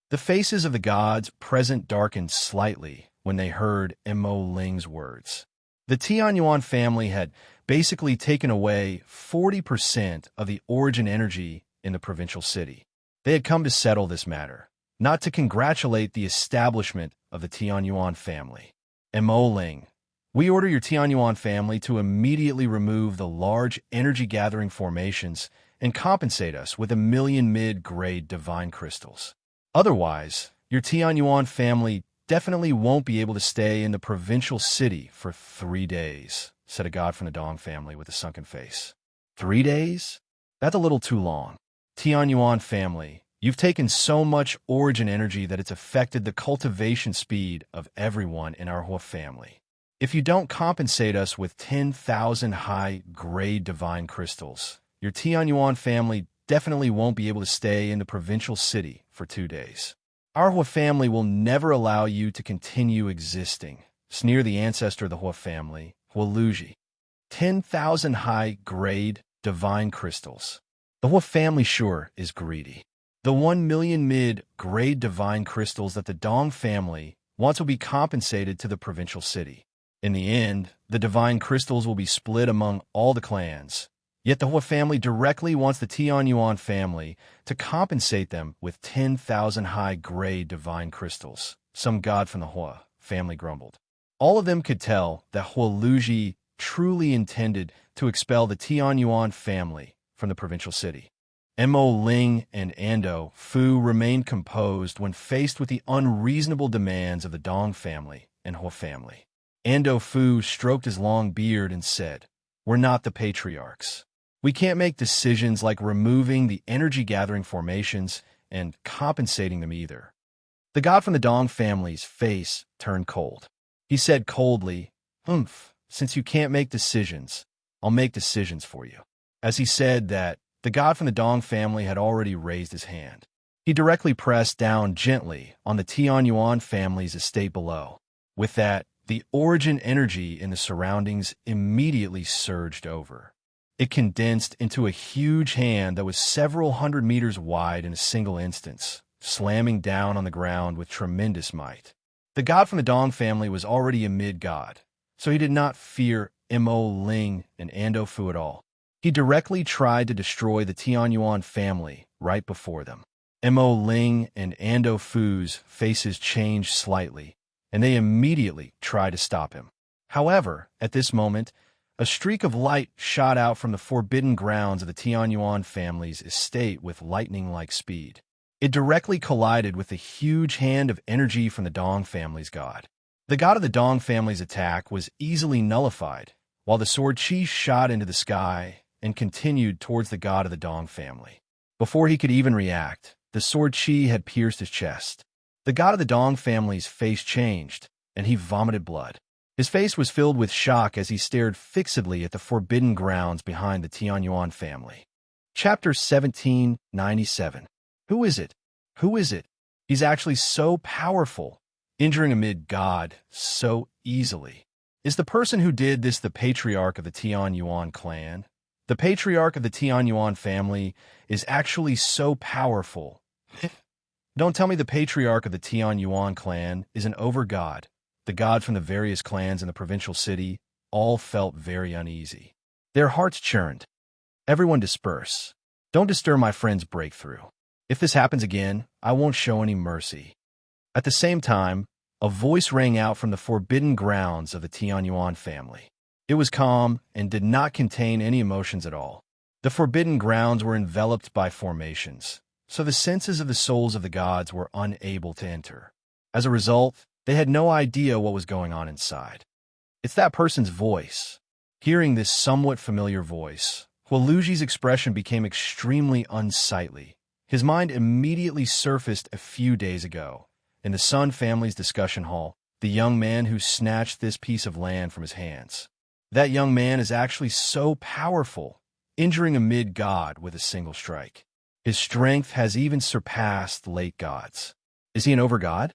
The faces of the gods present darkened slightly when they heard Mo Ling's words. The Tianyuan family had basically taken away 40% of the origin energy in the provincial city. They had come to settle this matter, not to congratulate the establishment of the Tianyuan family. Mo Ling, we order your Tianyuan family to immediately remove the large energy-gathering formations and compensate us with 1,000,000 mid-grade divine crystals. Otherwise, your Tianyuan family definitely won't be able to stay in the provincial city for 3 days, said a god from the Dong family with a sunken face. 3 days? That's a little too long. Tianyuan family, you've taken so much origin energy that it's affected the cultivation speed of everyone in our whole family. If you don't compensate us with 10,000 high-grade divine crystals, your Tianyuan family definitely won't be able to stay in the provincial city for 2 days. Our Hua family will never allow you to continue existing, sneered the ancestor of the Hua family, Hua Luji. 10,000 high-grade divine crystals. The Hua family sure is greedy. The 1,000,000 mid-grade divine crystals that the Dong family wants will be compensated to the provincial city. In the end, the divine crystals will be split among all the clans. Yet the Hua family directly wants the Tianyuan family to compensate them with 10,000 high-grade divine crystals. Some god from the Hua family grumbled. All of them could tell that Hua Luji truly intended to expel the Tianyuan family from the provincial city. Mo Ling and Ando Fu remained composed when faced with the unreasonable demands of the Dong family and Hua family. Ando Fu stroked his long beard and said, "We're not the patriarchs. We can't make decisions like removing the energy-gathering formations and compensating them either." The god from the Dong family's face turned cold. He said coldly, "Since you can't make decisions, I'll make decisions for you." As he said that, the god from the Dong family had already raised his hand. He directly pressed down gently on the Tianyuan family's estate below. With that, the origin energy in the surroundings immediately surged over. It condensed into a huge hand that was several hundred meters wide in a single instance, slamming down on the ground with tremendous might. The god from the Dong family was already a mid-god, so he did not fear Mo Ling and Ando Fu at all. He directly tried to destroy the Tianyuan family right before them. Mo Ling and Ando Fu's faces changed slightly, and they immediately tried to stop him. However, at this moment, a streak of light shot out from the forbidden grounds of the Tianyuan family's estate with lightning-like speed. It directly collided with the huge hand of energy from the Dong family's god. The god of the Dong family's attack was easily nullified, while the sword chi shot into the sky and continued towards the god of the Dong family. Before he could even react, the sword chi had pierced his chest. The god of the Dong family's face changed, and he vomited blood. His face was filled with shock as he stared fixedly at the forbidden grounds behind the Tianyuan family. Chapter 1797. Who is it? Who is it? He's actually so powerful, injuring a mid-god so easily. Is the person who did this the patriarch of the Tianyuan clan? The patriarch of the Tianyuan family is actually so powerful. Don't tell me the patriarch of the Tianyuan clan is an over-god. The god from the various clans in the provincial city all felt very uneasy. Their hearts churned. Everyone disperse. Don't disturb my friend's breakthrough. If this happens again, I won't show any mercy. At the same time, a voice rang out from the forbidden grounds of the Tianyuan family. It was calm and did not contain any emotions at all. The forbidden grounds were enveloped by formations, so the senses of the souls of the gods were unable to enter. As a result, they had no idea what was going on inside. It's that person's voice. Hearing this somewhat familiar voice, Hua Luji's expression became extremely unsightly, His mind immediately surfaced a few days ago, in the Sun family's discussion hall, the young man who snatched this piece of land from his hands. That young man is actually so powerful, injuring a mid-god with a single strike. His strength has even surpassed late gods. Is he an overgod?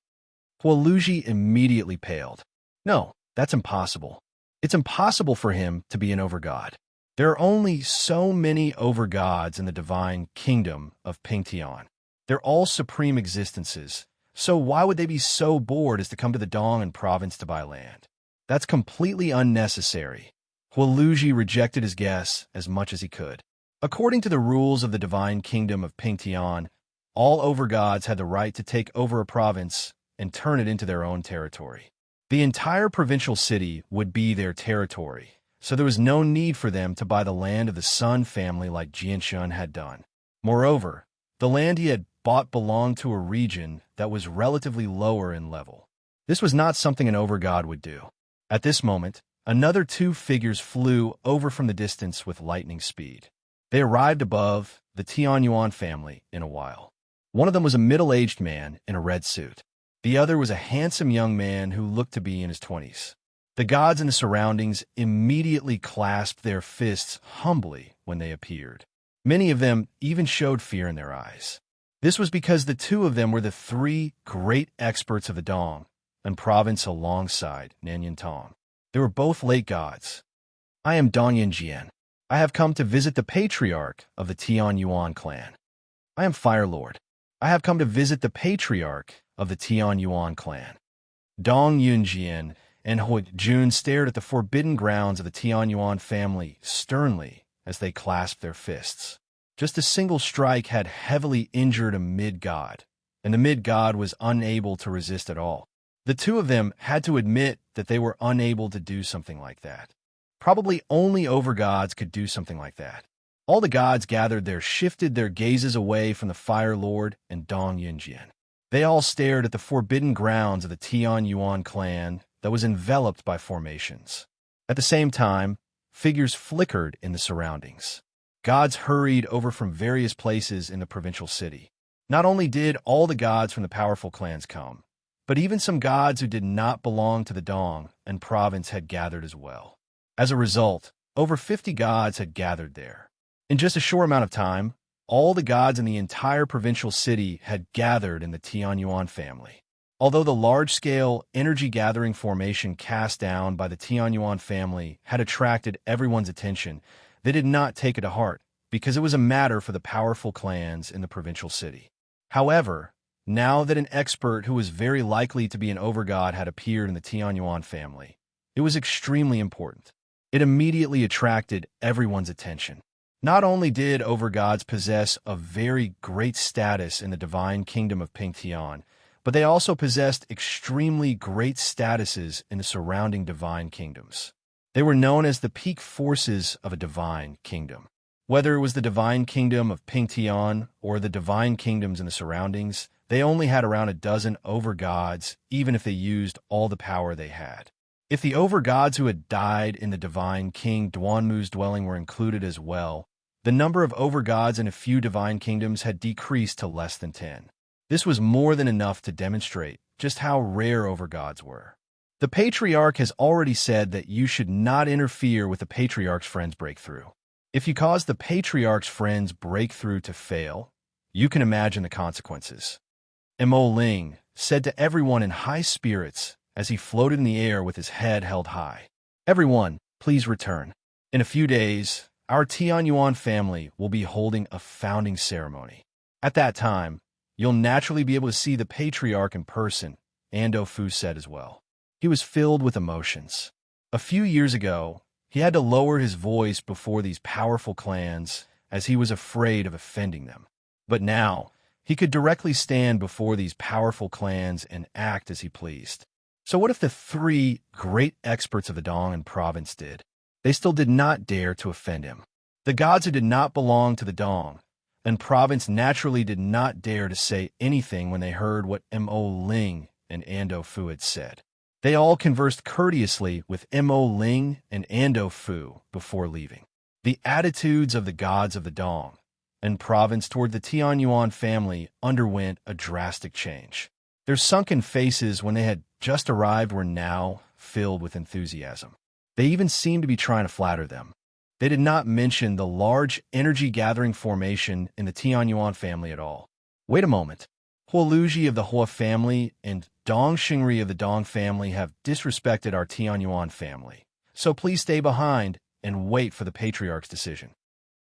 Huoluji immediately paled. No, that's impossible. It's impossible for him to be an overgod. There are only so many overgods in the divine kingdom of Pingtian. They're all supreme existences, so why would they be so bored as to come to the Dong province to buy land? That's completely unnecessary. Huoluji rejected his guess as much as he could. According to the rules of the divine kingdom of Pingtian, all overgods had the right to take over a province and turn it into their own territory. The entire provincial city would be their territory, so there was no need for them to buy the land of the Sun family like Jianshun had done. Moreover, the land he had bought belonged to a region that was relatively lower in level. This was not something an overgod would do. At this moment, another two figures flew over from the distance with lightning speed. They arrived above the Tianyuan family in a while. One of them was a middle-aged man in a red suit. The other was a handsome young man who looked to be in his 20s. The gods in the surroundings immediately clasped their fists humbly when they appeared. Many of them even showed fear in their eyes. This was because the two of them were the three great experts of the Dong and province alongside Nanyan Tong. They were both late gods. I am Dong Yinjian. I have come to visit the patriarch of the Tianyuan clan. I am Fire Lord. I have come to visit the patriarch of the Tianyuan clan. Dong Yunjian and Hui Jun stared at the forbidden grounds of the Tianyuan family sternly as they clasped their fists. Just a single strike had heavily injured a mid-god, and the mid-god was unable to resist at all. The two of them had to admit that they were unable to do something like that. Probably only overgods could do something like that. All the gods gathered there shifted their gazes away from the Fire Lord and Dong Yunjian. They all stared at the forbidden grounds of the Tianyuan clan that was enveloped by formations. At the same time, figures flickered in the surroundings. Gods hurried over from various places in the provincial city. Not only did all the gods from the powerful clans come, but even some gods who did not belong to the Dong and province had gathered as well. As a result, over 50 gods had gathered there. In just a short amount of time, all the gods in the entire provincial city had gathered in the Tianyuan family. Although the large-scale energy-gathering formation cast down by the Tianyuan family had attracted everyone's attention, they did not take it to heart, because it was a matter for the powerful clans in the provincial city. However, now that an expert who was very likely to be an overgod had appeared in the Tianyuan family, it was extremely important. It immediately attracted everyone's attention. Not only did overgods possess a very great status in the divine kingdom of Pingtian, but they also possessed extremely great statuses in the surrounding divine kingdoms. They were known as the peak forces of a divine kingdom. Whether it was the divine kingdom of Pingtian or the divine kingdoms in the surroundings, they only had around a dozen overgods, even if they used all the power they had. If the overgods who had died in the divine king Duanmu's dwelling were included as well, the number of overgods in a few divine kingdoms had decreased to less than 10. This was more than enough to demonstrate just how rare overgods were. The patriarch has already said that you should not interfere with the patriarch's friend's breakthrough. If you cause the patriarch's friend's breakthrough to fail, you can imagine the consequences. Mo Ling said to everyone in high spirits as he floated in the air with his head held high. Everyone, please return. In a few days, our Tianyuan family will be holding a founding ceremony. At that time, you'll naturally be able to see the patriarch in person, Ando Fu said as well. He was filled with emotions. A few years ago, he had to lower his voice before these powerful clans as he was afraid of offending them. But now, he could directly stand before these powerful clans and act as he pleased. So what if the three great experts of the Dong and province did? They still did not dare to offend him. The gods who did not belong to the Dong and province naturally did not dare to say anything when they heard what Mo Ling and Ando Fu had said. They all conversed courteously with Mo Ling and Ando Fu before leaving. The attitudes of the gods of the Dong and province toward the Tianyuan family underwent a drastic change. Their sunken faces when they had just arrived were now filled with enthusiasm. They even seemed to be trying to flatter them. They did not mention the large energy-gathering formation in the Tianyuan family at all. Wait a moment. Huoluji of the Hua family and Dong Xingri of the Dong family have disrespected our Tianyuan family. So please stay behind and wait for the patriarch's decision.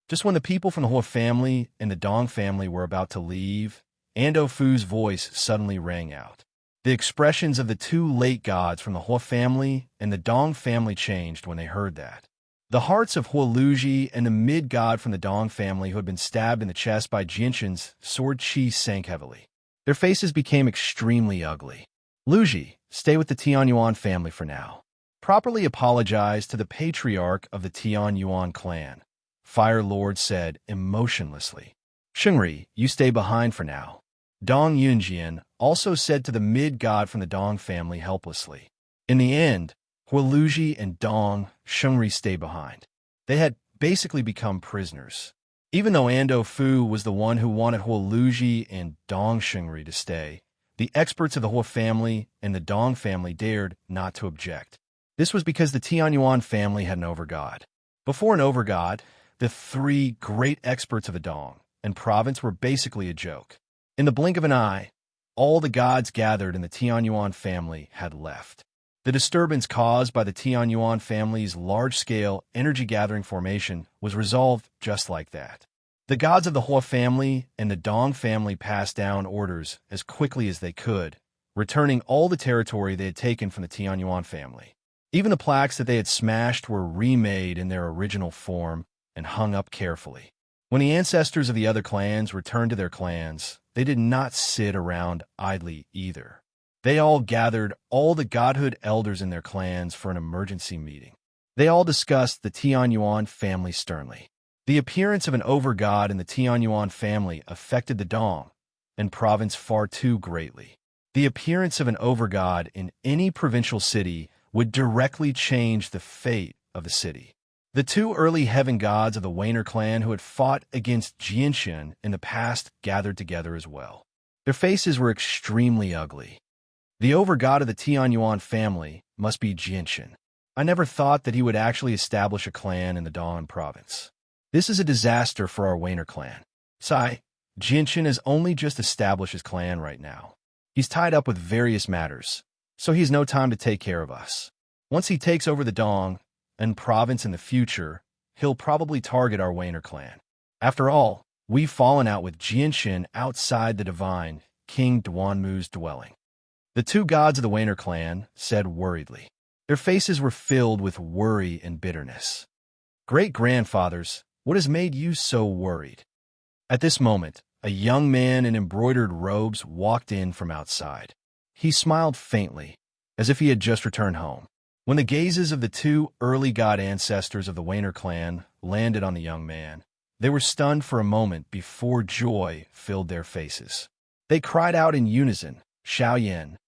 Just when the people from the Hua family and the Dong family were about to leave, Ando Fu's voice suddenly rang out. The expressions of the two late gods from the Hua family and the Dong family changed when they heard that. The hearts of Huoluji and the mid-god from the Dong family who had been stabbed in the chest by Jinshin's sword chi sank heavily. Their faces became extremely ugly. Luji, stay with the Tianyuan family for now. Properly apologize to the patriarch of the Tianyuan clan, Fire Lord said emotionlessly. Xingri, you stay behind for now. Dong Yunjian also said to the mid-god from the Dong family helplessly. In the end, Huoluji and Dong Xingri stayed behind. They had basically become prisoners. Even though Ando Fu was the one who wanted Huoluji and Dong Xingri to stay, the experts of the Hua family and the Dong family dared not to object. This was because the Tianyuan family had an overgod. Before an overgod, the three great experts of the Dong and province were basically a joke. In the blink of an eye, all the gods gathered in the Tianyuan family had left. The disturbance caused by the Tianyuan family's large-scale energy-gathering formation was resolved just like that. The gods of the Hua family and the Dong family passed down orders as quickly as they could, returning all the territory they had taken from the Tianyuan family. Even the plaques that they had smashed were remade in their original form and hung up carefully. When the ancestors of the other clans returned to their clans, they did not sit around idly either. They all gathered all the godhood elders in their clans for an emergency meeting. They all discussed the Tianyuan family sternly. The appearance of an overgod in the Tianyuan family affected the Dong and province far too greatly. The appearance of an overgod in any provincial city would directly change the fate of the city. The two early heaven gods of the Wainer clan who had fought against Jinshin in the past gathered together as well. Their faces were extremely ugly. The overgod of the Tianyuan family must be Jinshin. I never thought that he would actually establish a clan in the Dong province. This is a disaster for our Wainer clan. Sai, Jinshin has only just established his clan right now. He's tied up with various matters, so he has no time to take care of us. Once he takes over the Dong and province in the future, he'll probably target our Wainer clan. After all, we've fallen out with Jinshin outside the divine King Duanmu's dwelling. The two gods of the Wainer clan said worriedly. Their faces were filled with worry and bitterness. Great-grandfathers, what has made you so worried? At this moment, a young man in embroidered robes walked in from outside. He smiled faintly, as if he had just returned home. When the gazes of the two early god ancestors of the Wainer clan landed on the young man, they were stunned for a moment before joy filled their faces. They cried out in unison, Xiao Yin.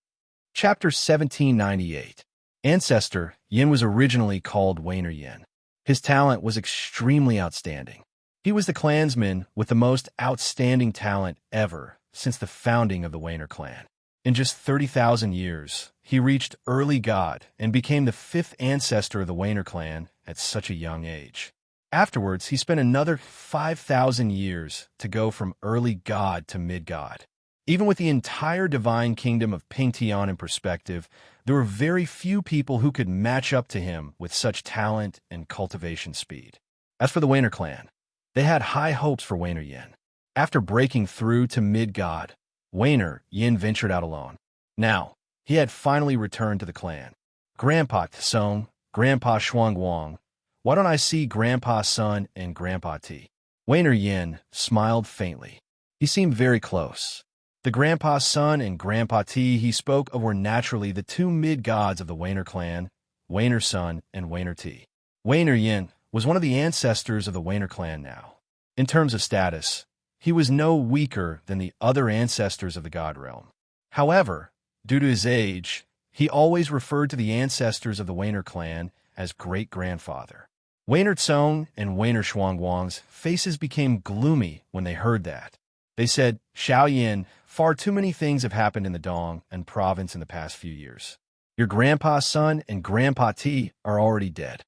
Chapter 1798. Ancestor Yin was originally called Wainer Yin. His talent was extremely outstanding. He was the clansman with the most outstanding talent ever since the founding of the Wainer clan. In just 30,000 years, he reached early god and became the fifth ancestor of the Wainer clan at such a young age. Afterwards, he spent another 5,000 years to go from early god to mid-god. Even with the entire divine kingdom of Pingtian in perspective, there were very few people who could match up to him with such talent and cultivation speed. As for the Wainer clan, they had high hopes for Wainer Yin. After breaking through to mid-god, Wainer Yin ventured out alone. Now, he had finally returned to the clan. Grandpa Tsong, Grandpa Shuangguang, why don't I see Grandpa Sun and Grandpa T? Wainer Yin smiled faintly. He seemed very close. The Grandpa Sun and Grandpa T he spoke of were naturally the two mid-gods of the Wainer clan, Wainer Sun and Wainer T. Wainer Yin was one of the ancestors of the Wainer clan now. In terms of status, he was no weaker than the other ancestors of the god realm. However, due to his age, he always referred to the ancestors of the Wainer clan as great-grandfather. Wainer Tsong and Wainer Shuangguang's faces became gloomy when they heard that. They said, Xiao Yin, far too many things have happened in the Dong and province in the past few years. Your grandpa's son and Grandpa T are already dead.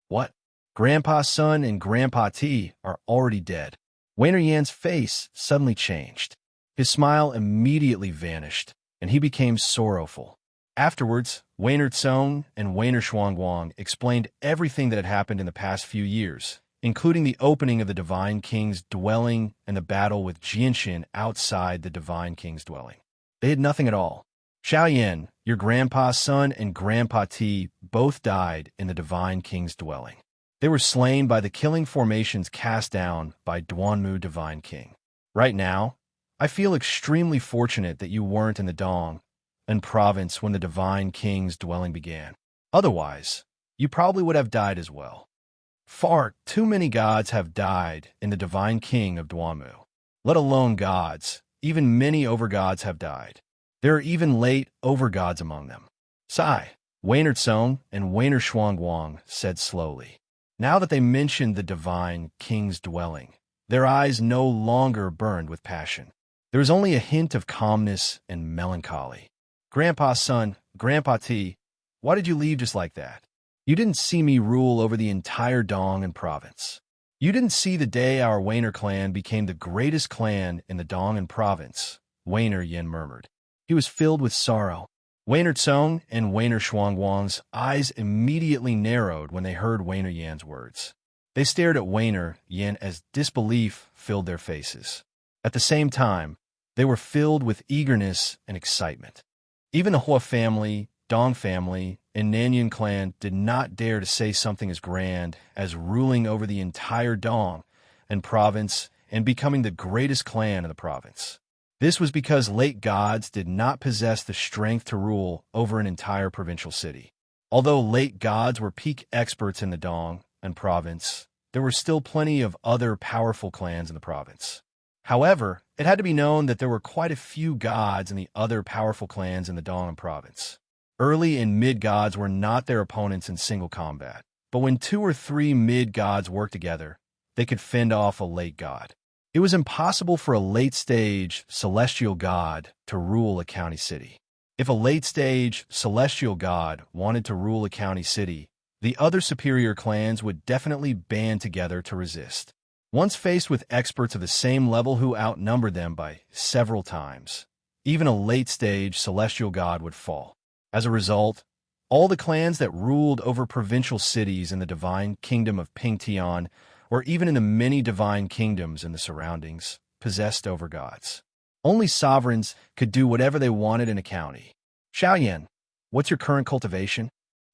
What? Grandpa's son and Grandpa T are already dead. Wainer Yan's face suddenly changed. His smile immediately vanished, and he became sorrowful. Afterwards, Wainer Tsong and Wainer Shuangguang explained everything that had happened in the past few years, including the opening of the Divine King's dwelling and the battle with Jianshin outside the Divine King's dwelling. They had nothing at all. Xiao Yan, your grandpa's son and Grandpa T both died in the Divine King's dwelling. They were slain by the killing formations cast down by Duanmu Divine King. Right now, I feel extremely fortunate that you weren't in the Dong and province when the Divine King's dwelling began. Otherwise, you probably would have died as well. Far too many gods have died in the Divine King of Duanmu. Let alone gods, even many overgods have died. There are even late overgods among them. Sigh, Wainer Tsong and Wainer Shuangguang said slowly. Now that they mentioned the Divine King's dwelling, their eyes no longer burned with passion. There was only a hint of calmness and melancholy. Grandpa's son, Grandpa T, why did you leave just like that? You didn't see me rule over the entire Dong and province. You didn't see the day our Wainer clan became the greatest clan in the Dong and province, Wainer Yin murmured. He was filled with sorrow. Wainer Tsong and Wainer Shuangguang's eyes immediately narrowed when they heard Wainer Yan's words. They stared at Wainer Yin as disbelief filled their faces. At the same time, they were filled with eagerness and excitement. Even the Hua family, Dong family, and Nanyan clan did not dare to say something as grand as ruling over the entire Dong and province and becoming the greatest clan in the province. This was because late gods did not possess the strength to rule over an entire provincial city. Although late gods were peak experts in the Dong and province, there were still plenty of other powerful clans in the province. However, it had to be known that there were quite a few gods in the other powerful clans in the Dong and province. Early and mid-gods were not their opponents in single combat, but when 2 or 3 mid-gods worked together, they could fend off a late god. It was impossible for a late-stage celestial god to rule a county city. If a late-stage celestial god wanted to rule a county city, the other superior clans would definitely band together to resist. Once faced with experts of the same level who outnumbered them by several times, even a late-stage celestial god would fall. As a result, all the clans that ruled over provincial cities in the Divine Kingdom of Pingtian, or even in the many divine kingdoms in the surroundings, possessed overgods. Only sovereigns could do whatever they wanted in a county. Xiao Yan, what's your current cultivation?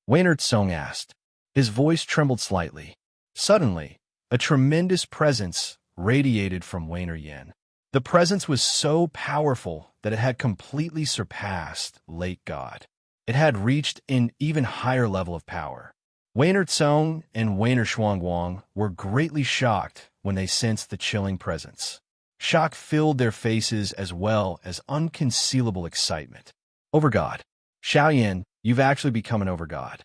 Wainer Tsong asked. His voice trembled slightly. Suddenly, a tremendous presence radiated from Wainer Yan. The presence was so powerful that it had completely surpassed Late God. It had reached an even higher level of power. Wainer Tsong and Wainer Shuangguang were greatly shocked when they sensed the chilling presence. Shock filled their faces as well as unconcealable excitement. Overgod. Xiao Yan, you've actually become an overgod.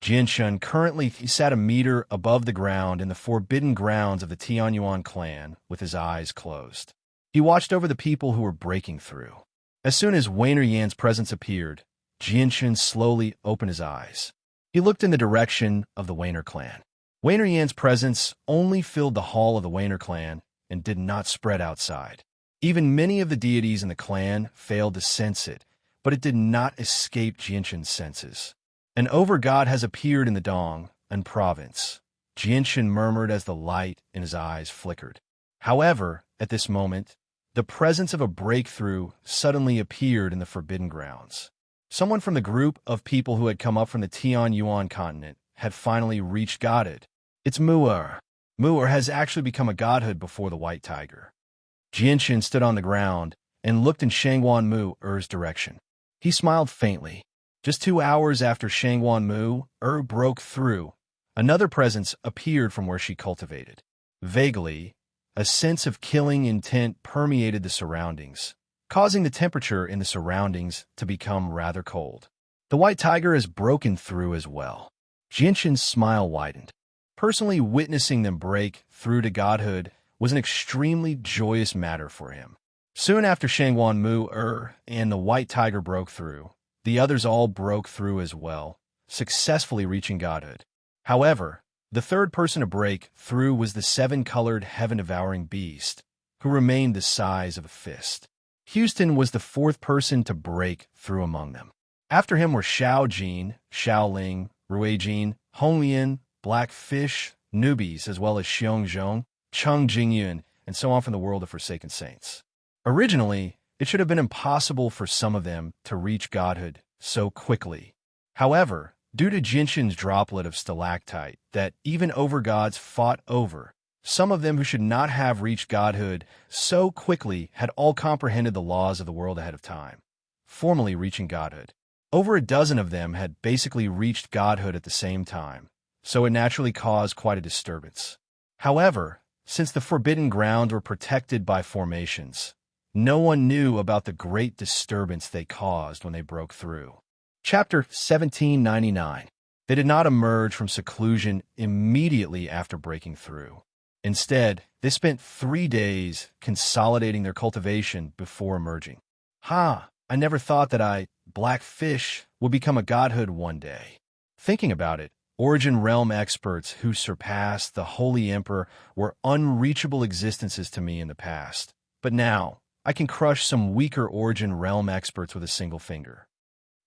Jianshin currently sat a meter above the ground in the forbidden grounds of the Tianyuan clan with his eyes closed. He watched over the people who were breaking through. As soon as Wainer Yan's presence appeared, Jianshin slowly opened his eyes. He looked in the direction of the Wainer clan. Wainer Yan's presence only filled the hall of the Wainer clan and did not spread outside. Even many of the deities in the clan failed to sense it, but it did not escape Jianshin's senses. An overgod has appeared in the Dong and province, Jianshin murmured as the light in his eyes flickered. However, at this moment, the presence of a breakthrough suddenly appeared in the Forbidden Grounds. Someone from the group of people who had come up from the Tianyuan continent had finally reached godhood. It's Mu'er. Mu'er has actually become a godhood before the White Tiger. Jianshin stood on the ground and looked in Shangwan Mu'er's direction. He smiled faintly. Just 2 hours after Shangwan Mu'er broke through, another presence appeared from where she cultivated. Vaguely, a sense of killing intent permeated the surroundings, causing the temperature in the surroundings to become rather cold. The White Tiger has broken through as well. Jianshin's smile widened. Personally witnessing them break through to godhood was an extremely joyous matter for him. Soon after Shangwan Mu and the White Tiger broke through, the others all broke through as well, successfully reaching godhood. However, the third person to break through was the seven-colored heaven-devouring beast, who remained the size of a fist. Houston was the fourth person to break through among them. After him were Xiao Jin, Xiao Ling, Rui Jin, Hong Lian, Blackfish, newbies, as well as Xiong Zhong, Cheng Jingyun, and so on from the world of Forsaken Saints. Originally, it should have been impossible for some of them to reach godhood so quickly. However, due to Jinshin's droplet of stalactite that even overgods fought over, some of them who should not have reached godhood so quickly had all comprehended the laws of the world ahead of time, formally reaching godhood. Over a dozen of them had basically reached godhood at the same time, so it naturally caused quite a disturbance. However, since the Forbidden Grounds were protected by formations, no one knew about the great disturbance they caused when they broke through. Chapter 1799. They did not emerge from seclusion immediately after breaking through. Instead, they spent 3 days consolidating their cultivation before emerging. I never thought that Blackfish, would become a godhood one day. Thinking about it, Origin Realm experts who surpassed the Holy Emperor were unreachable existences to me in the past. But now, I can crush some weaker Origin Realm experts with a single finger.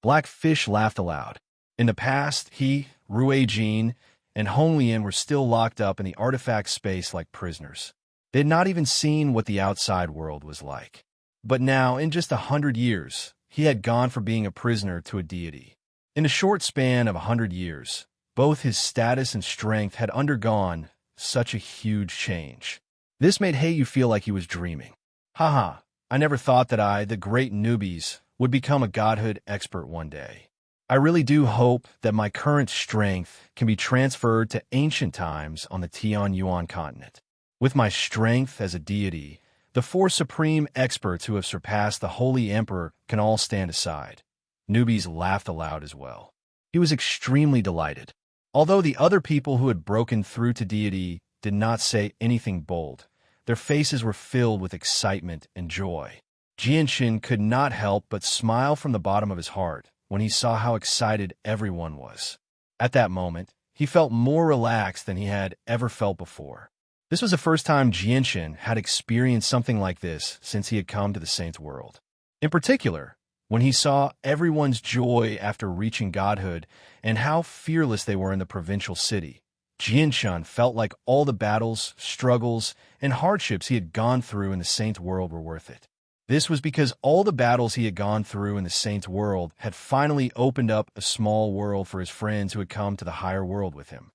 Blackfish laughed aloud. In the past, he, Rui Jin, and Hong Lian were still locked up in the artifact space like prisoners. They had not even seen what the outside world was like. But now, in just 100 years, he had gone from being a prisoner to a deity. In a short span of 100 years, both his status and strength had undergone such a huge change. This made Heiyu feel like he was dreaming. I never thought that the great newbies, would become a godhood expert one day. I really do hope that my current strength can be transferred to ancient times on the Tianyuan continent. With my strength as a deity, the 4 supreme experts who have surpassed the Holy Emperor can all stand aside. Newbies laughed aloud as well. He was extremely delighted. Although the other people who had broken through to deity did not say anything bold, their faces were filled with excitement and joy. Jinshin could not help but smile from the bottom of his heart when he saw how excited everyone was. At that moment, he felt more relaxed than he had ever felt before. This was the first time Jinshin had experienced something like this since he had come to the Saints' world. In particular, when he saw everyone's joy after reaching godhood and how fearless they were in the provincial city, Jinshin felt like all the battles, struggles, and hardships he had gone through in the Saints' world were worth it. This was because all the battles he had gone through in the Saints' world had finally opened up a small world for his friends who had come to the higher world with him.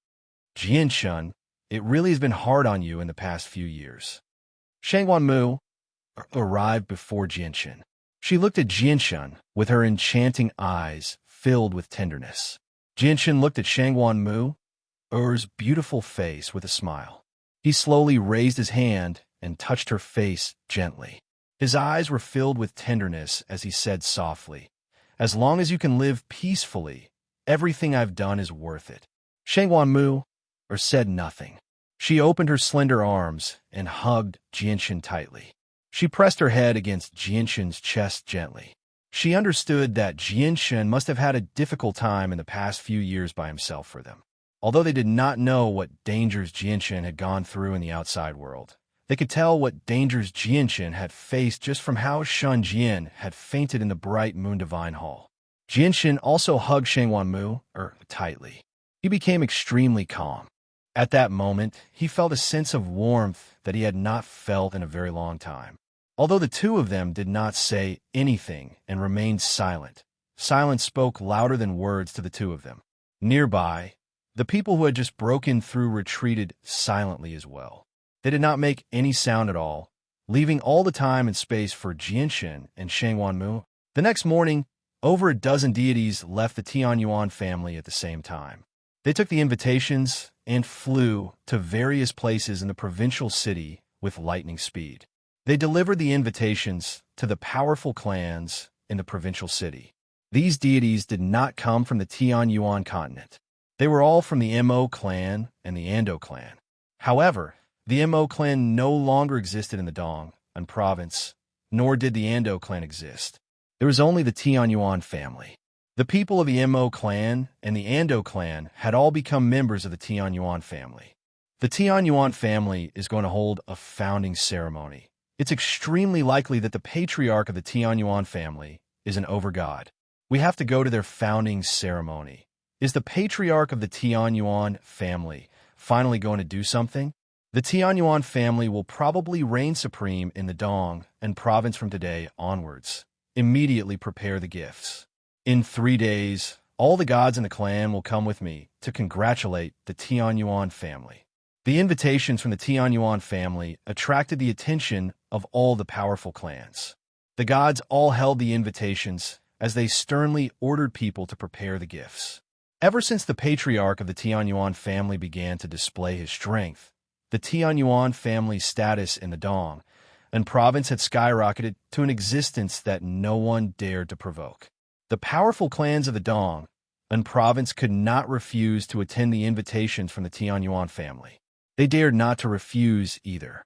Jinshin, it really has been hard on you in the past few years. Shangwan Mu arrived before Jinshin. She looked at Jinshin with her enchanting eyes filled with tenderness. Jinshin looked at Shangwan Mu's beautiful face with a smile. He slowly raised his hand and touched her face gently. His eyes were filled with tenderness as he said softly, "As long as you can live peacefully, everything I've done is worth it." Shangwan Mu said nothing. She opened her slender arms and hugged Jinshin tightly. She pressed her head against Jinshin's chest gently. She understood that Jinshin must have had a difficult time in the past few years by himself for them. Although they did not know what dangers Jinshin had gone through in the outside world, they could tell what dangers Jinshin had faced just from how Shun Jian had fainted in the bright Moon Divine Hall. Jinshin also hugged Shangwan Mu tightly. He became extremely calm. At that moment, he felt a sense of warmth that he had not felt in a very long time. Although the two of them did not say anything and remained silent, silence spoke louder than words to the two of them. Nearby, the people who had just broken through retreated silently as well. They did not make any sound at all, leaving all the time and space for Jinshin and Shangwan Mu. The next morning, over a dozen deities left the Tianyuan family at the same time. They took the invitations and flew to various places in the provincial city with lightning speed. They delivered the invitations to the powerful clans in the provincial city. These deities did not come from the Tianyuan continent. They were all from the Mo clan and the Ando clan. However, the Mo clan no longer existed in the Dong province, nor did the Ando clan exist. There was only the Tianyuan family. The people of the Mo clan and the Ando clan had all become members of the Tianyuan family. The Tianyuan family is going to hold a founding ceremony. It's extremely likely that the patriarch of the Tianyuan family is an overgod. We have to go to their founding ceremony. Is the patriarch of the Tianyuan family finally going to do something? The Tianyuan family will probably reign supreme in the Dong province from today onwards. Immediately prepare the gifts. In 3 days, all the gods in the clan will come with me to congratulate the Tianyuan family. The invitations from the Tianyuan family attracted the attention of all the powerful clans. The gods all held the invitations as they sternly ordered people to prepare the gifts. Ever since the patriarch of the Tianyuan family began to display his strength, the Tianyuan family's status in the Dong province had skyrocketed to an existence that no one dared to provoke. The powerful clans of the Dong province could not refuse to attend the invitations from the Tianyuan family. They dared not to refuse either.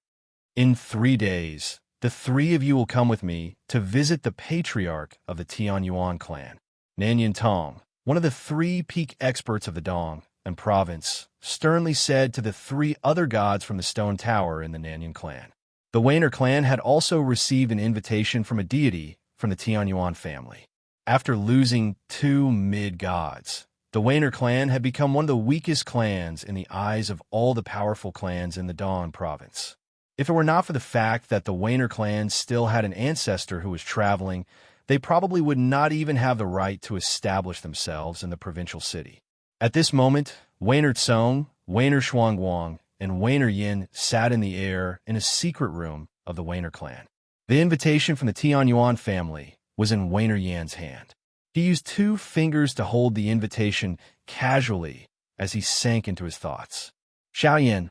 In 3 days, the 3 of you will come with me to visit the patriarch of the Tianyuan clan. Nanyan Tong, one of the 3 peak experts of the Dong province, sternly said to the 3 other gods from the stone tower in the Nanyan clan. The Wainer clan had also received an invitation from a deity from the Tianyuan family. After losing 2 mid-gods, the Wainer clan had become one of the weakest clans in the eyes of all the powerful clans in the Dong province. If it were not for the fact that the Wainer clan still had an ancestor who was traveling, they probably would not even have the right to establish themselves in the provincial city. At this moment, Wainer Tsong, Wainer Shuangguang, and Wainer Yin sat in the air in a secret room of the Wainer clan. The invitation from the Tianyuan family was in Wainer Yan's hand. He used 2 fingers to hold the invitation casually as he sank into his thoughts. Xiao Yin,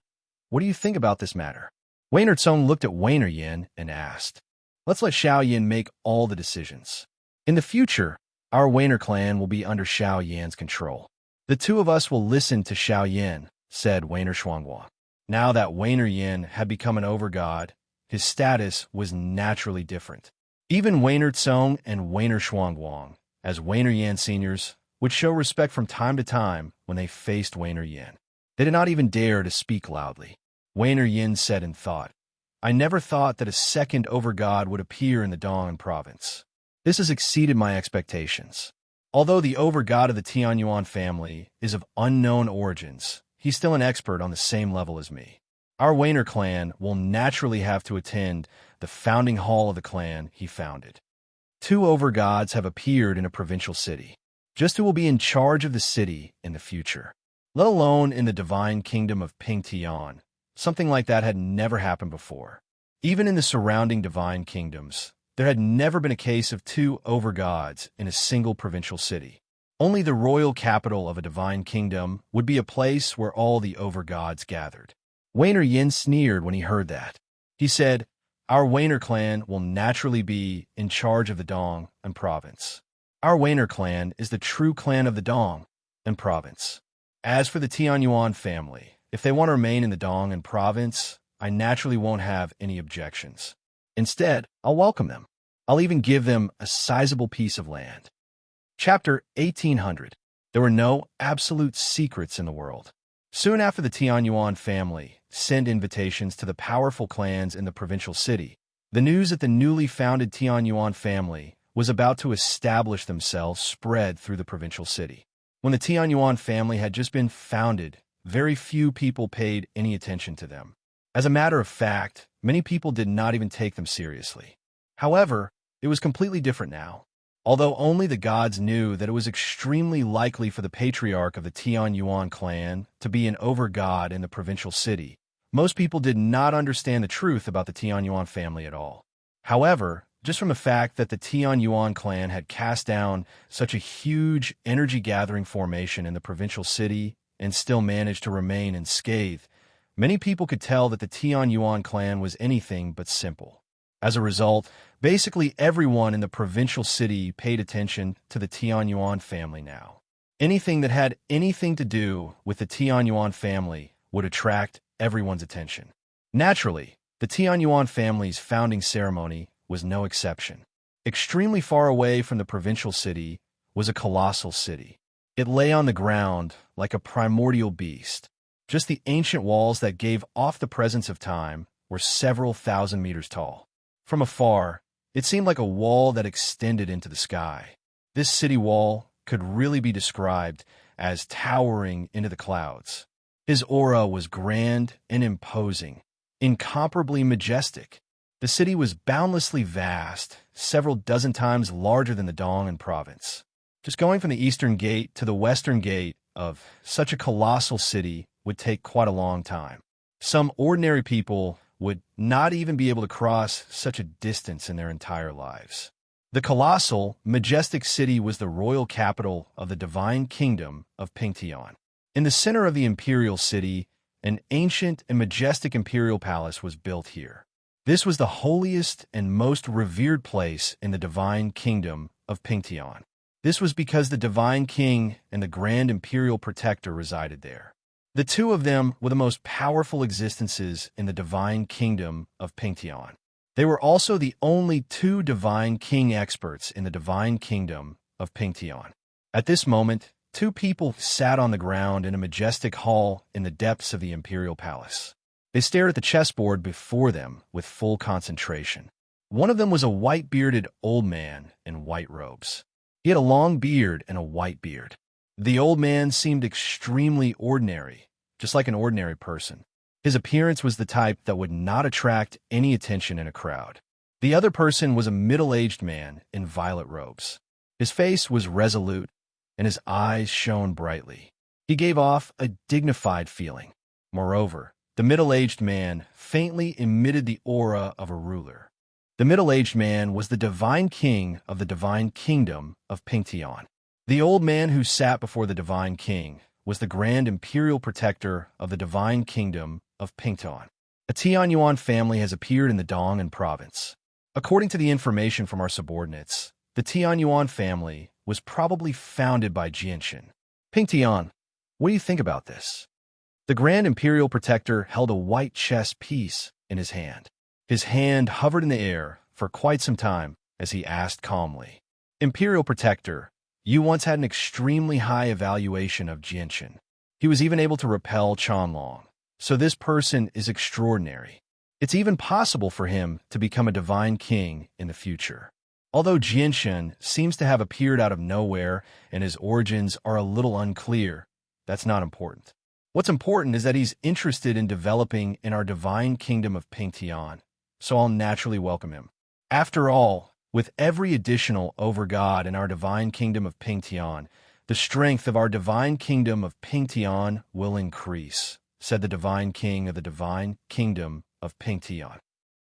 what do you think about this matter? Wainer Tsong looked at Wainer Yin and asked, Let's let Xiao Yin make all the decisions. In the future, our Wainer clan will be under Xiao Yan's control. The 2 of us will listen to Xiao Yin, said Wainer Shuangguang. Now that Wainer Yin had become an overgod, his status was naturally different. Even Wainer Tsong and Wainer Shuangguang, as Wainer Yan seniors, would show respect from time to time when they faced Wainer Yin. They did not even dare to speak loudly. Wainer Yin said in thought, I never thought that a second overgod would appear in the Dong province. This has exceeded my expectations. Although the overgod of the Tianyuan family is of unknown origins, he's still an expert on the same level as me. Our Wainer clan will naturally have to attend the founding hall of the clan he founded. 2 overgods have appeared in a provincial city. Just who will be in charge of the city in the future? Let alone in the divine kingdom of Pingtian. Something like that had never happened before. Even in the surrounding divine kingdoms, there had never been a case of 2 overgods in a single provincial city. Only the royal capital of a divine kingdom would be a place where all the overgods gathered. Wainer Yin sneered when he heard that. He said, Our Wainer clan will naturally be in charge of the Dong province. Our Wainer clan is the true clan of the Dong province. As for the Tianyuan family, if they want to remain in the Dong province, I naturally won't have any objections. Instead, I'll welcome them. I'll even give them a sizable piece of land. Chapter 1800. There were no absolute secrets in the world. Soon after the Tianyuan family sent invitations to the powerful clans in the provincial city, the news that the newly founded Tianyuan family was about to establish themselves spread through the provincial city. When the Tianyuan family had just been founded, very few people paid any attention to them. As a matter of fact, many people did not even take them seriously. However, it was completely different now. Although only the gods knew that it was extremely likely for the patriarch of the Tianyuan clan to be an overgod in the provincial city, most people did not understand the truth about the Tianyuan family at all. However, just from the fact that the Tianyuan clan had cast down such a huge energy-gathering formation in the provincial city and still managed to remain unscathed, many people could tell that the Tianyuan clan was anything but simple. As a result, basically everyone in the provincial city paid attention to the Tianyuan family now. Anything that had anything to do with the Tianyuan family would attract everyone's attention. Naturally, the Tianyuan family's founding ceremony was no exception. Extremely far away from the provincial city was a colossal city. It lay on the ground like a primordial beast. Just the ancient walls that gave off the presence of time were several thousand meters tall. From afar, it seemed like a wall that extended into the sky. This city wall could really be described as towering into the clouds. His aura was grand and imposing, incomparably majestic. The city was boundlessly vast, several dozen times larger than the Dong province. Just going from the eastern gate to the western gate of such a colossal city would take quite a long time. Some ordinary people would not even be able to cross such a distance in their entire lives. The colossal, majestic city was the royal capital of the divine kingdom of Pingtian. In the center of the imperial city, an ancient and majestic imperial palace was built here. This was the holiest and most revered place in the divine kingdom of Pingtian. This was because the divine king and the grand imperial protector resided there. The two of them were the most powerful existences in the divine kingdom of Pingtian. They were also the only two divine king experts in the divine kingdom of Pingtian. At this moment, two people sat on the ground in a majestic hall in the depths of the imperial palace. They stared at the chessboard before them with full concentration. One of them was a white-bearded old man in white robes. He had a long beard and a white beard. The old man seemed extremely ordinary, just like an ordinary person. His appearance was the type that would not attract any attention in a crowd. The other person was a middle-aged man in violet robes. His face was resolute, and his eyes shone brightly. He gave off a dignified feeling. Moreover, the middle-aged man faintly emitted the aura of a ruler. The middle-aged man was the divine king of the divine kingdom of Pingtian. The old man who sat before the divine king was the grand imperial protector of the divine kingdom of Pingtian. A Tianyuan family has appeared in the Dong province. According to the information from our subordinates, the Tianyuan family was probably founded by Jianshin. Pingtian, what do you think about this? The grand imperial protector held a white chess piece in his hand. His hand hovered in the air for quite some time as he asked calmly, Imperial Protector, you once had an extremely high evaluation of Jianshin. He was even able to repel Chanlong, so this person is extraordinary. It's even possible for him to become a divine king in the future. Although Jianshin seems to have appeared out of nowhere and his origins are a little unclear, that's not important. What's important is that he's interested in developing in our divine kingdom of Pingtian, so I'll naturally welcome him. After all, with every additional overgod in our divine kingdom of Pingtian, the strength of our divine kingdom of Pingtian will increase, said the divine king of the divine kingdom of Pingtian.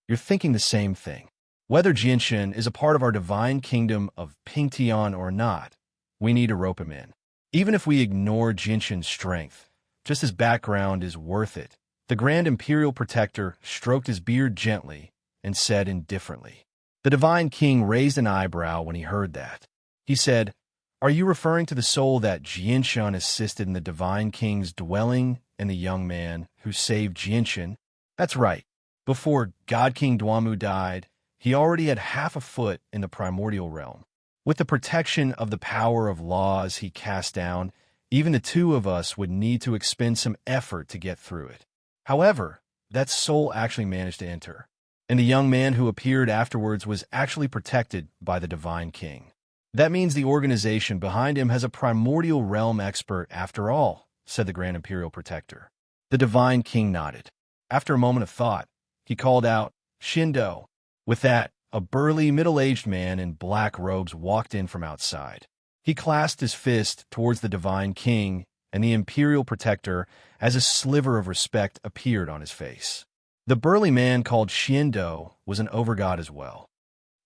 You're thinking the same thing. Whether Jianshin is a part of our divine kingdom of Pingtian or not, we need to rope him in. Even if we ignore Jianshin's strength, just his background is worth it. The Grand Imperial Protector stroked his beard gently and said indifferently. The Divine King raised an eyebrow when he heard that. He said, Are you referring to the soul that Jianshin assisted in the Divine King's dwelling and the young man who saved Jianshin? That's right. Before God King Duamu died, he already had half a foot in the primordial realm. With the protection of the power of laws he cast down, even the two of us would need to expend some effort to get through it. However, that soul actually managed to enter, and the young man who appeared afterwards was actually protected by the Divine King. That means the organization behind him has a primordial realm expert after all, said the Grand Imperial Protector. The Divine King nodded. After a moment of thought, he called out, Shindo. With that, a burly, middle-aged man in black robes walked in from outside. He clasped his fist towards the Divine King and the Imperial Protector as a sliver of respect appeared on his face. The burly man called Shindo was an overgod as well.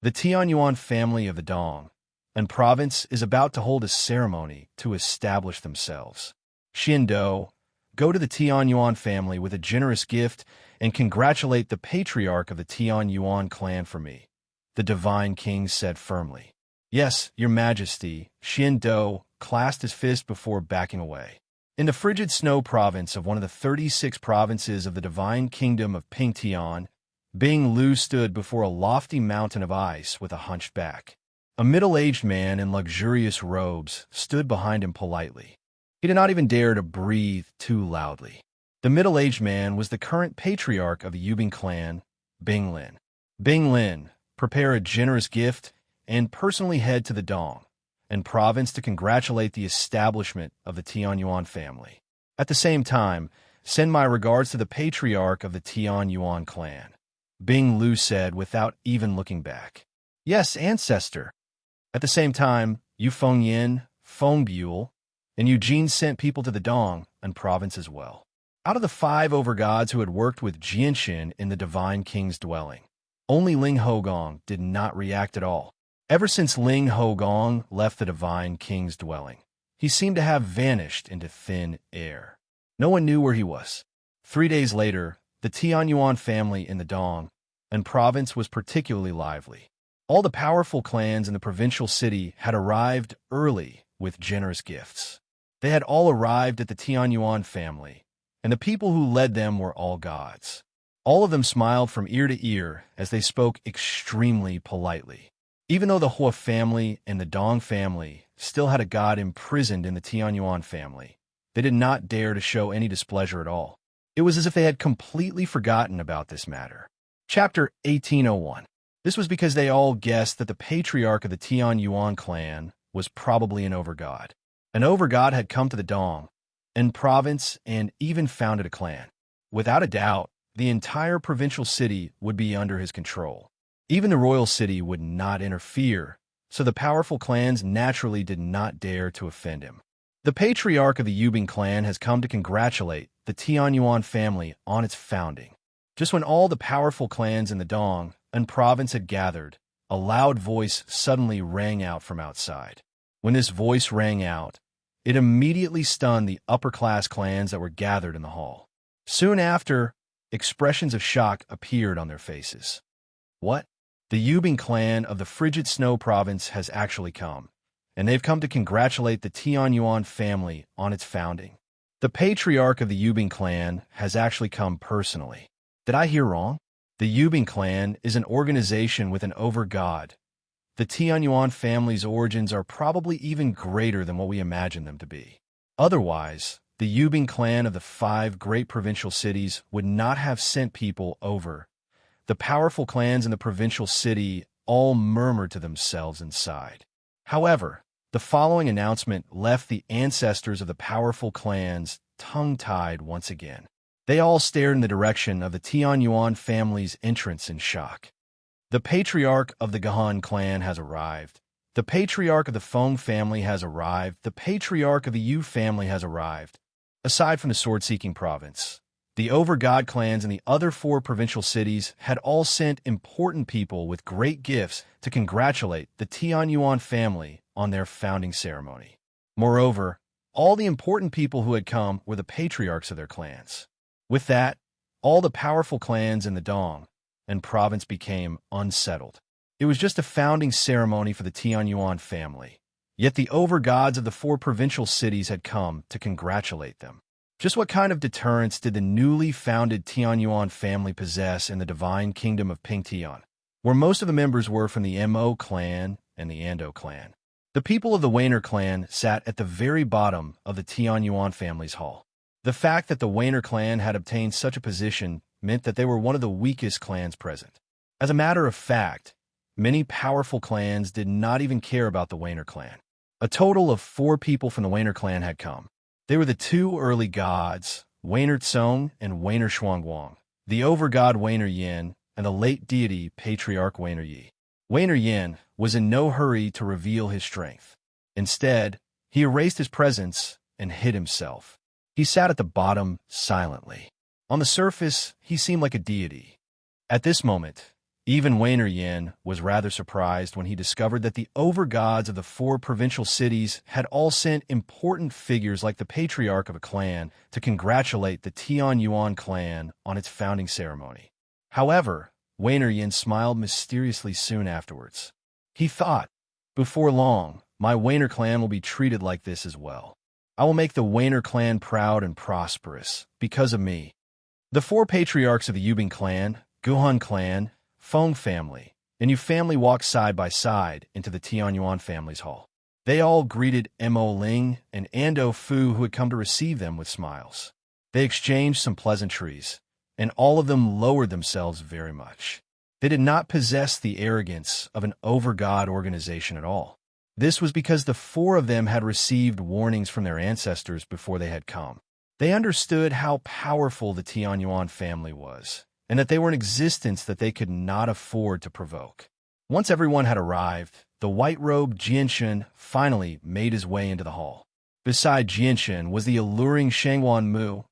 The Tianyuan family of the Dong and province is about to hold a ceremony to establish themselves. Shindo, go to the Tianyuan family with a generous gift and congratulate the patriarch of the Tianyuan clan for me, the Divine King said firmly. Yes, Your Majesty, Shindo clasped his fist before backing away. In the frigid snow province of one of the 36 provinces of the divine kingdom of Pingtian, Bing Lu stood before a lofty mountain of ice with a hunched back. A middle-aged man in luxurious robes stood behind him politely. He did not even dare to breathe too loudly. The middle-aged man was the current patriarch of the Yubing clan, Bing Lin. Bing Lin, prepare a generous gift and personally head to the Dong and province to congratulate the establishment of the Tianyuan family. At the same time, send my regards to the patriarch of the Tianyuan clan, Bing Lu said without even looking back. Yes, ancestor. At the same time, Yu Fengyin, Feng Buell, and Eugene sent people to the Dong and province as well. Out of the 5 overgods who had worked with Jianshin in the Divine King's dwelling, only Ling Hogong did not react at all. Ever since Ling Hogong left the Divine King's dwelling, he seemed to have vanished into thin air. No one knew where he was. 3 days later, the Tianyuan family in the Dong and province was particularly lively. All the powerful clans in the provincial city had arrived early with generous gifts. They had all arrived at the Tianyuan family, and the people who led them were all gods. All of them smiled from ear to ear as they spoke extremely politely. Even though the Hua family and the Dong family still had a god imprisoned in the Tianyuan family, they did not dare to show any displeasure at all. It was as if they had completely forgotten about this matter. Chapter 1801. This was because they all guessed that the patriarch of the Tianyuan clan was probably an overgod. An overgod had come to the Dong and province and even founded a clan. Without a doubt, the entire provincial city would be under his control. Even the royal city would not interfere, so the powerful clans naturally did not dare to offend him. The patriarch of the Yubing clan has come to congratulate the Tianyuan family on its founding. Just when all the powerful clans in the Dong and province had gathered, a loud voice suddenly rang out from outside. When this voice rang out, it immediately stunned the upper-class clans that were gathered in the hall. Soon after, expressions of shock appeared on their faces. What? The Yubing clan of the frigid snow province has actually come, and they've come to congratulate the Tianyuan family on its founding. The patriarch of the Yubing clan has actually come personally. Did I hear wrong? The Yubing clan is an organization with an overgod. The Tianyuan family's origins are probably even greater than what we imagine them to be. Otherwise, the Yubing clan of the 5 great provincial cities would not have sent people over. The powerful clans in the provincial city all murmured to themselves inside. However, the following announcement left the ancestors of the powerful clans tongue-tied once again. They all stared in the direction of the Tianyuan family's entrance in shock. The patriarch of the Gahan clan has arrived. The patriarch of the Feng family has arrived. The patriarch of the Yu family has arrived. Aside from the sword-seeking province, the overgod clans in the other 4 provincial cities had all sent important people with great gifts to congratulate the Tianyuan family on their founding ceremony. Moreover, all the important people who had come were the patriarchs of their clans. With that, all the powerful clans in the Dong and province became unsettled. It was just a founding ceremony for the Tianyuan family, yet the overgods of the 4 provincial cities had come to congratulate them. Just what kind of deterrence did the newly founded Tianyuan family possess in the divine kingdom of Pingtian, where most of the members were from the Mo clan and the Ando clan? The people of the Wainer clan sat at the very bottom of the Tianyuan family's hall. The fact that the Wainer clan had obtained such a position meant that they were one of the weakest clans present. As a matter of fact, many powerful clans did not even care about the Wainer clan. A total of 4 people from the Wainer clan had come. They were the 2 early gods, Wainer Tsong and Wainer Shuangguang, the overgod Wainer Yin, and the late deity Patriarch Wainer Yi. Wainer Yin was in no hurry to reveal his strength. Instead, he erased his presence and hid himself. He sat at the bottom silently. On the surface, he seemed like a deity. At this moment, even Wainer Yin was rather surprised when he discovered that the overgods of the 4 provincial cities had all sent important figures like the patriarch of a clan to congratulate the Tianyuan clan on its founding ceremony. However, Wainer Yin smiled mysteriously soon afterwards. He thought, before long, my Wainer clan will be treated like this as well. I will make the Wainer clan proud and prosperous, because of me. The four patriarchs of the Yubing clan, Guhun clan, Feng family, and Yu family walked side by side into the Tianyuan family's hall. They all greeted Mo Ling and Ando Fu, who had come to receive them, with smiles. They exchanged some pleasantries, and all of them lowered themselves very much. They did not possess the arrogance of an over-god organization at all. This was because the four of them had received warnings from their ancestors before they had come. They understood how powerful the Tianyuan family was, and that they were an existence that they could not afford to provoke. Once everyone had arrived, the white-robed Jianshen finally made his way into the hall. Beside Jianshen was the alluring Shangwan Mu,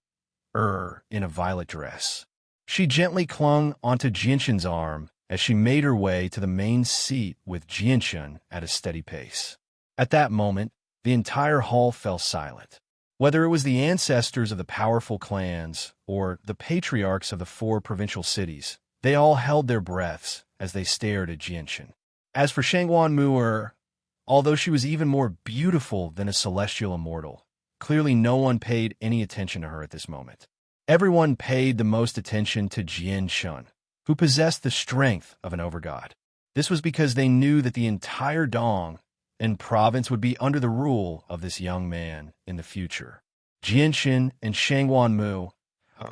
in a violet dress. She gently clung onto Jianshen's arm as she made her way to the main seat with Jianshen at a steady pace. At that moment, the entire hall fell silent. Whether it was the ancestors of the powerful clans or the patriarchs of the four provincial cities, they all held their breaths as they stared at Jianshen. As for Shangwan Mu, although she was even more beautiful than a celestial immortal, clearly no one paid any attention to her at this moment. Everyone paid the most attention to Jianshen, who possessed the strength of an overgod. This was because they knew that the entire Dong and province would be under the rule of this young man in the future. Jianshen and Shangwan Mu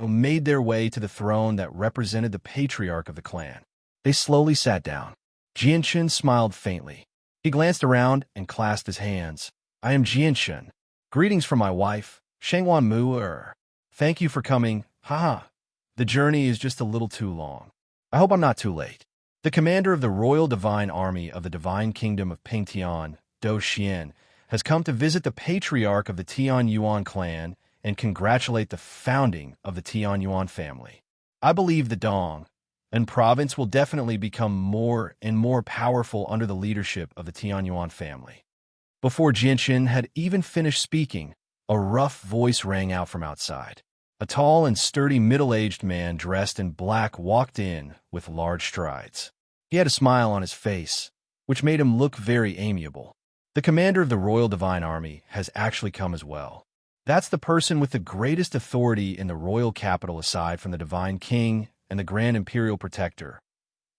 made their way to the throne that represented the patriarch of the clan. They slowly sat down. Jianshen smiled faintly. He glanced around and clasped his hands. I am Jianshen. Greetings from my wife, Shangwan Mu. Thank you for coming. The journey is just a little too long. I hope I'm not too late. The commander of the Royal Divine Army of the Divine Kingdom of Pingtian, Do Xian, has come to visit the patriarch of the Tianyuan clan and congratulate the founding of the Tianyuan family. I believe the Dong and province will definitely become more and more powerful under the leadership of the Tianyuan family. Before Jianshen had even finished speaking, a rough voice rang out from outside. A tall and sturdy middle-aged man dressed in black walked in with large strides. He had a smile on his face, which made him look very amiable. The commander of the Royal Divine Army has actually come as well. That's the person with the greatest authority in the royal capital aside from the Divine King and the Grand Imperial Protector.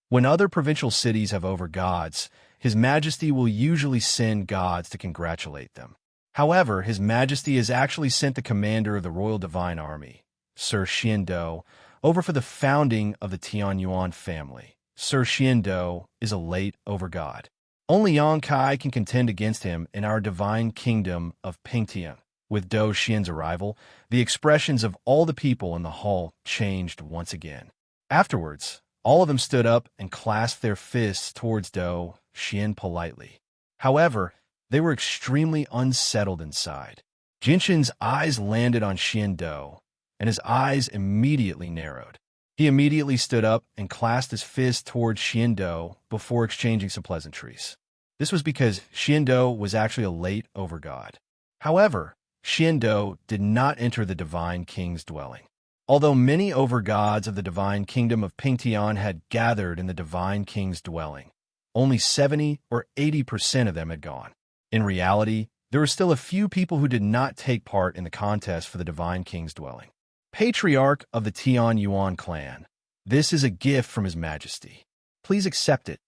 When other provincial cities have over-gods, His Majesty will usually send gods to congratulate them. However, His Majesty has actually sent the commander of the Royal Divine Army, Sir Xiando, over for the founding of the Tianyuan family. Sir Xiando is a late overgod. Only Yang Kai can contend against him in our divine kingdom of Pingtian. With Do Xian's arrival, the expressions of all the people in the hall changed once again. Afterwards, all of them stood up and clasped their fists towards Do Xian politely. However, they were extremely unsettled inside. Jinshin's eyes landed on Xiando, and his eyes immediately narrowed. He immediately stood up and clasped his fist towards Xiando before exchanging some pleasantries. This was because Xiando was actually a late overgod. However, Xiando did not enter the Divine King's dwelling. Although many overgods of the Divine Kingdom of Pingtian had gathered in the Divine King's dwelling, only 70 or 80% of them had gone. In reality, there were still a few people who did not take part in the contest for the Divine King's dwelling. Patriarch of the Tianyuan clan, this is a gift from His Majesty. Please accept it.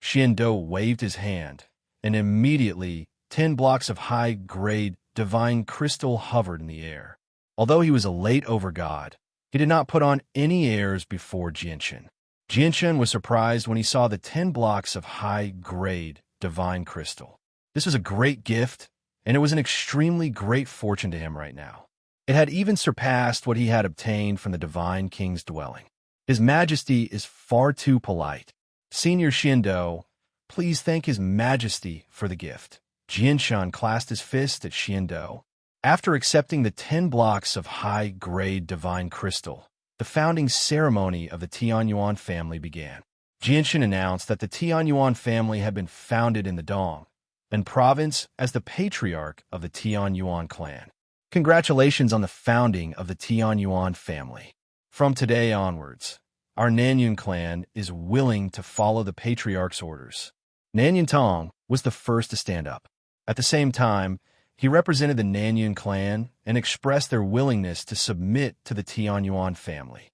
Xiando waved his hand, and immediately 10 blocks of high-grade divine crystal hovered in the air. Although he was a late overgod, he did not put on any airs before Jianshen. Jianshen was surprised when he saw the 10 blocks of high-grade divine crystal. This was a great gift, and it was an extremely great fortune to him right now. It had even surpassed what he had obtained from the Divine King's dwelling. His Majesty is far too polite. Senior Xiando, please thank His Majesty for the gift. Jianshen clasped his fist at Xiando. After accepting the 10 blocks of high-grade divine crystal, the founding ceremony of the Tianyuan family began. Jianshen announced that the Tianyuan family had been founded in the Dong and province as the patriarch of the Tianyuan clan. Congratulations on the founding of the Tianyuan family. From today onwards, our Nanyun clan is willing to follow the patriarch's orders. Nanyun Tong was the first to stand up. At the same time, he represented the Nanyun clan and expressed their willingness to submit to the Tianyuan family.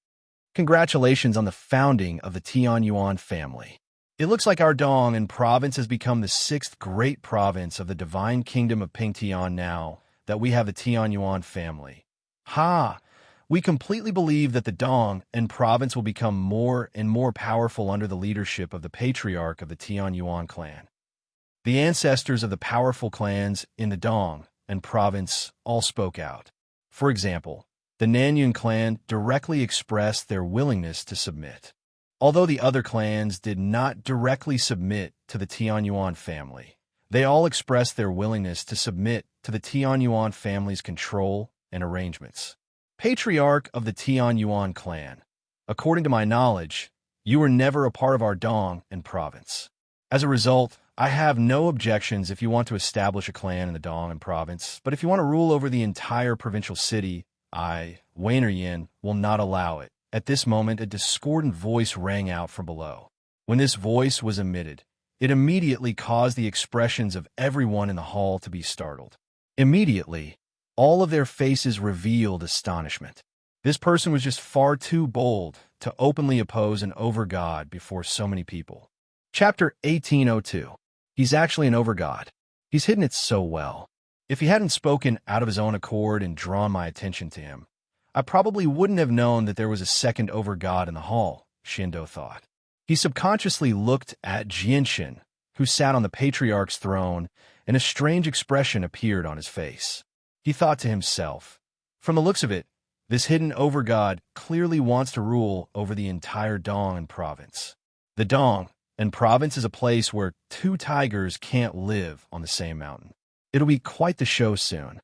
Congratulations on the founding of the Tianyuan family. It looks like our Dong and province has become the 6th great province of the divine kingdom of Pingtian now that we have the Tianyuan family. Ha! We completely believe that the Dong and province will become more and more powerful under the leadership of the patriarch of the Tianyuan clan. The ancestors of the powerful clans in the Dong and province all spoke out. For example, the Nanyun clan directly expressed their willingness to submit. Although the other clans did not directly submit to the Tianyuan family, they all expressed their willingness to submit to the Tianyuan family's control and arrangements. Patriarch of the Tianyuan clan, according to my knowledge, you were never a part of our Dong and province. As a result, I have no objections if you want to establish a clan in the Dong and province, but if you want to rule over the entire provincial city, I, Yin, will not allow it. At this moment, a discordant voice rang out from below. When this voice was emitted, it immediately caused the expressions of everyone in the hall to be startled. Immediately, all of their faces revealed astonishment. This person was just far too bold to openly oppose an overgod before so many people. Chapter 1802. He's actually an overgod. He's hidden it so well. If he hadn't spoken out of his own accord and drawn my attention to him, I probably wouldn't have known that there was a second overgod in the hall, Shindo thought. He subconsciously looked at Jianshin, who sat on the patriarch's throne, and a strange expression appeared on his face. He thought to himself, from the looks of it, this hidden overgod clearly wants to rule over the entire Dong and province. The Dong and province is a place where 2 tigers can't live on the same mountain. It'll be quite the show soon.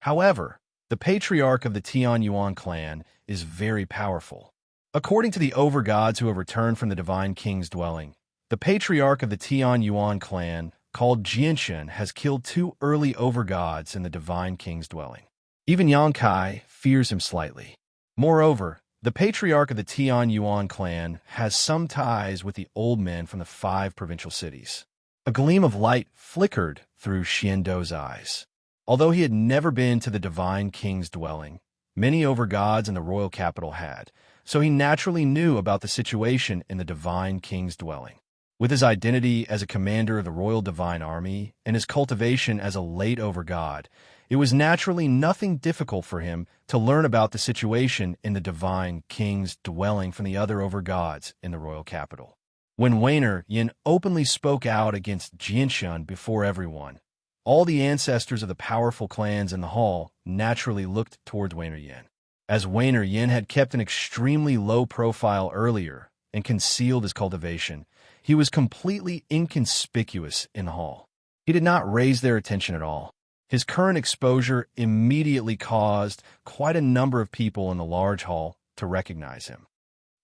However, the patriarch of the Tianyuan clan is very powerful. According to the overgods who have returned from the divine king's dwelling, the patriarch of the Tianyuan clan, called Jianshin, has killed 2 early overgods in the divine king's dwelling. Even Yangkai fears him slightly. Moreover, the patriarch of the Tianyuan clan has some ties with the old men from the 5 provincial cities. A gleam of light flickered through Xiando's eyes. Although he had never been to the divine king's dwelling, many overgods in the royal capital had, so he naturally knew about the situation in the divine king's dwelling. With his identity as a commander of the royal divine army and his cultivation as a late overgod, it was naturally nothing difficult for him to learn about the situation in the divine king's dwelling from the other overgods in the royal capital. When Yin openly spoke out against Jianshan before everyone, all the ancestors of the powerful clans in the hall naturally looked towards Yin. As Yin had kept an extremely low profile earlier and concealed his cultivation, he was completely inconspicuous in the hall. He did not raise their attention at all. His current exposure immediately caused quite a number of people in the large hall to recognize him.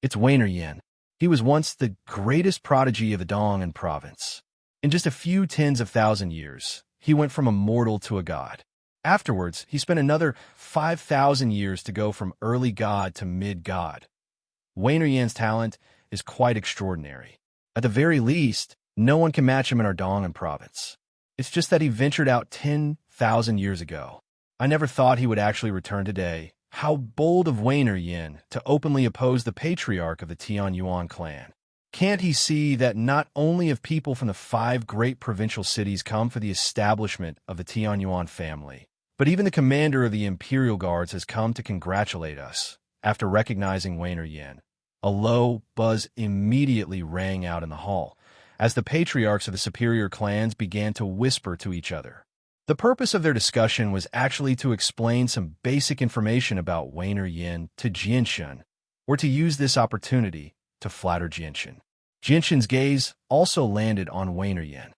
It's Yin. He was once the greatest prodigy of the Dong and province. In just a few tens of thousand years, he went from a mortal to a god. Afterwards, he spent another 5,000 years to go from early god to mid-god. Yin's talent is quite extraordinary. At the very least, no one can match him in our Dong and province. It's just that he ventured out 10,000 years ago. I never thought he would actually return today. How bold of Yin to openly oppose the patriarch of the Tianyuan clan. Can't he see that not only have people from the 5 great provincial cities come for the establishment of the Tianyuan family, but even the commander of the Imperial Guards has come to congratulate us after recognizing Yin. A low buzz immediately rang out in the hall as the patriarchs of the superior clans began to whisper to each other. The purpose of their discussion was actually to explain some basic information about Yin to Jianshin, or to use this opportunity to flatter Jianshin. Jianshin's gaze also landed on Yin.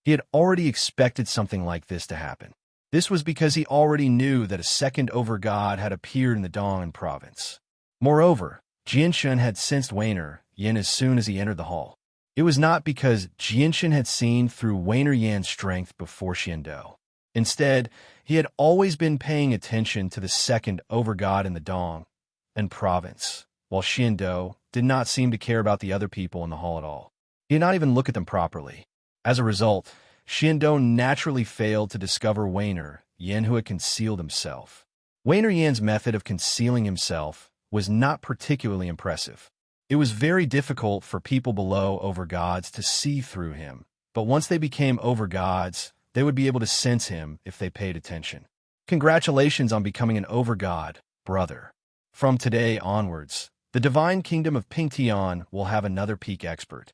He had already expected something like this to happen. This was because he already knew that a second overgod had appeared in the Dong province. Moreover, Jianshin had sensed Yin as soon as he entered the hall. It was not because Jianshin had seen through Yin's strength before Xiando. Instead, he had always been paying attention to the second overgod in the Dong and province, while Xiando did not seem to care about the other people in the hall at all. He did not even look at them properly. As a result, Xiando naturally failed to discover Wainer Yin, who had concealed himself. Wainer Yin's method of concealing himself was not particularly impressive. It was very difficult for people below overgods to see through him, but once they became overgods, they would be able to sense him if they paid attention. Congratulations on becoming an overgod, brother. From today onwards, the divine kingdom of Pingtian will have another peak expert.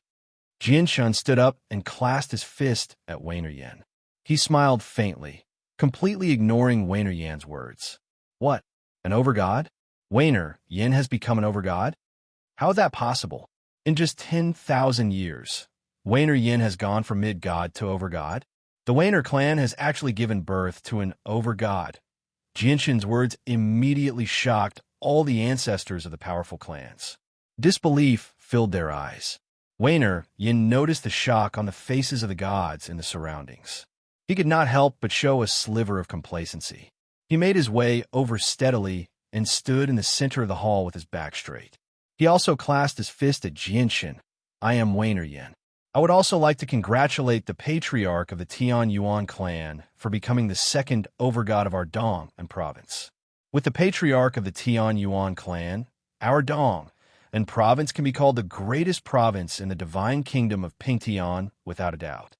Jianshun stood up and clasped his fist at Wainer Yin. He smiled faintly, completely ignoring Wainer Yin's words. What? An overgod? Wainer Yin has become an overgod? How is that possible? In just 10,000 years, Wainer Yin has gone from mid-god to overgod. The Wainer clan has actually given birth to an overgod. Jianshun's words immediately shocked all the ancestors of the powerful clans. Disbelief filled their eyes. Wainer Yin noticed the shock on the faces of the gods in the surroundings. He could not help but show a sliver of complacency. He made his way over steadily and stood in the center of the hall with his back straight. He also clasped his fist at Jianshun. I am Wainer Yin. I would also like to congratulate the patriarch of the Tian Yuan clan for becoming the second overgod of our Dong and province. With the patriarch of the Tian Yuan clan, our Dong and province can be called the greatest province in the divine kingdom of Pingtian without a doubt.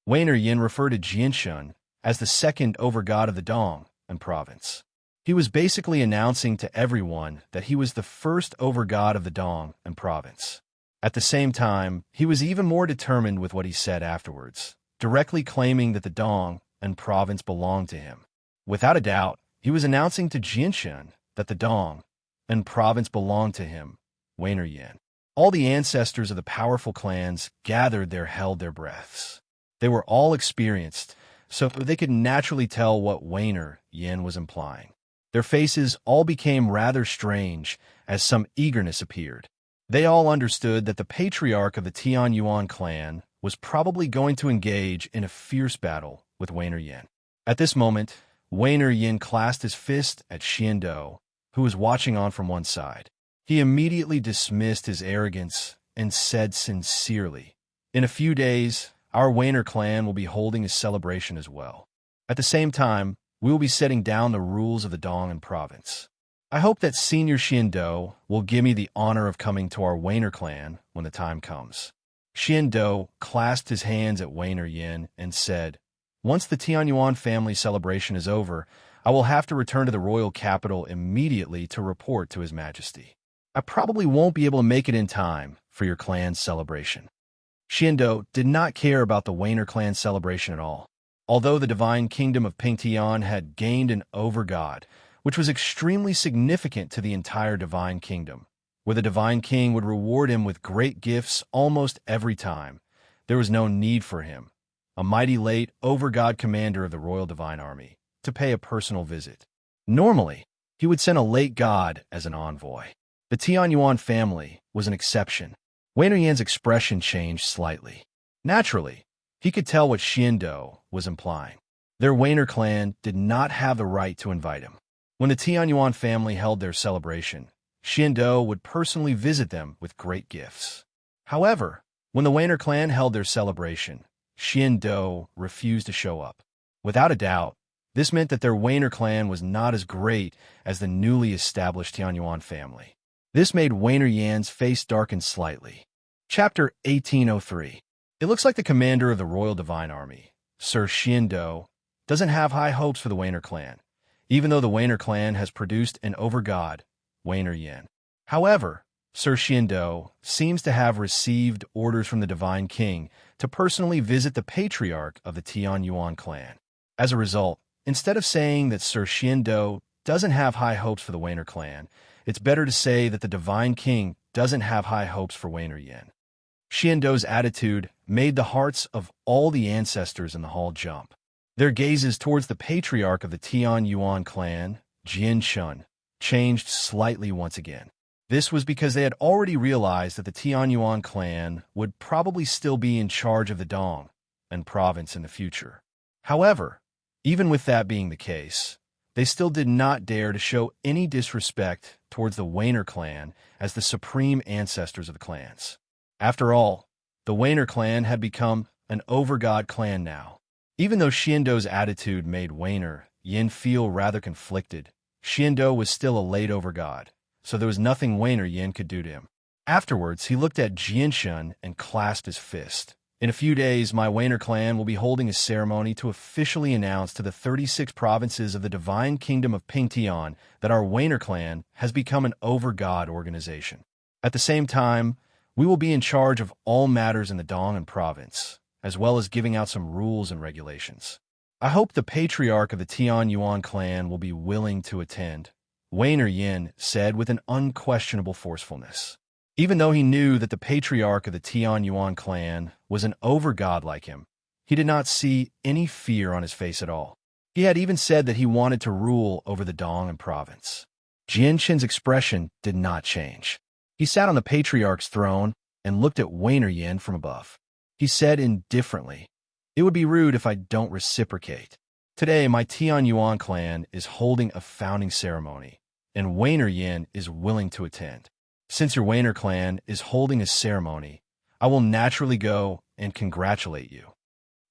Wainer Yin referred to Jianshun as the second overgod of the Dong and province. He was basically announcing to everyone that he was the first overgod of the Dong and province. At the same time, he was even more determined with what he said afterwards, directly claiming that the Dong and province belonged to him. Without a doubt, he was announcing to Jianshun that the Dong and province belonged to him, Wainer Yin. All the ancestors of the powerful clans gathered there, held their breaths. They were all experienced, so they could naturally tell what Wainer Yin was implying. Their faces all became rather strange as some eagerness appeared. They all understood that the patriarch of the Tian Yuan clan was probably going to engage in a fierce battle with Wainer Yin. At this moment, Wainer Yin clasped his fist at Xiando, who was watching on from one side. He immediately dismissed his arrogance and said sincerely, "In a few days, our Wainer clan will be holding a celebration as well. At the same time, we will be setting down the rules of the Dong and province. I hope that Senior Xiando will give me the honor of coming to our Wainer clan when the time comes." Xiando clasped his hands at Wainer Yin and said, "Once the Tianyuan family celebration is over, I will have to return to the royal capital immediately to report to His Majesty. I probably won't be able to make it in time for your clan's celebration." Xiando did not care about the Wainer clan celebration at all. Although the divine kingdom of Pingtian had gained an overgod, which was extremely significant to the entire divine kingdom, where the divine king would reward him with great gifts almost every time, there was no need for him, a mighty late overgod commander of the royal divine army, to pay a personal visit. Normally, he would send a late god as an envoy. The Tianyuan family was an exception. Wainer Yin's expression changed slightly. Naturally, he could tell what Xiando was implying. Their Wainer clan did not have the right to invite him. When the Tianyuan family held their celebration, Xiando would personally visit them with great gifts. However, when the Wainer clan held their celebration, Xiando refused to show up. Without a doubt, this meant that their Wainer clan was not as great as the newly established Tianyuan family. This made Wainer Yin's face darken slightly. Chapter 1803. It looks like the commander of the Royal Divine Army, Sir Xiando, doesn't have high hopes for the Wainer clan, even though the Wainer clan has produced an overgod, Wainer Yin. However, Sir Xiando seems to have received orders from the Divine King to personally visit the patriarch of the Tianyuan clan. As a result, instead of saying that Sir Xiando doesn't have high hopes for the Wainer clan, it's better to say that the Divine King doesn't have high hopes for Wainer Yin. Xiando's attitude made the hearts of all the ancestors in the hall jump. Their gazes towards the patriarch of the Tianyuan clan, Jianshun, changed slightly once again. This was because they had already realized that the Tianyuan clan would probably still be in charge of the Dong and province in the future. However, even with that being the case, they still did not dare to show any disrespect towards the Wainer clan as the supreme ancestors of the clans. After all, the Wainer clan had become an overgod clan now. Even though Xiando's attitude made Wayner Yin feel rather conflicted, Xiando was still a late overgod, so there was nothing Wayner Yin could do to him. Afterwards, he looked at Jianshun and clasped his fist. In a few days, my Wayner clan will be holding a ceremony to officially announce to the 36 provinces of the divine kingdom of Pingtian that our Wayner clan has become an overgod organization. At the same time, we will be in charge of all matters in the Dong'an province, as well as giving out some rules and regulations. I hope the patriarch of the Tian Yuan clan will be willing to attend, Wayner Yin said with an unquestionable forcefulness. Even though he knew that the patriarch of the Tian Yuan clan was an overgod like him, he did not see any fear on his face at all. He had even said that he wanted to rule over the Dong'an province. Jianxin's expression did not change. He sat on the patriarch's throne and looked at Wayner Yin from above. He said indifferently, "It would be rude if I don't reciprocate. Today, my Tian Yuan clan is holding a founding ceremony, and Wayner Yin is willing to attend. Since your Wayner clan is holding a ceremony, I will naturally go and congratulate you."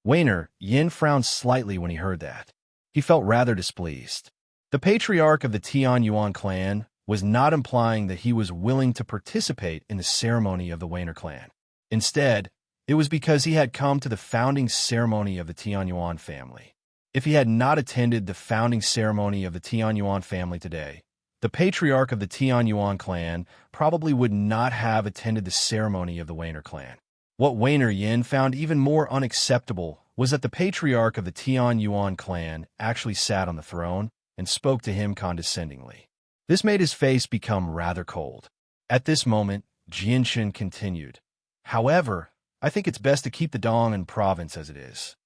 Wayner Yin frowned slightly when he heard that. He felt rather displeased. The patriarch of the Tian Yuan clan was not implying that he was willing to participate in the ceremony of the Wayner clan. Instead, it was because he had come to the founding ceremony of the Tian Yuan family. If he had not attended the founding ceremony of the Tian Yuan family today, the patriarch of the Tian Yuan clan probably would not have attended the ceremony of the Wayner clan. What Wayner Yin found even more unacceptable was that the patriarch of the Tian Yuan clan actually sat on the throne and spoke to him condescendingly. This made his face become rather cold. At this moment, Jianxin continued, "However, I think it's best to keep the Dong'an province as it is.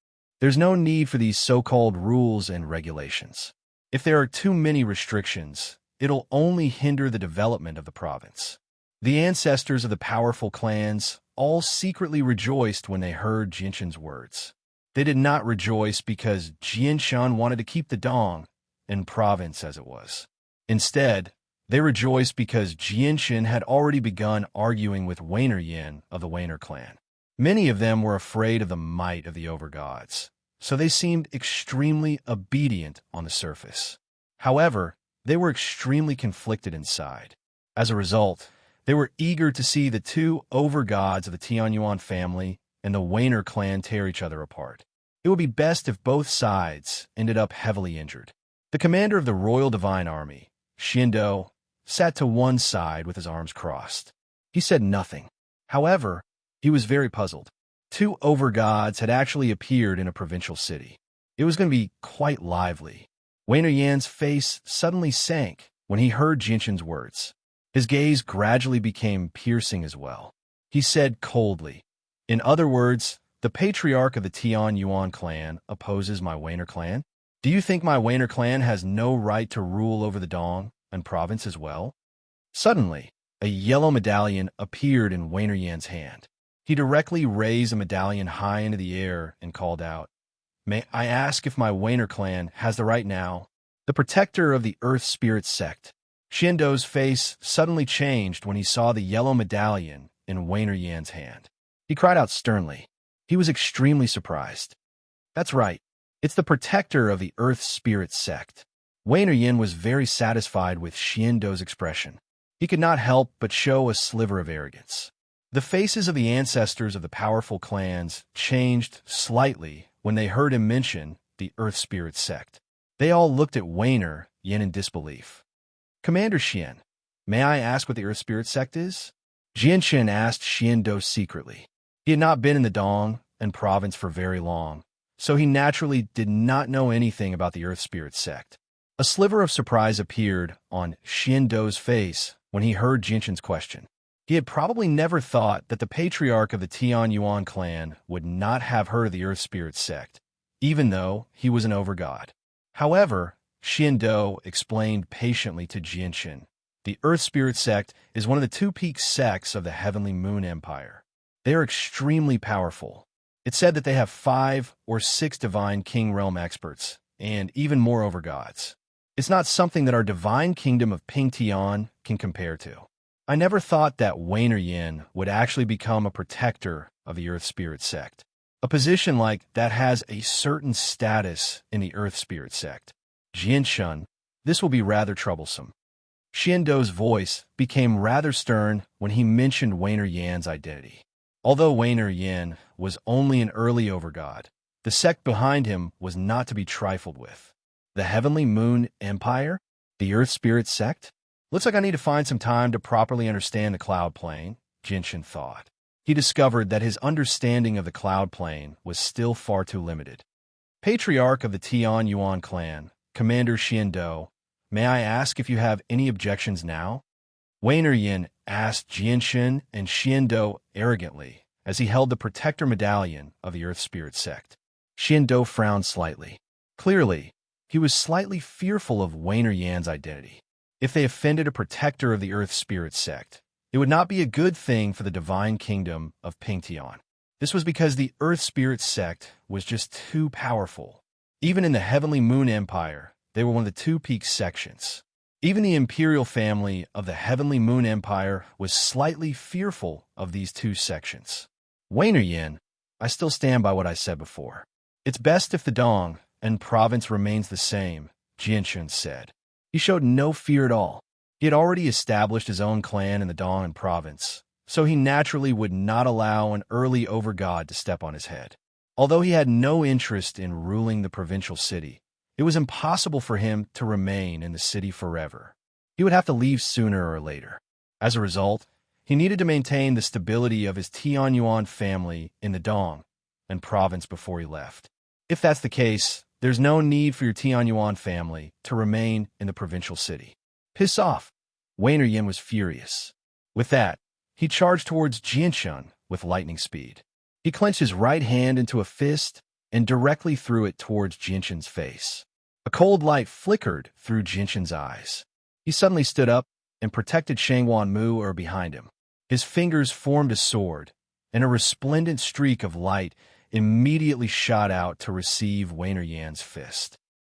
There's no need for these so-called rules and regulations. If there are too many restrictions, it'll only hinder the development of the province." The ancestors of the powerful clans all secretly rejoiced when they heard Jianxin's words. They did not rejoice because Jianxin wanted to keep the Dong'an province as it was. Instead, they rejoiced because Jianxin had already begun arguing with Wayner Yin of the Wayner clan. Many of them were afraid of the might of the overgods, so they seemed extremely obedient on the surface. However, they were extremely conflicted inside. As a result, they were eager to see the two overgods of the Tian Yuan family and the Wayner clan tear each other apart. It would be best if both sides ended up heavily injured. The commander of the Royal Divine Army, Xiando, sat to one side with his arms crossed. He said nothing. However, he was very puzzled. Two overgods had actually appeared in a provincial city. It was going to be quite lively. Wayner Yan's face suddenly sank when he heard Jianxin's words. His gaze gradually became piercing as well. He said coldly, "In other words, the patriarch of the Tian Yuan clan opposes my Wayner clan? Do you think my Wayner clan has no right to rule over the Dong'an province as well?" Suddenly, a yellow medallion appeared in Wayner Yan's hand. He directly raised a medallion high into the air and called out, "May I ask if my Wayner clan has the right now?" The protector of the Earth Spirit sect. Xiando's face suddenly changed when he saw the yellow medallion in Wayner Yan's hand. He cried out sternly. He was extremely surprised. "That's right. It's the protector of the Earth Spirit sect." Wayner Yin was very satisfied with Xiando's expression. He could not help but show a sliver of arrogance. The faces of the ancestors of the powerful clans changed slightly when they heard him mention the Earth Spirit sect. They all looked at Wayner Yin in disbelief. "Commander Xian, may I ask what the Earth Spirit sect is?" Jianxin asked Xiando secretly. He had not been in the Dong'an province for very long, so he naturally did not know anything about the Earth Spirit sect. A sliver of surprise appeared on Xiando's face when he heard Jianxin's question. He had probably never thought that the patriarch of the Tian Yuan clan would not have heard of the Earth Spirit sect, even though he was an overgod. However, Xiando explained patiently to Jianxin, the Earth Spirit sect is one of the two peak sects of the Heavenly Moon Empire. They are extremely powerful. It's said that they have 5 or 6 divine king realm experts, and even more overgods. It's not something that our divine kingdom of Pingtian can compare to. I never thought that Wayner Yin would actually become a protector of the Earth Spirit sect. A position like that has a certain status in the Earth Spirit sect. Jianshun, this will be rather troublesome. Xiando's voice became rather stern when he mentioned Wainer Yan's identity. Although Wainer Yan was only an early overgod, the sect behind him was not to be trifled with. The Heavenly Moon Empire? The Earth Spirit sect? Looks like I need to find some time to properly understand the cloud plane, Jinshin thought. He discovered that his understanding of the cloud plane was still far too limited. Patriarch of the Tian Yuan clan, Commander Xiando, may I ask if you have any objections now? Wainer Yin asked Jinshin and Xiando arrogantly as he held the protector medallion of the Earth Spirit sect. Xiando frowned slightly. Clearly, he was slightly fearful of Wainer Yan's identity. If they offended a protector of the Earth Spirit sect, it would not be a good thing for the divine kingdom of Pingtian. This was because the Earth Spirit sect was just too powerful. Even in the Heavenly Moon Empire, they were one of the two peak sections. Even the imperial family of the Heavenly Moon Empire was slightly fearful of these two sections. Wainer Yin, I still stand by what I said before. It's best if the Dong and province remains the same, Jianshun said. He showed no fear at all. He had already established his own clan in the Dong and province, so he naturally would not allow an early overgod to step on his head. Although he had no interest in ruling the provincial city, it was impossible for him to remain in the city forever. He would have to leave sooner or later. As a result, he needed to maintain the stability of his Tianyuan family in the Dong and province before he left. If that's the case, there's no need for your Tianyuan family to remain in the provincial city. Piss off! Wainer Yin was furious. With that, he charged towards Jianshun with lightning speed. He clenched his right hand into a fist and directly threw it towards Jianshun's face. A cold light flickered through Jianshun's eyes. He suddenly stood up and protected Shangwan Mu behind him. His fingers formed a sword, and a resplendent streak of light immediately shot out to receive Wainer Yan's fist.